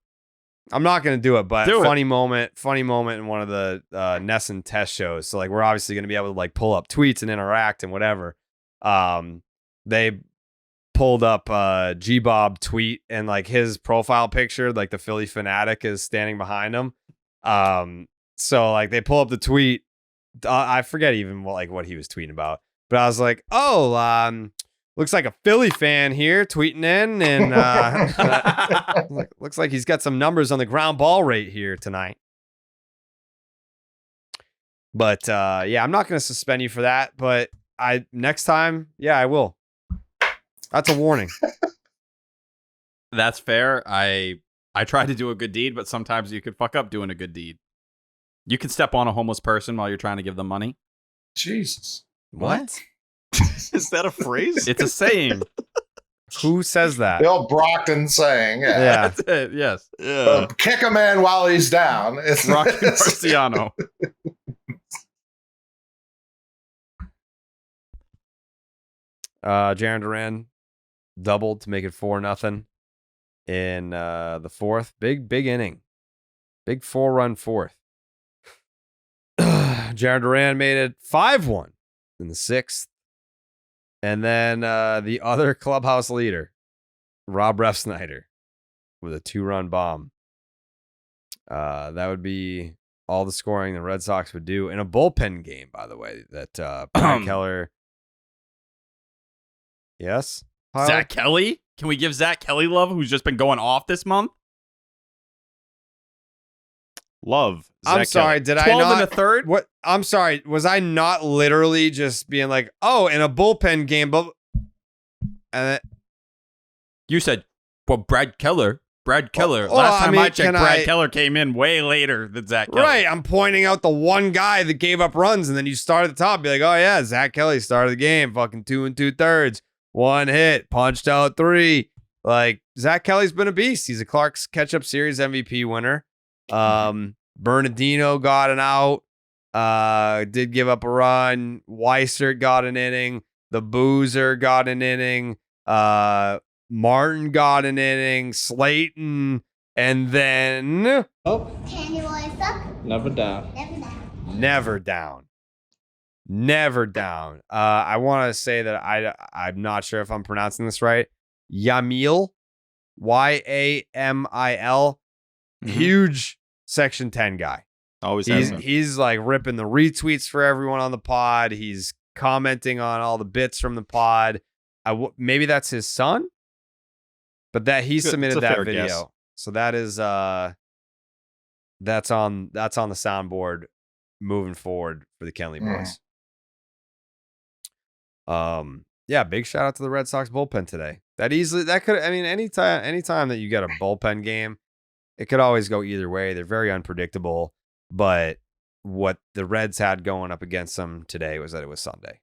I'm not going to do it, but Do it. funny moment in one of the Nesson test shows. So like we're obviously going to be able to like pull up tweets and interact and whatever. They pulled up G-Bob tweet and like his profile picture, like the Philly fanatic is standing behind him. So like they pull up the tweet. I forget even what he was tweeting about, but I was like, oh, looks like a Philly fan here tweeting in, and looks like he's got some numbers on the ground ball rate here tonight. But yeah, I'm not going to suspend you for that, but next time, yeah, I will. That's a warning. That's fair. I try to do a good deed, but sometimes you could fuck up doing a good deed. You can step on a homeless person while you're trying to give them money. Jesus. What? Is that a phrase? It's a saying. Who says that? Bill Brockton saying, yeah. Yeah. That's it. Yes. Yeah. Kick a man while he's down. It's Rocky Marciano. Jarren Duran doubled to make it 4-0 in the fourth. Big inning. Big 4-run fourth. Jarren Duran made it 5-1 in the sixth. And then the other clubhouse leader, Rob Refsnyder, with a 2-run bomb. That would be all the scoring the Red Sox would do in a bullpen game, by the way, that Brian Keller... Yes? Tyler? Zach Kelly? Can we give Zach Kelly love, who's just been going off this month? Love. I'm Zach sorry, Kelly. did I 12 not? and a third? What? I'm sorry, was I not literally just being like, oh, in a bullpen game, but You said, well, Brad Keller. Last time I checked, Brad Keller came in way later than Zach Kelly. right? I'm pointing out the one guy that gave up runs, and then you start at the top, be like, oh yeah, Zach Kelly started the game, fucking 2 2/3, 1 hit, punched out 3. Like Zach Kelly's been a beast. He's a Clark's Catch-Up Series MVP winner. Bernardino got an out. Did give up a run. Weissert got an inning. The Boozer got an inning. Martin got an inning. Slayton, and then Candy Boys suck. Never down. Never down. never down. I want to say that I'm not sure if I'm pronouncing this right. Yamil, Yamil, huge Section 10 guy. Always has been. He's like ripping the retweets for everyone on the pod. He's commenting on all the bits from the pod. Maybe that's his son, but that he submitted that video. Guess. So that is that's on the soundboard moving forward for the Kenley Boys. Yeah, big shout out to the Red Sox bullpen today. Anytime that you get a bullpen game, it could always go either way. They're very unpredictable, but what the Reds had going up against them today was that it was Sunday.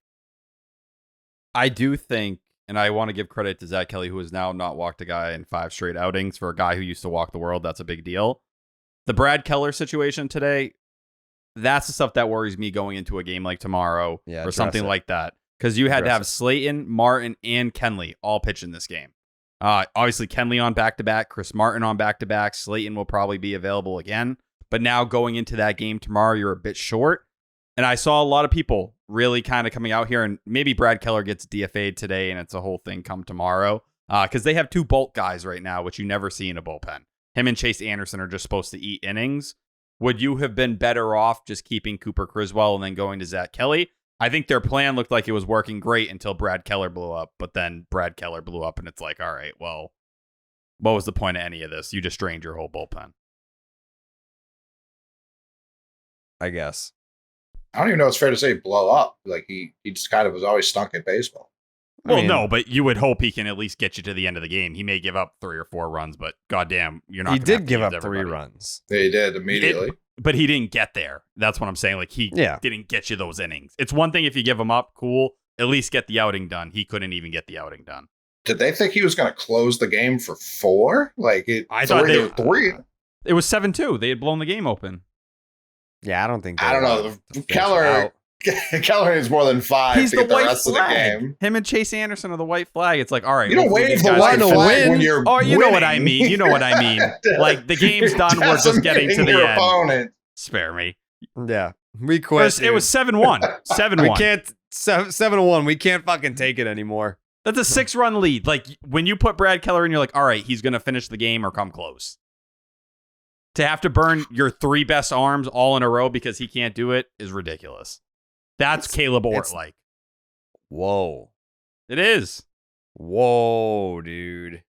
I do think, and I want to give credit to Zach Kelly, who has now not walked a guy in 5 straight outings. For a guy who used to walk the world, that's a big deal. The Brad Keller situation today, that's the stuff that worries me going into a game like tomorrow or something like that. Because you had to have Slayton, Martin, and Kenley all pitch in this game. Obviously, Kenley on back-to-back, Chris Martin on back-to-back. Slayton will probably be available again. But now going into that game tomorrow, you're a bit short. And I saw a lot of people really kind of coming out here, and maybe Brad Keller gets DFA'd today, and it's a whole thing come tomorrow. Because they have 2 bulk guys right now, which you never see in a bullpen. Him and Chase Anderson are just supposed to eat innings. Would you have been better off just keeping Cooper Criswell and then going to Zach Kelly? I think their plan looked like it was working great until Brad Keller blew up. But then Brad Keller blew up, and it's like, all right, well, what was the point of any of this? You just drained your whole bullpen. I guess. I don't even know it's fair to say blow up. Like he just kind of was always stunk at baseball. Well, no, but you would hope he can at least get you to the end of the game. He may give up 3 or 4 runs, but goddamn, you're not. He gonna have did to give up everybody. 3 runs. He did immediately. But he didn't get there. That's what I'm saying. Like he didn't get you those innings. It's one thing if you give him up, cool. At least get the outing done. He couldn't even get the outing done. Did they think he was going to close the game for 4? Like I thought there were 3. It was 7-2. They had blown the game open. Yeah, I don't think. I don't know. Keller is more than 5 He's to the get the white rest flag. of the game. Him and Chase Anderson are the white flag. It's like, all right. You don't wave the white can flag when you're Oh, you winning. know what I mean. You know what I mean. Like, the game's done. We're just getting to the your end. opponent. Spare me. Yeah, we quit. It was 7-1. 7-1. We can't 7-1. We can't fucking take it anymore. That's a 6-run lead. Like, when you put Brad Keller in, you're like, all right, he's going to finish the game or come close. To have to burn your 3 best arms all in a row because he can't do it is ridiculous. That's Caleb Ort like. Whoa. It is. Whoa, dude.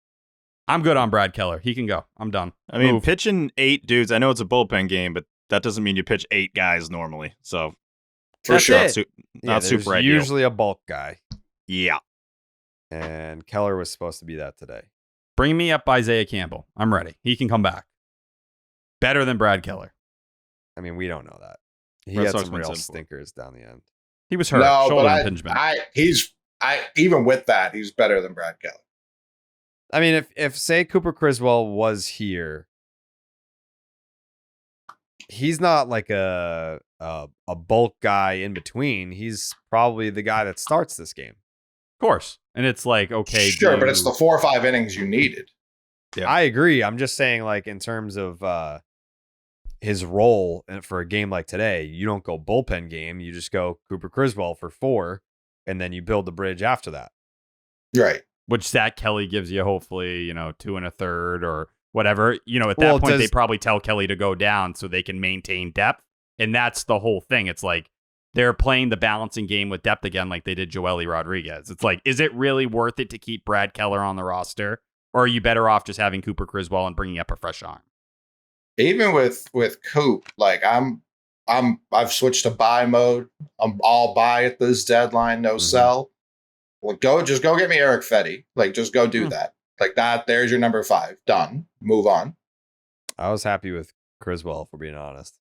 I'm good on Brad Keller. He can go. I'm done. I mean, pitching 8 dudes, I know it's a bullpen game, but that doesn't mean you pitch 8 guys normally. So, For sure. Not super ideal. Usually a bulk guy. Yeah. And Keller was supposed to be that today. Bring me up Isaiah Campbell. I'm ready. He can come back. Better than Brad Keller. I mean, we don't know that. He Red had Sox some went real 7-4. stinkers down the end. He was hurt. No, Shoulder but impingement. even with that, he's better than Brad Keller. I mean, if say Cooper Criswell was here, he's not like a bulk guy in between. He's probably the guy that starts this game. Of course. And it's like, okay. Sure, but it's the 4 or 5 innings you needed. Yeah. I agree. I'm just saying, like, in terms of his role for a game like today, you don't go bullpen game. You just go Cooper Criswell for 4, and then you build the bridge after that. Right. Which Zach Kelly gives you, hopefully, 2 1/3 or whatever. At that point, they probably tell Kelly to go down so they can maintain depth. And that's the whole thing. It's like they're playing the balancing game with depth again, like they did Joely Rodriguez. It's like, is it really worth it to keep Brad Keller on the roster? Or are you better off just having Cooper Criswell and bringing up a fresh arm? Even with Coop, like I've switched to buy mode. I'm all buy at this deadline, no sell. Well, just go get me Eric Fetty. Like, just go do that. Like that. There's your number 5. Done. Move on. I was happy with Criswell, if we're being honest.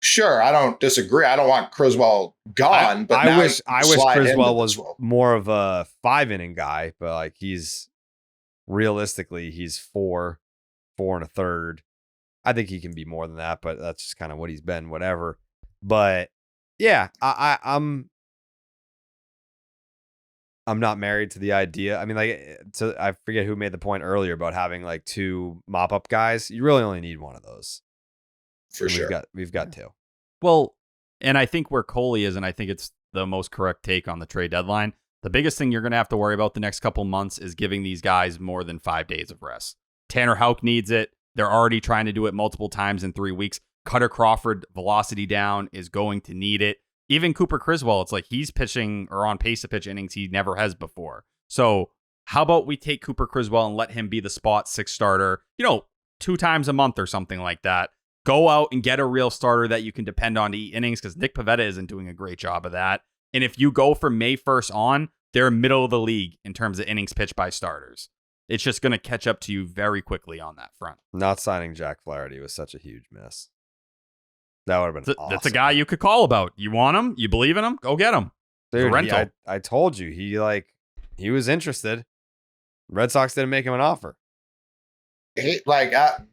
Sure, I don't disagree. I don't want Criswell gone, but I wish slide Criswell into was this role. more of a 5-inning guy, but like he's 4 1/3. I think he can be more than that, but that's just kind of what he's been, whatever. But yeah, I'm not married to the idea. I mean, I forget who made the point earlier about having like 2 mop-up guys. You really only need one of those. For And sure. We've got 2. Well, and I think where Coley is, and I think it's the most correct take on the trade deadline, the biggest thing you're going to have to worry about the next couple months is giving these guys more than 5 days of rest. Tanner Houck needs it. They're already trying to do it multiple times in 3 weeks. Cutter Crawford, velocity down, is going to need it. Even Cooper Criswell, it's like he's pitching or on pace to pitch innings he never has before. So how about we take Cooper Criswell and let him be the spot 6 starter, 2 times a month or something like that. Go out and get a real starter that you can depend on to eat innings because Nick Pivetta isn't doing a great job of that. And if you go from May 1st on, they're middle of the league in terms of innings pitched by starters. It's just going to catch up to you very quickly on that front. Not signing Jack Flaherty was such a huge miss. That would have been awesome. That's a guy you could call about. You want him? You believe in him? Go get him. Dude, rental. I told you, he was interested. Red Sox didn't make him an offer.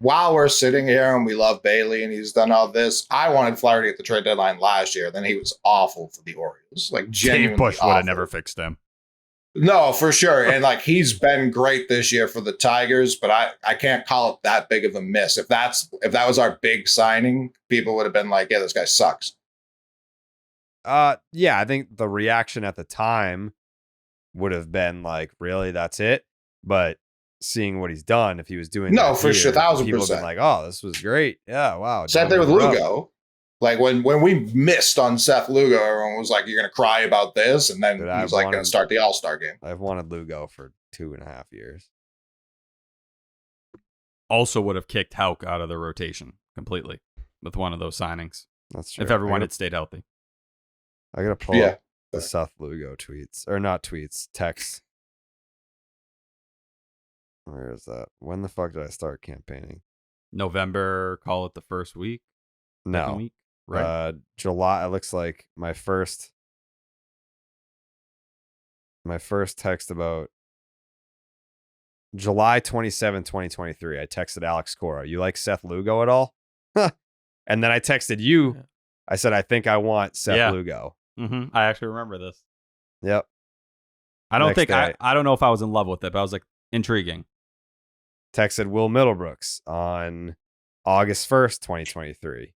While we're sitting here and we love Bailey and he's done all this, I wanted Flaherty at the trade deadline last year. Then he was awful for the Orioles. Like, genuinely Dave Bush would awful. have never fixed him. No, for sure. And like, he's been great this year for the Tigers, but I can't call it that big of a miss. If that was our big signing, people would have been like, yeah, this guy sucks. Yeah, I think the reaction at the time would have been like, really, that's it? But seeing what he's done, if he was doing No, that for sure, 1000%. people have been like, oh, this was great. Yeah, wow. Same thing with Lugo. Like when we missed on Seth Lugo, everyone was like, "You're gonna cry about this," and then he's like gonna start the All-Star game. I've wanted Lugo for 2.5 years. Also would have kicked Houck out of the rotation completely with one of those signings. That's true. If everyone had stayed healthy. I gotta pull up the Seth Lugo tweets, or not tweets, texts. Where is that? When the fuck did I start campaigning? November, call it the first week. Second No, week, right? July. It looks like my first text about July 27, 2023. I texted Alex Cora, "You like Seth Lugo at all?" And then I texted you. I said, "I think I want Seth Lugo." Mm-hmm. I actually remember this. Yep. I don't Next think day. I don't know if I was in love with it, but I was like, intriguing. Texted Will Middlebrooks on August 1st, 2023.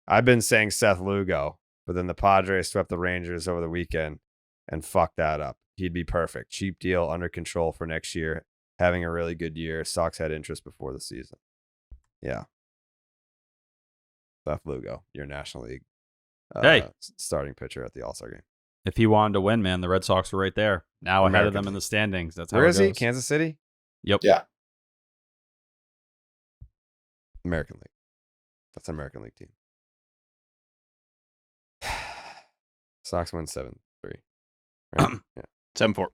I've been saying Seth Lugo, but then the Padres swept the Rangers over the weekend and fucked that up. He'd be perfect. Cheap deal, under control for next year. Having a really good year. Sox had interest before the season. Yeah. Seth Lugo, your National League starting pitcher at the All-Star game. If he wanted to win, man, the Red Sox were right there. Now ahead of them in the standings. That's how Where it is he? goes. Kansas City? Yep. Yeah. American League. That's an American League team. Sox win 7-3. Right? Yeah. 7-4. 7-4.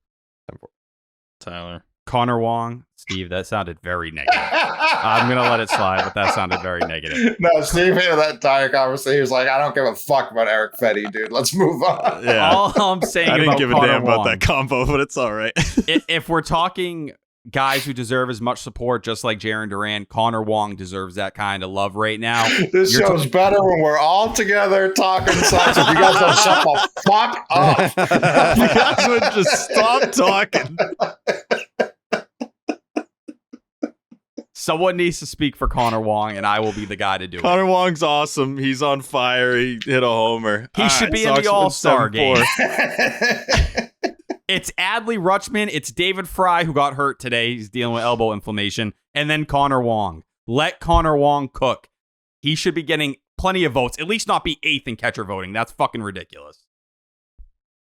Tyler. Connor Wong. Steve, that sounded very negative. I'm going to let it slide, but that sounded very negative. No, Steve hated that entire conversation. He was like, I don't give a fuck about Eric Fetty, dude. Let's move on. Yeah. All I'm saying I didn't about give a Connor damn Wong, about that combo, but it's all right. if we're talking guys who deserve as much support, just like Jarren Duran, Connor Wong deserves that kind of love right now. This show's better when we're all together talking Sox. If you guys don't shut the fuck up. You guys would just stop talking. Someone needs to speak for Connor Wong, and I will be the guy to do it. Connor Wong's awesome. He's on fire. He hit a homer. He should be in the All-Star game. It's Adley Rutschman. It's David Fry, who got hurt today. He's dealing with elbow inflammation. And then Connor Wong. Let Connor Wong cook. He should be getting plenty of votes. At least not be 8th in catcher voting. That's fucking ridiculous.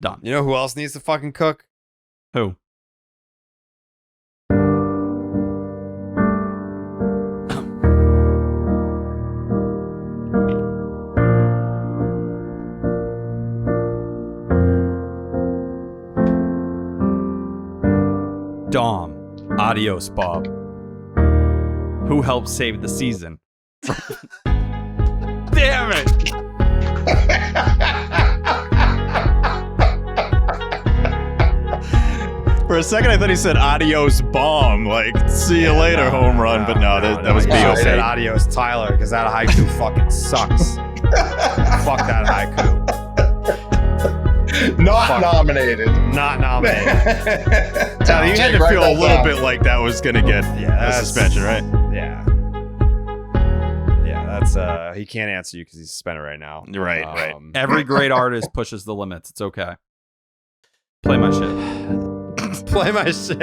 Done. You know who else needs to fucking cook? Who? Dom. Adios, Bob. Who helped save the season? Damn it! For a second, I thought he said adios bomb, like see you later home run, but no, that was I said BOP. adios Tyler, because that haiku fucking sucks. Fuck that haiku. Not nominated. Not nominated. Tyler, you had to feel a little bit like that was gonna get a suspension, right? Yeah. Yeah, that's he can't answer you because he's suspended right now. Right, right. Every great artist pushes the limits. It's okay. Play my shit. Play my shit.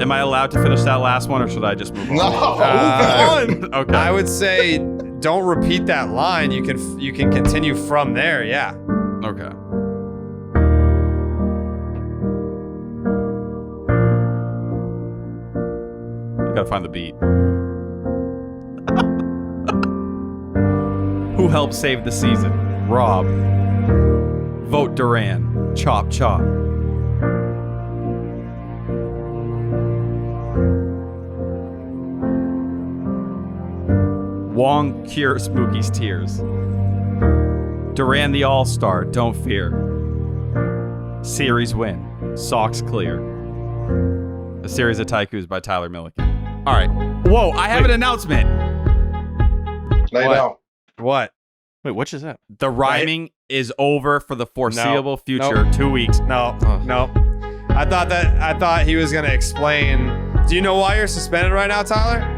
Am I allowed to finish that last one, or should I just move on? No, Move on. Okay. I would say don't repeat that line. You can continue from there. Yeah. Okay. I gotta find the beat. Who helped save the season? Rob. Vote Duran. Chop chop. Wong cure Spooky's tears. Duran the All-Star, don't fear. Series win. Sox clear. A series of Taikus by Tyler Milliken. All right. Whoa, I have an announcement. I know. What? Wait, which is that? The rhyming is over for the foreseeable future. Nope. 2 weeks. No. No. I thought he was gonna explain. Do you know why you're suspended right now, Tyler?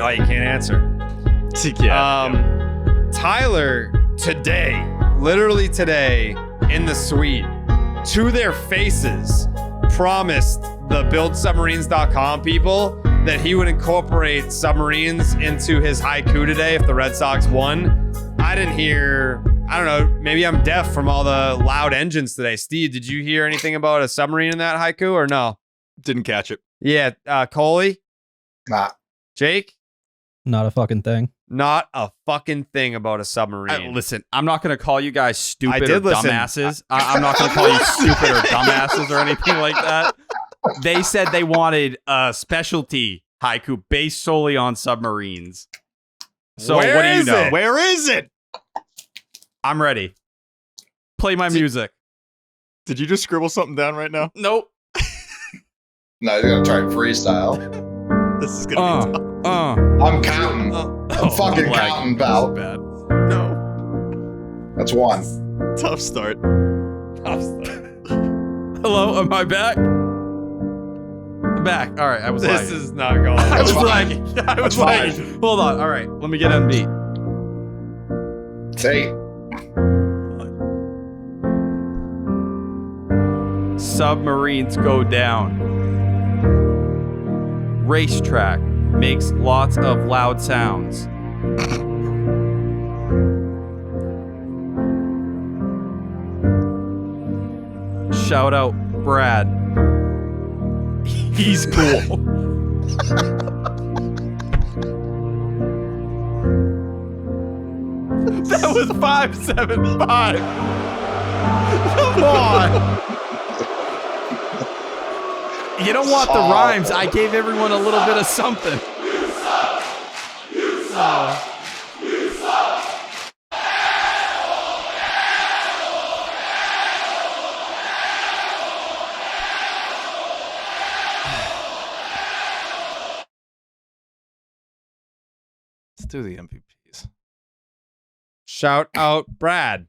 Oh, you can't answer. Tyler today, literally today, in the suite, to their faces, promised the buildsubmarines.com people that he would incorporate submarines into his haiku today if the Red Sox won. I didn't hear, I don't know, maybe I'm deaf from all the loud engines today. Steve, did you hear anything about a submarine in that haiku or no? Didn't catch it. Yeah, Coley? Nah. Jake? Not a fucking thing. Not a fucking thing about a submarine. Listen, I'm not going to call you guys stupid or listen. dumbasses. I'm not going to call you stupid or dumbasses or anything like that. They said they wanted a specialty haiku based solely on submarines. So Where what do you is know? it? Where is it? I'm ready. Play my music. Did you just scribble something down right now? Nope. No, you're gonna try and freestyle. This is gonna be tough. I'm counting. I'm fucking counting, pal. Bad. No. That's one. Tough start. Hello, am I back? I'm back. All right, I was This lagging. is not going. I was fine. lagging. I was That's fine. lagging. Hold on. All right, let me get on beat. Say, Submarines go down. Racetrack makes lots of loud sounds. Shout out Brad. He's cool. That was 575. Come on. You don't want the rhymes. I gave everyone a little bit of something. Let's do the MVPs. Shout out Brad.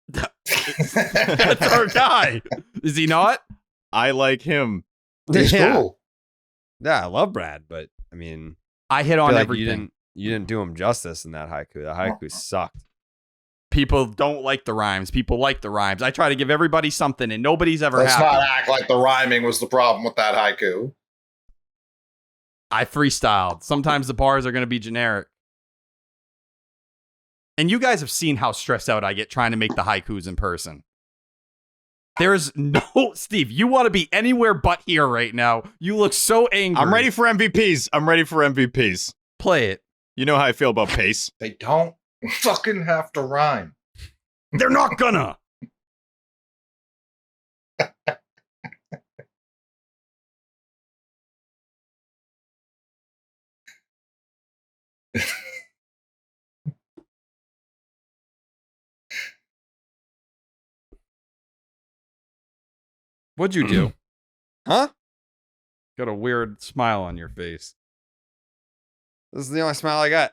That's our guy. Is he not? I like him. he's Yeah. cool. Yeah, I love Brad, but I mean, I hit I on feel like everything. you didn't do him justice in that haiku. The haiku sucked. People don't like the rhymes. People like the rhymes. I try to give everybody something, and nobody's ever Let's happy. not act like the rhyming was the problem with that haiku. I freestyled. Sometimes the bars are going to be generic. And you guys have seen how stressed out I get trying to make the haikus in person. There's no... Steve, you want to be anywhere but here right now. You look so angry. I'm ready for MVPs. I'm ready for MVPs. Play it. You know how I feel about pace. They don't fucking have to rhyme. They're not gonna. What'd you do? Huh? Got a weird smile on your face. This is the only smile I got.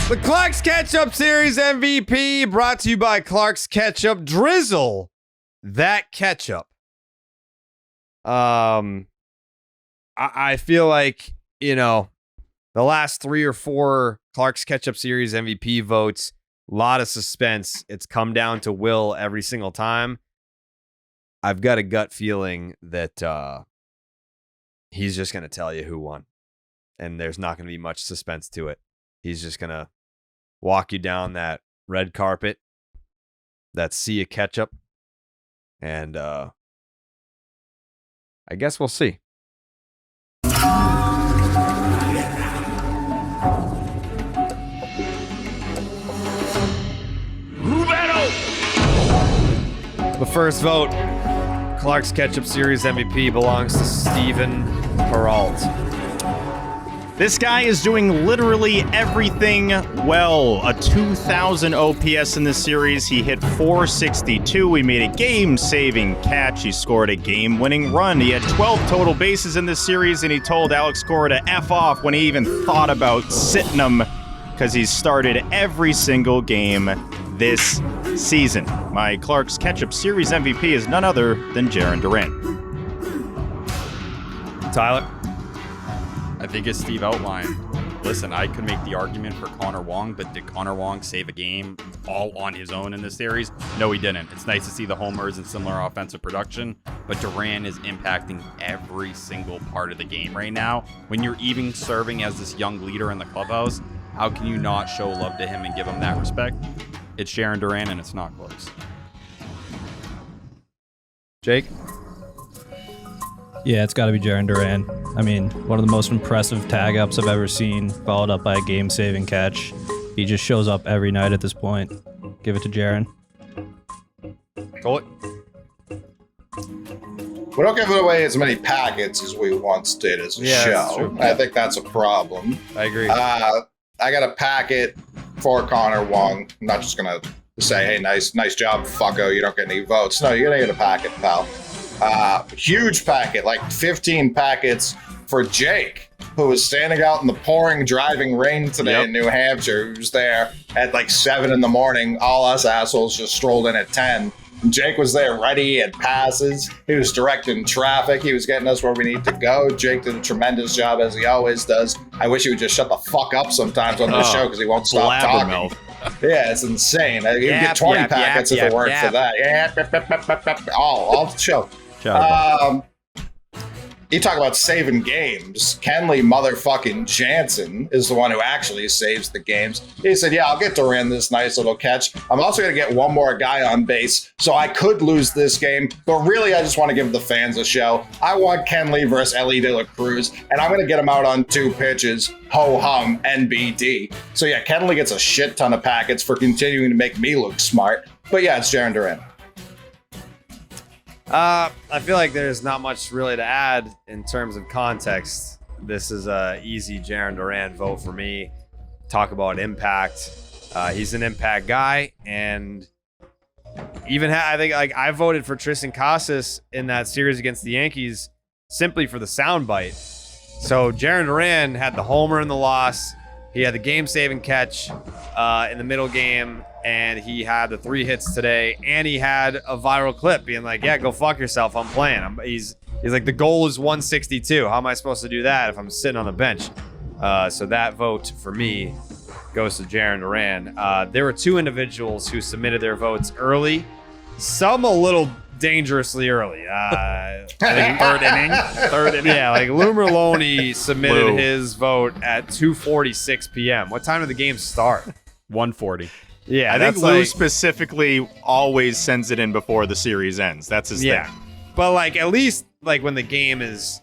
The Clark's Ketchup Series MVP brought to you by Clark's Ketchup. Drizzle that ketchup. I feel like, you know, the last 3 or 4 Clark's Ketchup Series MVP votes, a lot of suspense. It's come down to Will every single time. I've got a gut feeling that he's just going to tell you who won. And there's not going to be much suspense to it. He's just going to walk you down that red carpet, that sea of ketchup. And I guess we'll see. The first vote, Clark's Ketchup Series MVP, belongs to Steven Peralt. This guy is doing literally everything well. A 2,000 OPS in this series. He hit 462. He made a game-saving catch. He scored a game-winning run. He had 12 total bases in this series, and he told Alex Cora to F off when he even thought about sitting him because he's started every single game this season. My Clark's Ketchup Series MVP is none other than Jarren Duran. Tyler? I think as Steve outlined, listen, I could make the argument for Connor Wong, but did Connor Wong save a game all on his own in this series? No, he didn't. It's nice to see the homers and similar offensive production, but Duran is impacting every single part of the game right now. When you're even serving as this young leader in the clubhouse, how can you not show love to him and give him that respect? It's Jarren Duran, and it's not close. Jake? Yeah, it's got to be Jarren Duran. I mean, one of the most impressive tag ups I've ever seen, followed up by a game-saving catch. He just shows up every night at this point. Give it to Jarren. Cole it. We don't give it away as many packets as we once did as a Yeah, that's show. true. I think that's a problem. I agree. I got a packet for Connor Wong. I'm not just gonna say, hey, nice job, fucko, you don't get any votes. No, you're gonna get a packet, pal. Huge packet, like 15 packets for Jake, who was standing out in the pouring, driving rain today in New Hampshire. He was there at like 7 in the morning. All us assholes just strolled in at 10. And Jake was there ready at passes. He was directing traffic. He was getting us where we need to go. Jake did a tremendous job, as he always does. I wish he would just shut the fuck up sometimes on this show because he won't stop talking. Yeah, it's insane. You'd get 20 packets if it weren't for that. All the show. You talk about saving games. Kenley motherfucking Jansen is the one who actually saves the games. He said, yeah, I'll get Duran this nice little catch. I'm also going to get one more guy on base, so I could lose this game. But really, I just want to give the fans a show. I want Kenley versus Ellie De La Cruz, and I'm going to get him out on 2 pitches. Ho-hum, NBD. So yeah, Kenley gets a shit ton of packets for continuing to make me look smart. But yeah, it's Jarren Duran. I feel like there's not much really to add in terms of context. This is a easy Jarren Duran vote for me. Talk about impact. He's an impact guy, and even I think like I voted for Tristan Casas in that series against the Yankees simply for the soundbite. So Jarren Duran had the homer in the loss. He had the game-saving catch in the middle game, and he had the 3 hits today, and he had a viral clip being like, yeah, go fuck yourself, I'm playing. He's like, the goal is 162. How am I supposed to do that if I'm sitting on the bench? So that vote for me goes to Jarren Duran. There were 2 individuals who submitted their votes early, some a little dangerously early. I think third inning. Yeah, like Lou Merlone submitted his vote at 2:46 p.m. What time did the game start? 1:40. Yeah, I think Lou specifically always sends it in before the series ends. That's his thing. But like at least like when the game is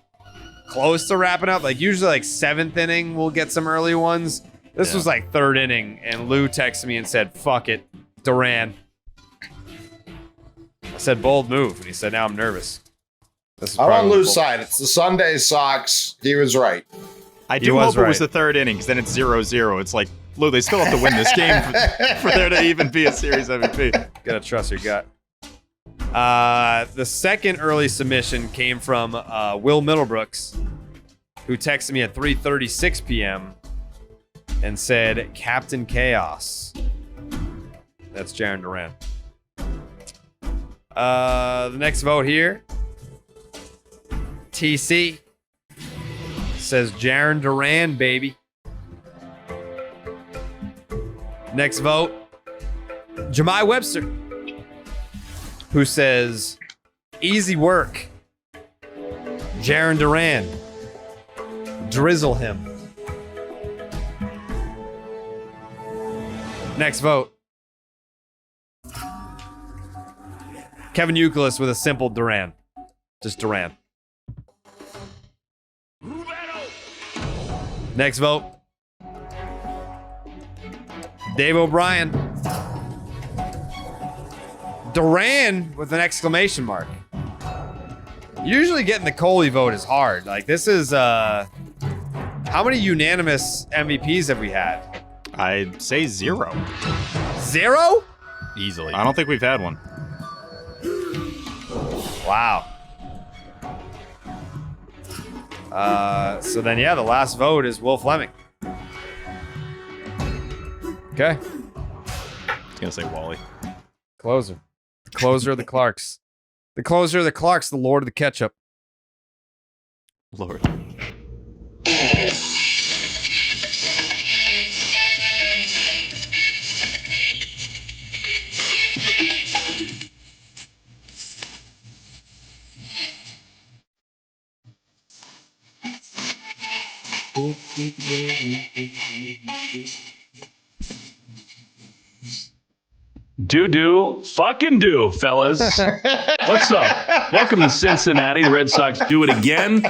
close to wrapping up, like usually like 7th inning we'll get some early ones. This was like 3rd inning, and Lou texted me and said, "Fuck it, Duran." I said, "Bold move," and he said, "Now I'm nervous." I'm on Lou's side. It's the Sunday Sox. He was right. I do hope it was the 3rd inning, because then it's 0-0. It's like, Lou, they still have to win this game for there to even be a series MVP. Gotta trust your gut. The second early submission came from Will Middlebrooks, who texted me at 3:36 p.m. and said, "Captain Chaos." That's Jarren Duran. The next vote here, TC says Jarren Duran, baby. Next vote, Jemai Webster, who says easy work, Jarren Duran, drizzle him. Next vote, Kevin Youkilis with a simple Duran. Just Duran. Next vote, Dave O'Brien. Duran with an exclamation mark. Usually getting the Coley vote is hard. Like this is How many unanimous MVPs have we had? I'd say 0. 0? Easily. I don't think we've had one. Wow. So then, yeah, the last vote is Will Fleming. Okay. I was gonna say Wally. Closer. The closer of the Clarks. The closer of the Clarks, the Lord of the Ketchup. Lord. Fucking do, fellas. What's up? Welcome to Cincinnati. The Red Sox do it again.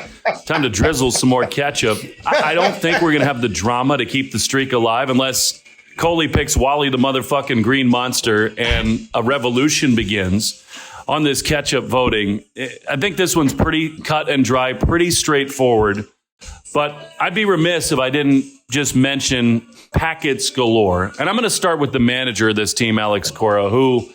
Time to drizzle some more ketchup. I don't think we're going to have the drama to keep the streak alive unless Coley picks Wally the motherfucking green monster and a revolution begins on this ketchup voting. I think this one's pretty cut and dry, pretty straightforward. But I'd be remiss if I didn't just mention packets galore. And I'm going to start with the manager of this team, Alex Cora, who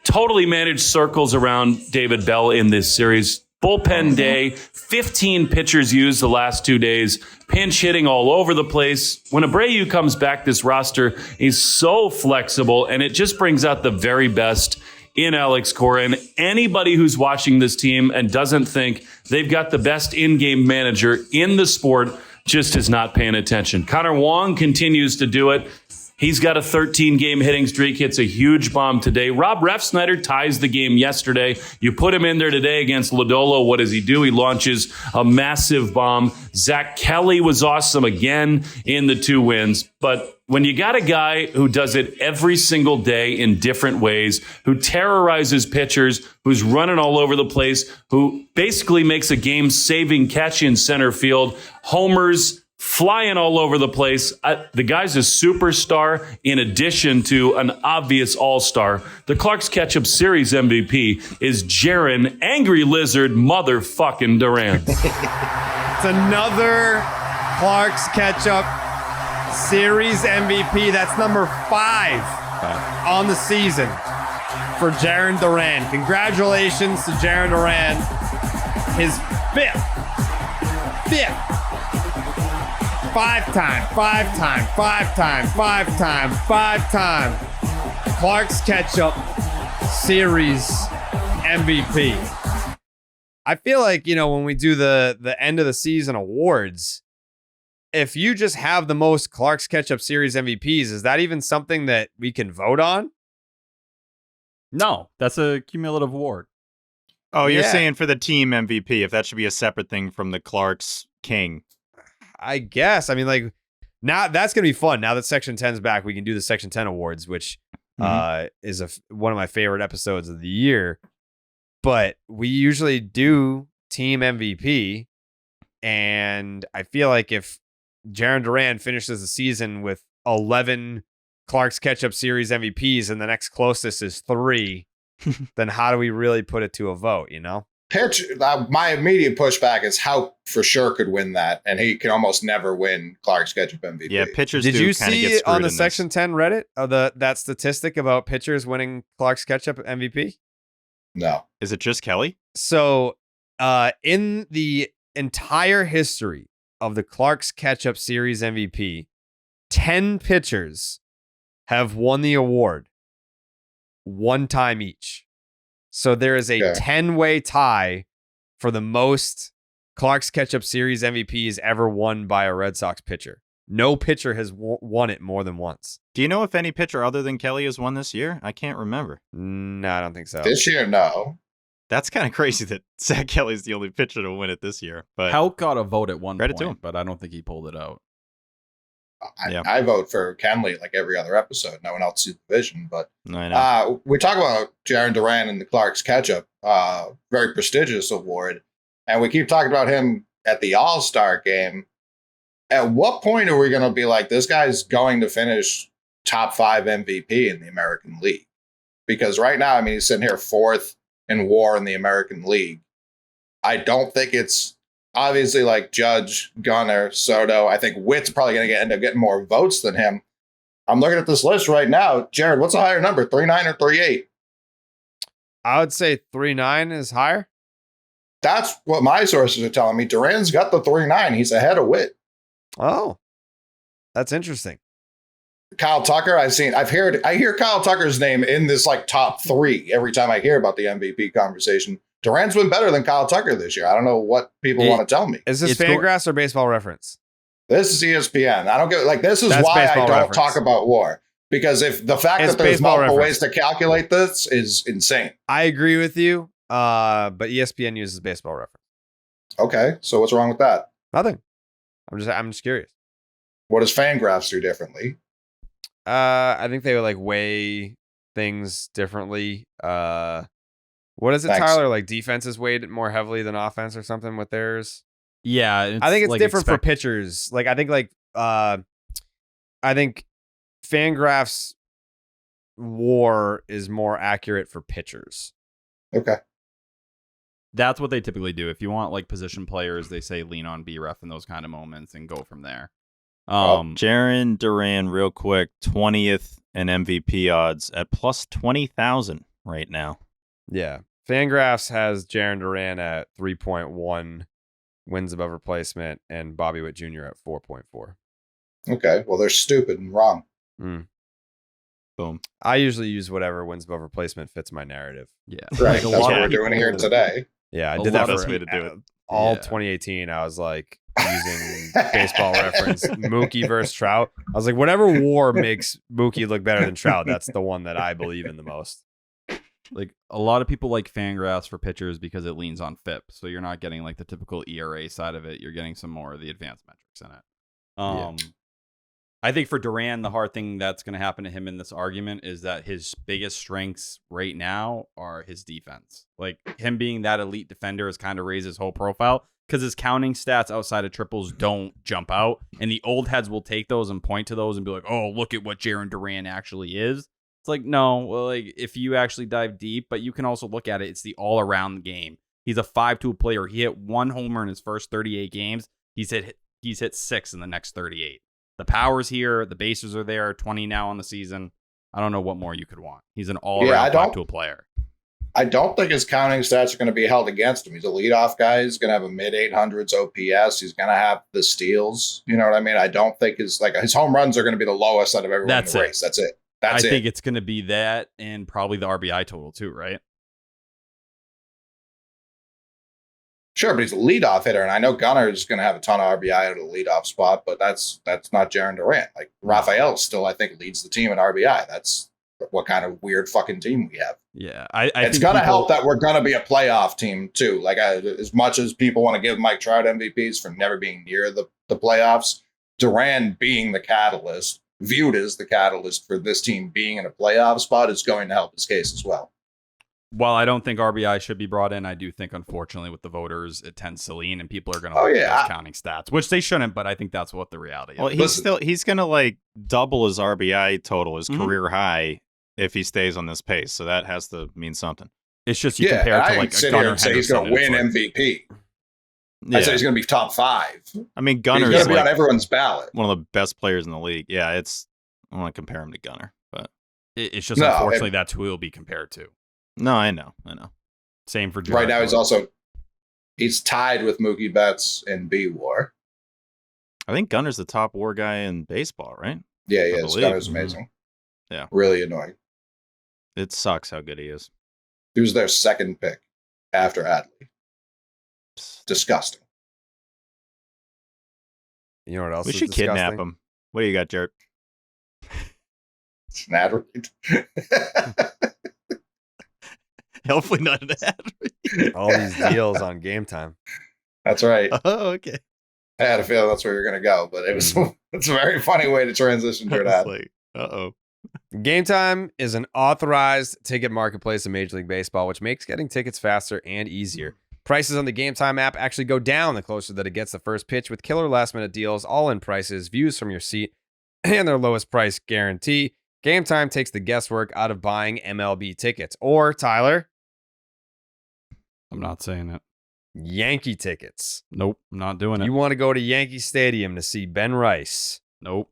totally managed circles around David Bell in this series. Bullpen day, 15 pitchers used the last 2 days, pinch hitting all over the place. When Abreu comes back, this roster is so flexible, and it just brings out the very best in Alex Cora. And anybody who's watching this team and doesn't think they've got the best in-game manager in the sport just is not paying attention. Connor Wong continues to do it. He's got a 13-game hitting streak, hits a huge bomb today. Rob Refsnyder ties the game yesterday. You put him in there today against Lodolo. What does he do? He launches a massive bomb. Zach Kelly was awesome again in the 2 wins. But when you got a guy who does it every single day in different ways, who terrorizes pitchers, who's running all over the place, who basically makes a game-saving catch in center field, homers, flying all over the place. The guy's a superstar in addition to an obvious all-star. The Clark's Ketchup Series MVP is Jarren Angry Lizard motherfucking Duran. It's another Clark's Ketchup Series MVP. That's number 5 on the season for Jarren Duran. Congratulations to Jarren Duran. His fifth. Five-time Clark's Ketchup Series MVP. I feel like, when we do the end of the season awards, if you just have the most Clark's Ketchup Series MVPs, is that even something that we can vote on? No, that's a cumulative award. Oh, you're saying for the team MVP, if that should be a separate thing from the Clark's King. I guess. I mean, now that's going to be fun. Now that Section 10's back, we can do the Section 10 awards, which is one of my favorite episodes of the year. But we usually do team MVP. And I feel like if Jarren Duran finishes the season with 11 Clark's Ketchup Series MVPs and the next closest is 3, then how do we really put it to a vote, My immediate pushback is how for sure could win that, and he can almost never win Clark's Ketchup MVP. Yeah, pitchers. Did do you kind of see get it on the screwed in Section this. 10 Reddit of that statistic about pitchers winning Clark's Ketchup MVP? No. Is it just Kelly? So, in the entire history of the Clark's Ketchup Series MVP, 10 pitchers have won the award 1 time each. So there is a 10-way tie for the most Clark's Ketchup Series MVPs ever won by a Red Sox pitcher. No pitcher has won it more than once. Do you know if any pitcher other than Kelly has won this year? I can't remember. No, I don't think so. This year, no. That's kind of crazy that Zach Kelly's the only pitcher to win it this year. But Houck got a vote at one Credit to him. point, but I don't think he pulled it out. I vote for Kenley like every other episode. No one else sees the vision, but I know. we talk about Jarren Duran and the Clark's Ketchup, very prestigious award, and we keep talking about him at the All-Star game. At what point are we going to be like, this guy's going to finish top 5 MVP in the American League? Because right now, I mean, he's sitting here 4th in WAR in the American League. I don't think it's obviously like Judge, Gunnar, Soto. I think Witt's probably going to end up getting more votes than him. I'm looking at this list right now. Jared, what's a higher number, 3.9 or 3.8? I would say 3.9 is higher. That's what my sources are telling me. Duran's got the 3.9. He's ahead of Witt. Oh, that's interesting. Kyle Tucker, I hear Kyle Tucker's name in this like top 3 every time I hear about the MVP conversation. Duran's been better than Kyle Tucker this year. I don't know what people want to tell me. Is this Fangraphs or Baseball Reference? This is ESPN. I don't get like this is why I don't talk about WAR, because if the fact that there's multiple ways to calculate this is insane. I agree with you, but ESPN uses Baseball Reference. Okay, so what's wrong with that? Nothing. I'm just curious. What does Fangraphs do differently? I think they would like weigh things differently. What is it, Thanks. Tyler? Like defense is weighed more heavily than offense or something with theirs. Yeah, I think it's different for pitchers. Like I think Fangraphs WAR is more accurate for pitchers. Okay. That's what they typically do. If you want like position players, they say lean on BREF in those kind of moments and go from there. Jarren Duran, real quick, 20th in MVP odds at plus 20,000 right now. Yeah. Fangraphs has Jarren Duran at 3.1 wins above replacement and Bobby Witt Jr. at 4.4. Okay. Well, they're stupid and wrong. Boom. I usually use whatever wins above replacement fits my narrative. Yeah. Right. That's what we're doing here today. Yeah. I did that best for way to do it. All 2018. I was like using Baseball Reference, Mookie versus Trout. I was like, whatever WAR makes Mookie look better than Trout, that's the one that I believe in the most. Like a lot of people like Fangraphs for pitchers because it leans on FIP, so you're not getting like the typical ERA side of it. You're getting some more of the advanced metrics in it. I think for Duran, the hard thing that's going to happen to him in this argument is that his biggest strengths right now are his defense. Like him being that elite defender has kind of raised his whole profile because his counting stats outside of triples don't jump out, and the old heads will take those and point to those and be like, "Oh, look at what Jarren Duran actually is." It's like, no, well, like if you actually dive deep, but you can also look at it, it's the all-around game. He's a 5-tool player. He hit 1 homer in his first 38 games. He's hit 6 in the next 38. The power's here. The bases are there. 20 now on the season. I don't know what more you could want. He's an all-around 5-tool player. I don't think his counting stats are going to be held against him. He's a leadoff guy. He's going to have a mid-800s OPS. He's going to have the steals. You know what I mean? I don't think his home runs are going to be the lowest out of everyone in the race. That's it. I think it's going to be that and probably the RBI total too, right? Sure, but he's a leadoff hitter, and I know Gunnar is going to have a ton of RBI at a leadoff spot, but that's not Jarren Duran. Like Rafael still, I think, leads the team in RBI. That's what kind of weird fucking team we have. Yeah, it's going to help that we're going to be a playoff team too. Like as much as people want to give Mike Trout MVPs for never being near the playoffs, Duran being the catalyst, viewed as the catalyst for this team being in a playoff spot, is going to help his case as well. While I don't think RBI should be brought in, I do think, unfortunately, with the voters, it tends to lean, and people are going to look at those counting stats, which they shouldn't, but I think that's what the reality is. Well, he's going to like double his RBI total, his career high, if he stays on this pace. So that has to mean something. It's just you compare it to like a Gunnar say he's going to win MVP. I say he's going to be top 5. I mean, Gunnar is going to be on everyone's ballot. One of the best players in the league. Yeah, I don't want to compare him to Gunnar, but it's just unfortunately that's who he'll be compared to. No, I know. Same for right now. He's tied with Mookie Betts in B WAR. I think Gunner's the top WAR guy in baseball, right? Yeah, he is. Gunner's amazing. Yeah, really annoying. It sucks how good he is. He was their second pick after Adley. Disgusting. You know what else? We should kidnap him. What do you got, Jared? It's an ad read. Hopefully not an ad read. All these deals on Game Time. That's right. Oh, okay. I had a feeling that's where you're going to go, but it's a very funny way to transition to an ad. Like, uh-oh. Game Time is an authorized ticket marketplace in Major League Baseball, which makes getting tickets faster and easier. Prices on the Game Time app actually go down the closer that it gets the first pitch with killer last-minute deals, all-in prices, views from your seat, and their lowest price guarantee. Game Time takes the guesswork out of buying MLB tickets. Or, Tyler? I'm not saying it. Yankee tickets. Nope, not doing it. You want to go to Yankee Stadium to see Ben Rice. Nope.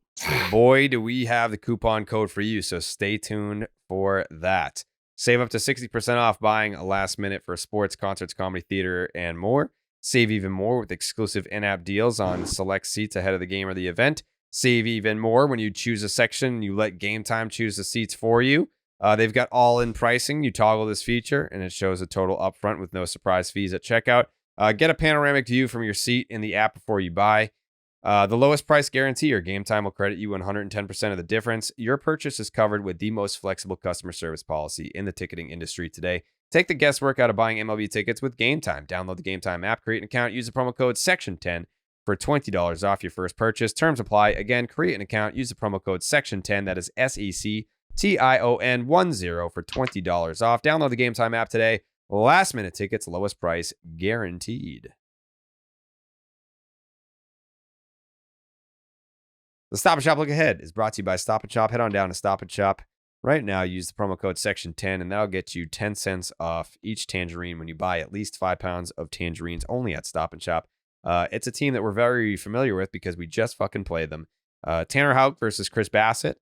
Boy, do we have the coupon code for you, so stay tuned for that. Save up to 60% off buying a last minute for sports, concerts, comedy, theater, and more. Save even more with exclusive in-app deals on select seats ahead of the game or the event. Save even more when you choose a section and you let Game Time choose the seats for you. They've got all-in pricing. You toggle this feature, and it shows a total upfront with no surprise fees at checkout. Get a panoramic view from your seat in the app before you buy. The lowest price guarantee, or Game Time will credit you 110% of the difference. Your purchase is covered with the most flexible customer service policy in the ticketing industry today. Take the guesswork out of buying MLB tickets with Game Time. Download the Game Time app, create an account, use the promo code SECTION10 for $20 off your first purchase. Terms apply. Again, create an account, use the promo code SECTION10, that is SECTION10 for $20 off. Download the Game Time app today. Last minute tickets, lowest price guaranteed. The Stop and Shop Look Ahead is brought to you by Stop and Shop. Head on down to Stop and Shop right now. Use the promo code SECTION10, and that'll get you 10 cents off each tangerine when you buy at least 5 pounds of tangerines only at Stop and Shop. It's a team that we're very familiar with because we just fucking played them. Tanner Houck versus Chris Bassett.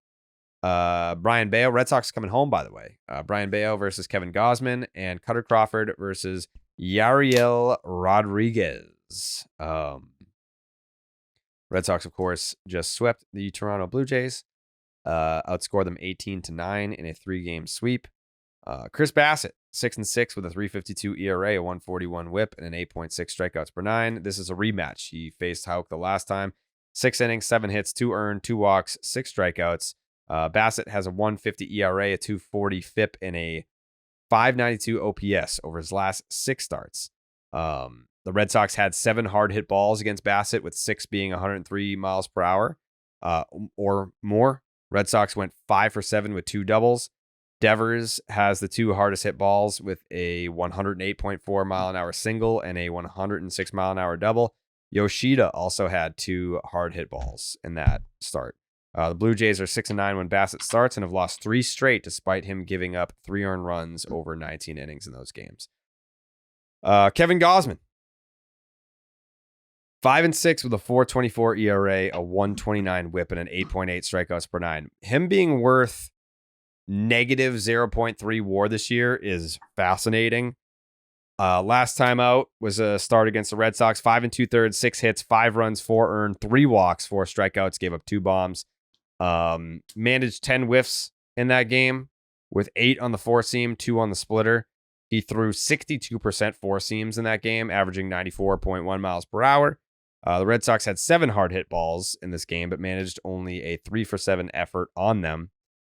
Brian Bayo. Red Sox coming home, by the way. Brian Bayo versus Kevin Gausman, and Cutter Crawford versus Yariel Rodriguez. Red Sox, of course, just swept the Toronto Blue Jays, outscored them 18-9 in a 3-game sweep. Chris Bassett, 6-6 with a 3.52 ERA, a 1.41 WHIP, and an 8.6 strikeouts per 9. This is a rematch. He faced Houck the last time. 6 innings, 7 hits, 2 earned, 2 walks, 6 strikeouts. Bassett has a 1.50 ERA, a 2.40 FIP, and a 5.92 OPS over his last 6 starts. The Red Sox had 7 hard hit balls against Bassett, with 6 being 103 miles per hour or more. Red Sox went 5 for 7 with 2 doubles. Devers has the 2 hardest hit balls with a 108.4 mile an hour single and a 106 mile an hour double. Yoshida also had 2 hard hit balls in that start. The Blue Jays are 6-9 when Bassett starts and have lost 3 straight despite him giving up 3 earned runs over 19 innings in those games. Kevin Gausman, 5-6 with a 4.24 ERA, a 1.29 WHIP, and an 8.8 strikeouts per 9. Him being worth negative 0.3 WAR this year is fascinating. Last time out was a start against the Red Sox. 5 2/3, 6 hits, 5 runs, 4 earned, 3 walks, 4 strikeouts, gave up 2 bombs. Managed 10 whiffs in that game with 8 on the 4-seam, 2 on the splitter. He threw 62% 4-seams in that game, averaging 94.1 miles per hour. The Red Sox had 7 hard hit balls in this game, but managed only a 3 for 7 effort on them.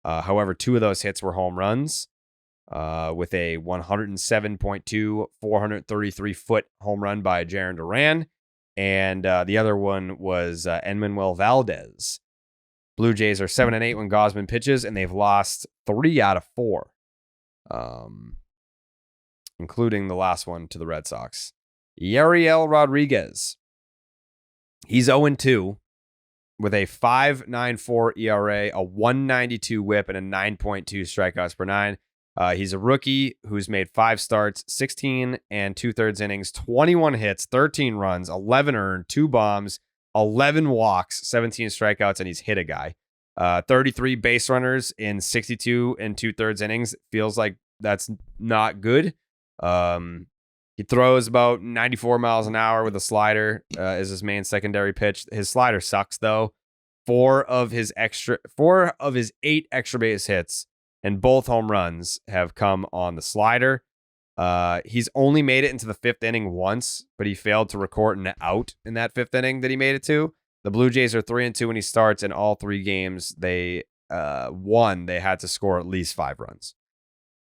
However, 2 of those hits were home runs, with a 107.2, 433-foot home run by Jarren Duran, and the other one was Enmanuel Valdez. Blue Jays are 7-8 when Gausman pitches, and they've lost 3 out of 4, including the last one to the Red Sox. Yariel Rodriguez, he's 0-2 with a 5.94 ERA, a 1.92 WHIP, and a 9.2 strikeouts per 9. He's a rookie who's made 5 starts, 16 2/3 innings, 21 hits, 13 runs, 11 earned, 2 bombs, 11 walks, 17 strikeouts, and he's hit a guy. 33 base runners in 62 2/3 innings. Feels like that's not good. He throws about 94 miles an hour with a slider, is his main secondary pitch. His slider sucks, though. 4 of his 8 extra base hits and both home runs have come on the slider. He's only made it into the 5th inning once, but he failed to record an out in that 5th inning that he made it to. The Blue Jays are 3-2 when he starts, and all 3 games they won. They had to score at least 5 runs.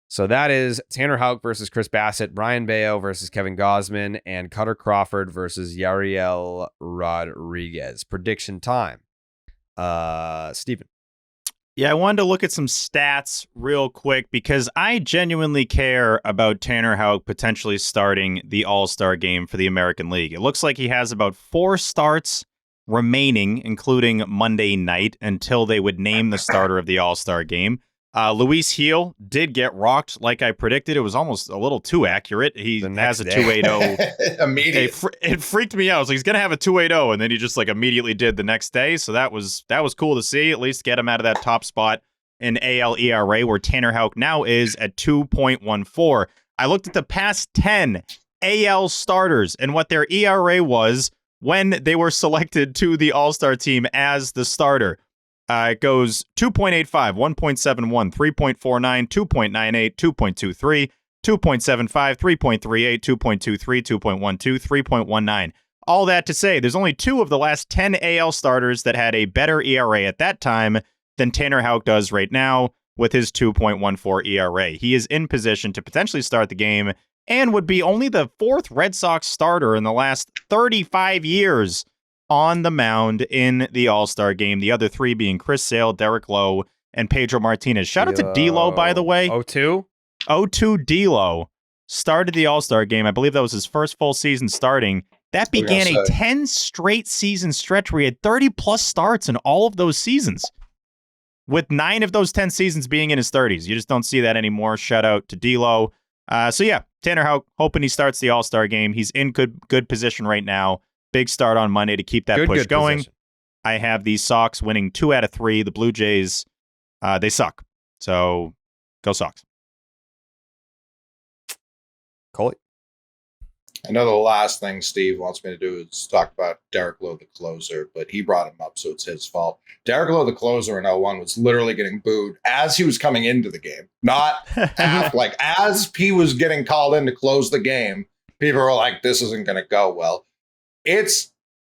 So that is Tanner Houck versus Chris Bassett, Brian Bayo versus Kevin Gausman, and Cutter Crawford versus Yariel Rodriguez. Prediction time. Steven. Yeah, I wanted to look at some stats real quick because I genuinely care about Tanner Houck potentially starting the All-Star game for the American League. It looks like he has about 4 starts remaining, including Monday night, until they would name the starter of the All-Star game. Luis Heel did get rocked like I predicted. It was almost a little too accurate. He has a 280. Immediate. It freaked me out. I was like, he's going to have a 280, and then he just like immediately did the next day. So that was cool to see. At least get him out of that top spot in AL ERA, where Tanner Houck now is at 2.14. I looked at the past 10 AL starters and what their ERA was when they were selected to the All-Star team as the starter. It goes 2.85, 1.71, 3.49, 2.98, 2.23, 2.75, 3.38, 2.23, 2.12, 3.19. All that to say, there's only 2 of the last 10 AL starters that had a better ERA at that time than Tanner Houck does right now with his 2.14 ERA. He is in position to potentially start the game and would be only the 4th Red Sox starter in the last 35 years on the mound in the All-Star game. The other 3 being Chris Sale, Derek Lowe, and Pedro Martinez. Shout out to D-Lo, by the way. 0-2? 0-2 D-Lo started the All-Star game. I believe that was his first full season starting. That began a 10 straight season stretch where he had 30-plus starts in all of those seasons, with 9 of those 10 seasons being in his 30s. You just don't see that anymore. Shout out to D-Lo. So yeah, Tanner Houck, hoping he starts the All-Star game. He's in good position right now. Big start on Monday to keep that push going. Position. I have the Sox winning 2 out of 3. The Blue Jays, they suck. So go Sox. Coley? I know the last thing Steve wants me to do is talk about Derek Lowe, the closer, but he brought him up, so it's his fault. Derek Lowe, the closer in 01, was literally getting booed as he was coming into the game. Not after, like as he was getting called in to close the game, people were like, this isn't going to go well. It's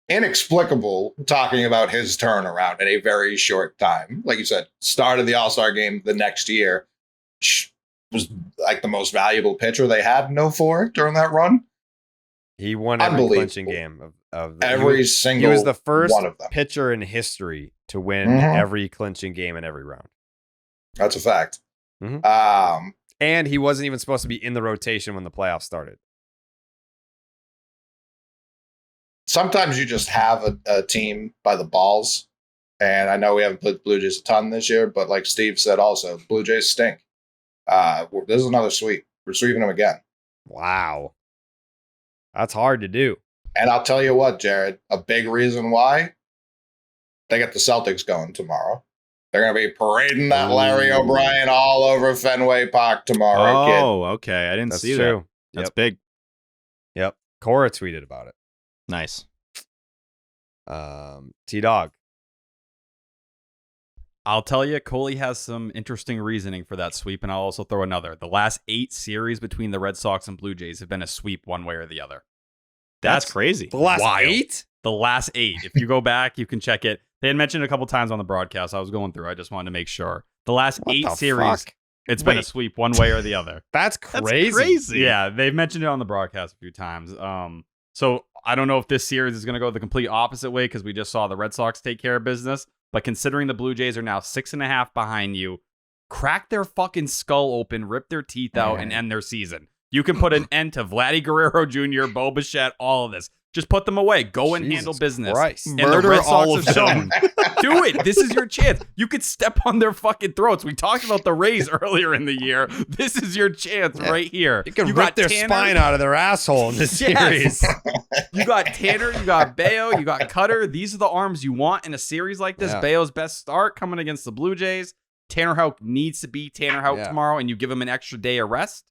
inexplicable talking about his turnaround in a very short time. Like you said, started the All-Star game the next year, was like the most valuable pitcher they had in 04 during that run. He won every clinching game of every single. He was the first one of them. Pitcher in history to win every clinching game in every round. That's a fact. And he wasn't even supposed to be in the rotation when the playoffs started. Sometimes you just have a team by the balls. And I know we haven't played the Blue Jays a ton this year, but like Steve said also, Blue Jays stink. This is another sweep. We're sweeping them again. Wow. That's hard to do. And I'll tell you what, Jared, a big reason why they get the Celtics going tomorrow. They're going to be parading that Larry O'Brien all over Fenway Park tomorrow, kid. Oh, okay. I didn't see that. That's big. Yep. Cora tweeted about it. Nice. T-Dog. I'll tell you, Coley has some interesting reasoning for that sweep, and I'll also throw another. The last 8 series between the Red Sox and Blue Jays have been a sweep one way or the other. That's crazy. The last wild. 8? The last 8. If you go back, you can check it. They had mentioned it a couple times on the broadcast. I was going through. I just wanted to make sure. The last 8 series, it's been a sweep one way or the other. That's crazy. That's crazy. Yeah, they've mentioned it on the broadcast a few times. So I don't know if this series is going to go the complete opposite way because we just saw the Red Sox take care of business. But considering the Blue Jays are now 6.5 behind you, crack their fucking skull open, rip their teeth out, and end their season. You can put an end to Vladdy Guerrero Jr., Bo Bichette, all of this. Just put them away. Go and handle business. Christ. And the Red Sox have shown. Do it. This is your chance. You could step on their fucking throats. We talked about the Rays earlier in the year. This is your chance right here. You can rip their spine out of their asshole in this series. You got Tanner, you got Bayo, you got Cutter. These are the arms you want in a series like this. Bayo's best start coming against the Blue Jays. Tanner Houck needs to be Tanner Houck tomorrow, and you give him an extra day of rest.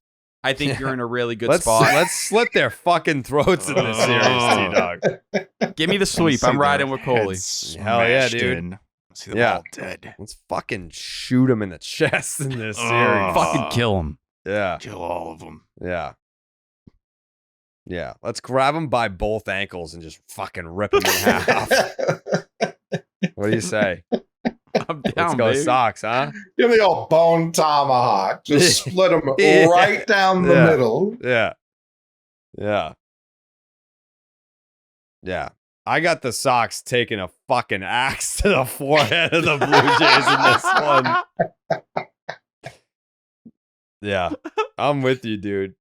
I think you're in a really good spot. Let's slit their fucking throats in this series, T-Dog. Give me the sweep. I'm riding with Coley. Hell yeah, dude. See them all dead. Let's fucking shoot him in the chest in this series. Fucking kill him. Yeah. Kill all of them. Yeah. Yeah. Let's grab him by both ankles and just fucking rip him in half. What do you say? I'm down, Let's go baby. Sox, huh? Give me the old bone tomahawk. Just split them right down the middle. Yeah. Yeah. Yeah. I got the Sox taking a fucking axe to the forehead of the Blue Jays in this one. Yeah. I'm with you, dude.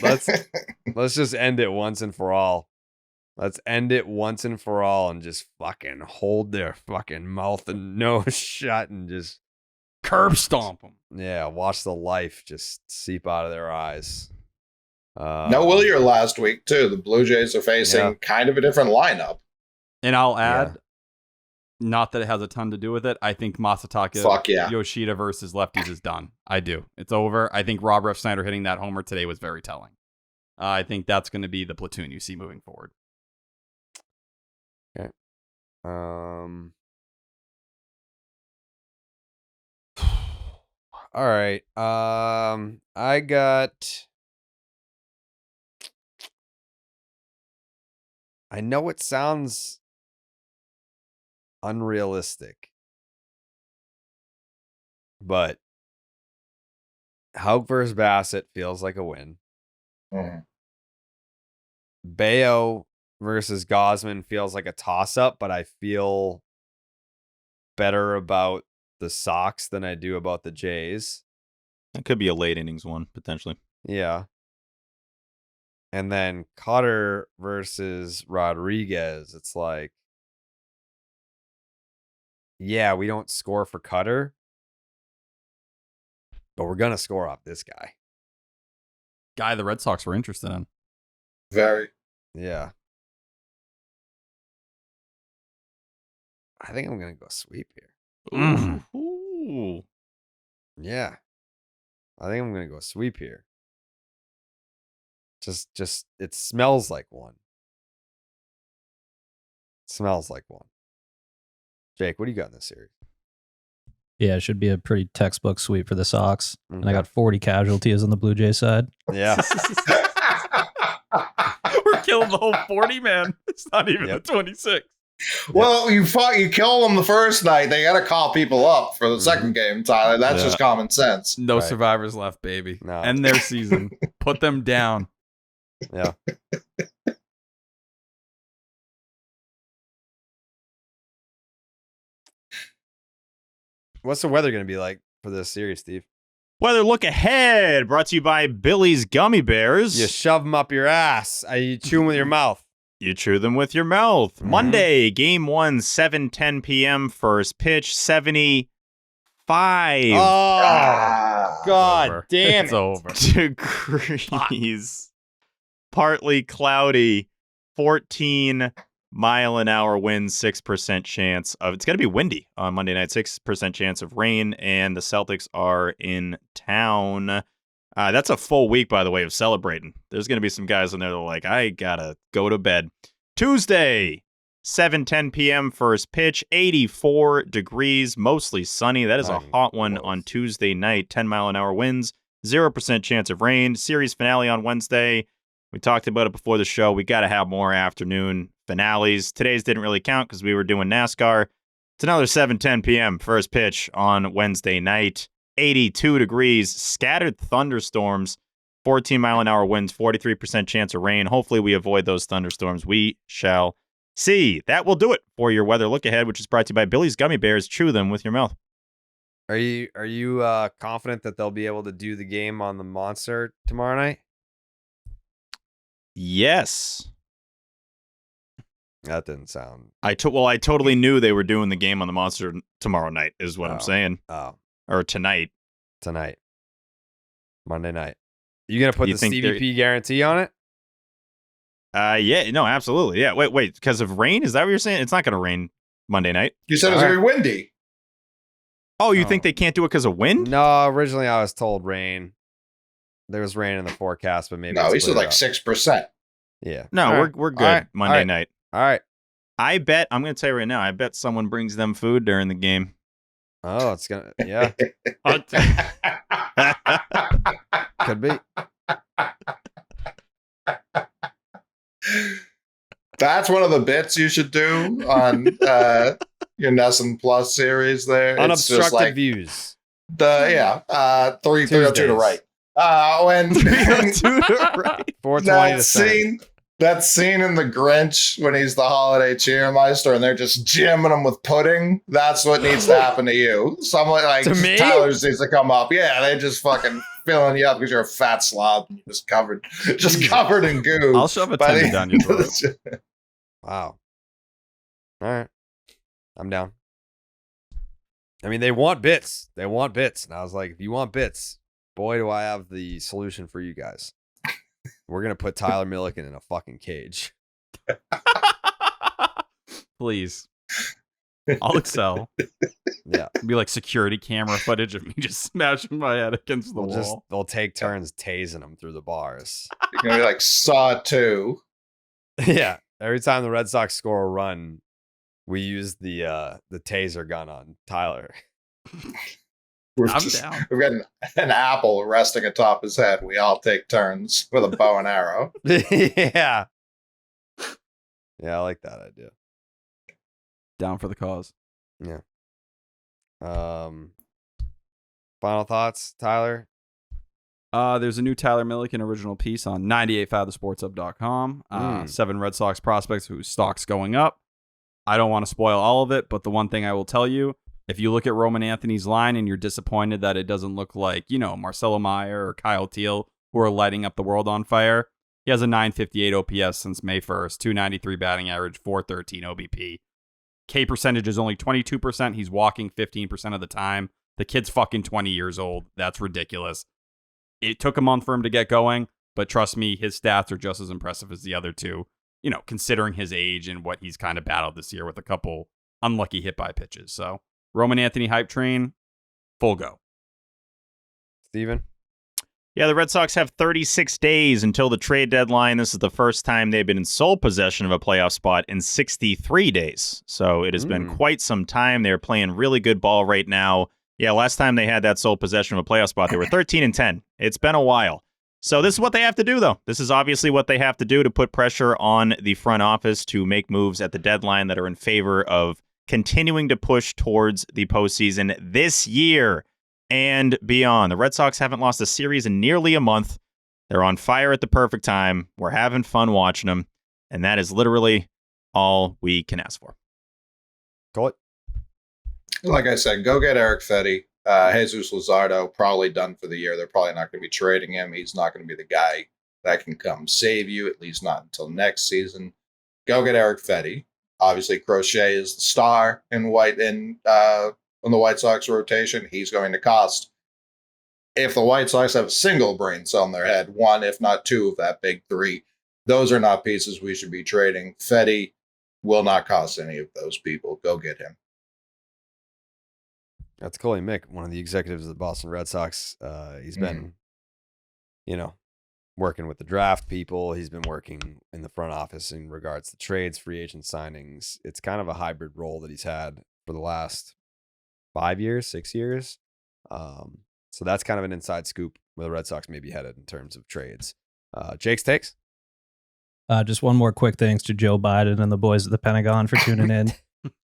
Let's just end it once and for all. Let's end it once and for all and just fucking hold their fucking mouth and nose shut and just Curb stomp them. Yeah, watch the life just seep out of their eyes. No Willier last week, too. The Blue Jays are facing kind of a different lineup. And I'll add, not that it has a ton to do with it, I think Masataka Yoshida versus lefties is done. I do. It's over. I think Rob Refsnyder hitting that homer today was very telling. I think that's going to be the platoon you see moving forward. Okay. All right. I know it sounds unrealistic, but Hauk versus Bassett feels like a win. Bayo versus Gosman feels like a toss-up, but I feel better about the Sox than I do about the Jays. That could be a late innings one, potentially. Yeah. And then Cutter versus Rodriguez. It's like, yeah, we don't score for Cutter, but we're going to score off this guy. Guy the Red Sox were interested in. Very. Yeah. I think I'm going to go sweep here. Ooh. Yeah. I think I'm going to go sweep here. Just it smells like one. It smells like one. Jake, what do you got in this series? Yeah, it should be a pretty textbook sweep for the Sox. Okay. And I got 40 casualties on the Blue Jay side. Yeah. We're killing the whole 40, man. It's not even the 26. Well, you kill them the first night. They got to call people up for the second game, Tyler. That's just common sense. No survivors left, baby. No. End their season. Put them down. Yeah. What's the weather going to be like for this series, Steve? Weather look ahead, brought to you by Billy's Gummy Bears. You shove them up your ass. You chew them with your mouth. You chew them with your mouth. Monday, game 1, 7:10 p.m. First pitch, 75. Oh, God damn it. It's over. Degrees. Partly cloudy, 14 mile-an-hour wind, 6% chance of... It's going to be windy on Monday night, 6% chance of rain, and the Celtics are in town. That's a full week, by the way, of celebrating. There's going to be some guys in there that are like, I got to go to bed. Tuesday, 7:10 p.m. First pitch, 84 degrees, mostly sunny. That is a hot one on Tuesday night. 10 mile-an-hour winds, 0% chance of rain. Series finale on Wednesday. We talked about it before the show. We got to have more afternoon finales. Today's didn't really count because we were doing NASCAR. It's another 7:10 p.m. First pitch on Wednesday night. 82 degrees, scattered thunderstorms, 14 mile-an-hour winds, 43% chance of rain. Hopefully we avoid those thunderstorms. We shall see. That will do it for your weather look ahead, which is brought to you by Billy's Gummy Bears. Chew them with your mouth. Are you confident that they'll be able to do the game on the Monster tomorrow night? Yes. That didn't sound... I totally knew they were doing the game on the Monster tomorrow night, is what I'm saying. Oh. Or tonight. Monday night. You going to put the CVP guarantee on it? Yeah, no, absolutely. Yeah, wait, because of rain? Is that what you're saying? It's not going to rain Monday night. You said it was going to be windy. Oh, you think they can't do it because of wind? No, originally I was told rain. There was rain in the forecast, but maybe... No, he said like 6%. Yeah. No, we're good Monday night. All right. I'm going to tell you right now, I bet someone brings them food during the game. Oh, it's going to... Yeah. Could be. That's one of the bits you should do on your Nesson Plus series there. Unobstructed Views. 302 to right. When 420 to center. That scene in The Grinch when he's the holiday cheermeister and they're just jamming him with pudding. That's what needs to happen to you. Someone like Tyler's needs to come up. Yeah, they just fucking filling you up because you're a fat slob and you're just covered in goo. I'll shove a tender down your throat. Wow. All right. I'm down. I mean, they want bits. They want bits. And I was like, if you want bits, boy, do I have the solution for you guys. We're going to put Tyler Milliken in a fucking cage. Please. I'll excel. Yeah. It'll be like security camera footage of me just smashing my head against the wall. They'll take turns tasing him through the bars. You're going to be like Saw 2. Yeah. Every time the Red Sox score a run, we use the taser gun on Tyler. We've I'm got down. an apple resting atop his head. We all take turns with a bow and arrow. Yeah. Yeah, I like that idea. Down for the cause. Yeah. Final thoughts, Tyler? There's a new Tyler Milliken original piece on 98.5thesportshub.com. 7 Red Sox prospects whose stock's going up. I don't want to spoil all of it, but the one thing I will tell you, if you look at Roman Anthony's line and you're disappointed that it doesn't look like, Marcelo Meyer or Kyle Teal, who are lighting up the world on fire, he has a 958 OPS since May 1st, 293 batting average, 413 OBP. K percentage is only 22%. He's walking 15% of the time. The kid's fucking 20 years old. That's ridiculous. It took a month for him to get going, but trust me, his stats are just as impressive as the other two, considering his age and what he's kind of battled this year with a couple unlucky hit-by pitches. So, Roman Anthony hype train, full go. Steven? Yeah, the Red Sox have 36 days until the trade deadline. This is the first time they've been in sole possession of a playoff spot in 63 days. So it has been quite some time. They're playing really good ball right now. Yeah, last time they had that sole possession of a playoff spot, they were 13-10. It's been a while. So this is what they have to do, though. This is obviously what they have to do to put pressure on the front office to make moves at the deadline that are in favor of continuing to push towards the postseason this year and beyond. The Red Sox haven't lost a series in nearly a month. They're on fire at the perfect time. We're having fun watching them, and that is literally all we can ask for. Call it. Like I said, go get Eric Fetty. Jesus Luzardo, probably done for the year. They're probably not going to be trading him. He's not going to be the guy that can come save you, at least not until next season. Go get Eric Fetty. Obviously, Crochet is the star in the White Sox rotation. He's going to cost, if the White Sox have a single brain cell in their head, one, if not two of that big three. Those are not pieces we should be trading. Fetty will not cost any of those people. Go get him. That's Coley Mick, one of the executives of the Boston Red Sox. He's been, working with the draft people. He's been working in the front office in regards to trades, free agent signings. It's kind of a hybrid role that he's had for the last 5 years, 6 years. So that's kind of an inside scoop where the Red Sox may be headed in terms of trades. Jake's takes? Just one more quick thanks to Joe Biden and the boys at the Pentagon for tuning in.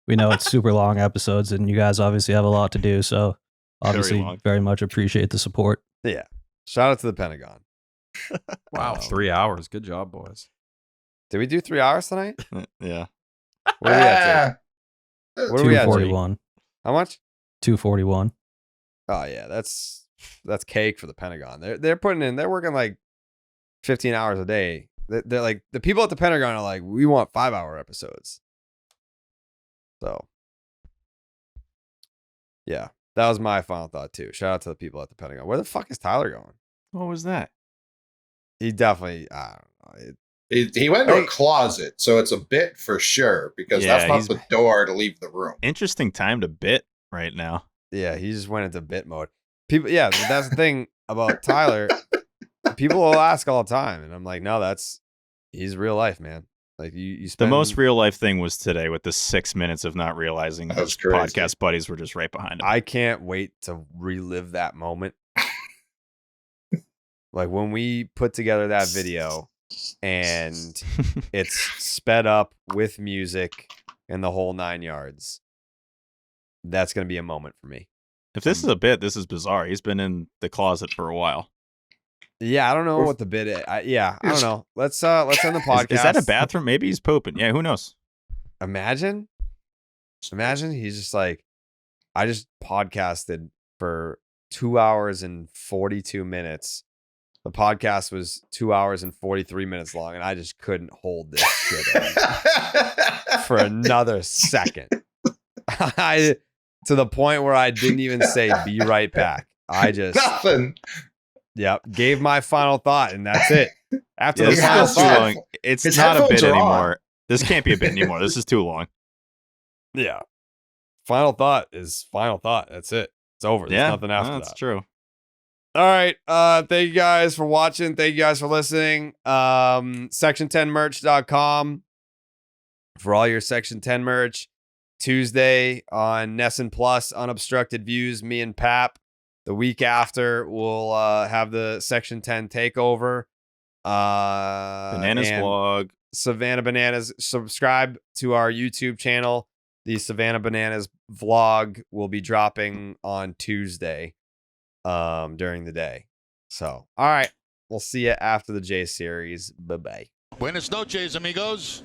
We know it's super long episodes, and you guys obviously have a lot to do, so obviously very much appreciate the support. Yeah. Shout out to the Pentagon. Wow, 3 hours. Good job, boys. Did we do 3 hours tonight? Yeah. What are we at? What are we at? 241. How much? 241. Oh yeah, that's cake for the Pentagon. They're working like 15 hours a day. They're like, the people at the Pentagon are like, we want 5-hour episodes. So yeah, that was my final thought too. Shout out to the people at the Pentagon. Where the fuck is Tyler going? What was that? He definitely, I don't know. He went to a closet, so it's a bit for sure, because that's not the door to leave the room. Interesting time to bit right now. Yeah, he just went into bit mode. People, yeah, that's the thing about Tyler. People will ask all the time, and I'm like, no, he's real life, man. Like you spend... The most real life thing was today with the 6 minutes of not realizing his podcast buddies were just right behind him. I can't wait to relive that moment. Like when we put together that video and it's sped up with music and the whole 9 yards. That's going to be a moment for me. If this is a bit, this is bizarre. He's been in the closet for a while. Yeah, I don't know what the bit is. I don't know. Let's end the podcast. Is that a bathroom? Maybe he's pooping. Yeah, who knows? Imagine he's just like, I just podcasted for 2 hours and 42 minutes. The podcast was 2 hours and 43 minutes long, and I just couldn't hold this shit in for another second. to the point where I didn't even say be right back. I just Nothing. Yep. Gave my final thought, and that's it. After Yeah, the this final is too thought. long. It's his not a headphones bit are on. anymore. This can't be a bit anymore. This is too long. Yeah. Final thought is final thought. That's it. It's over. There's nothing after that's that. true. All right. Thank you guys for watching. Thank you guys for listening. Section10merch.com for all your Section 10 merch. Tuesday on Nesson Plus, Unobstructed Views, me and Pap. The week after, we'll have the Section 10 takeover. Bananas and vlog. Savannah Bananas. Subscribe to our YouTube channel. The Savannah Bananas vlog will be dropping on Tuesday during the day. So, all right. We'll see you after the J series. Bye-bye. Buenas noches, amigos.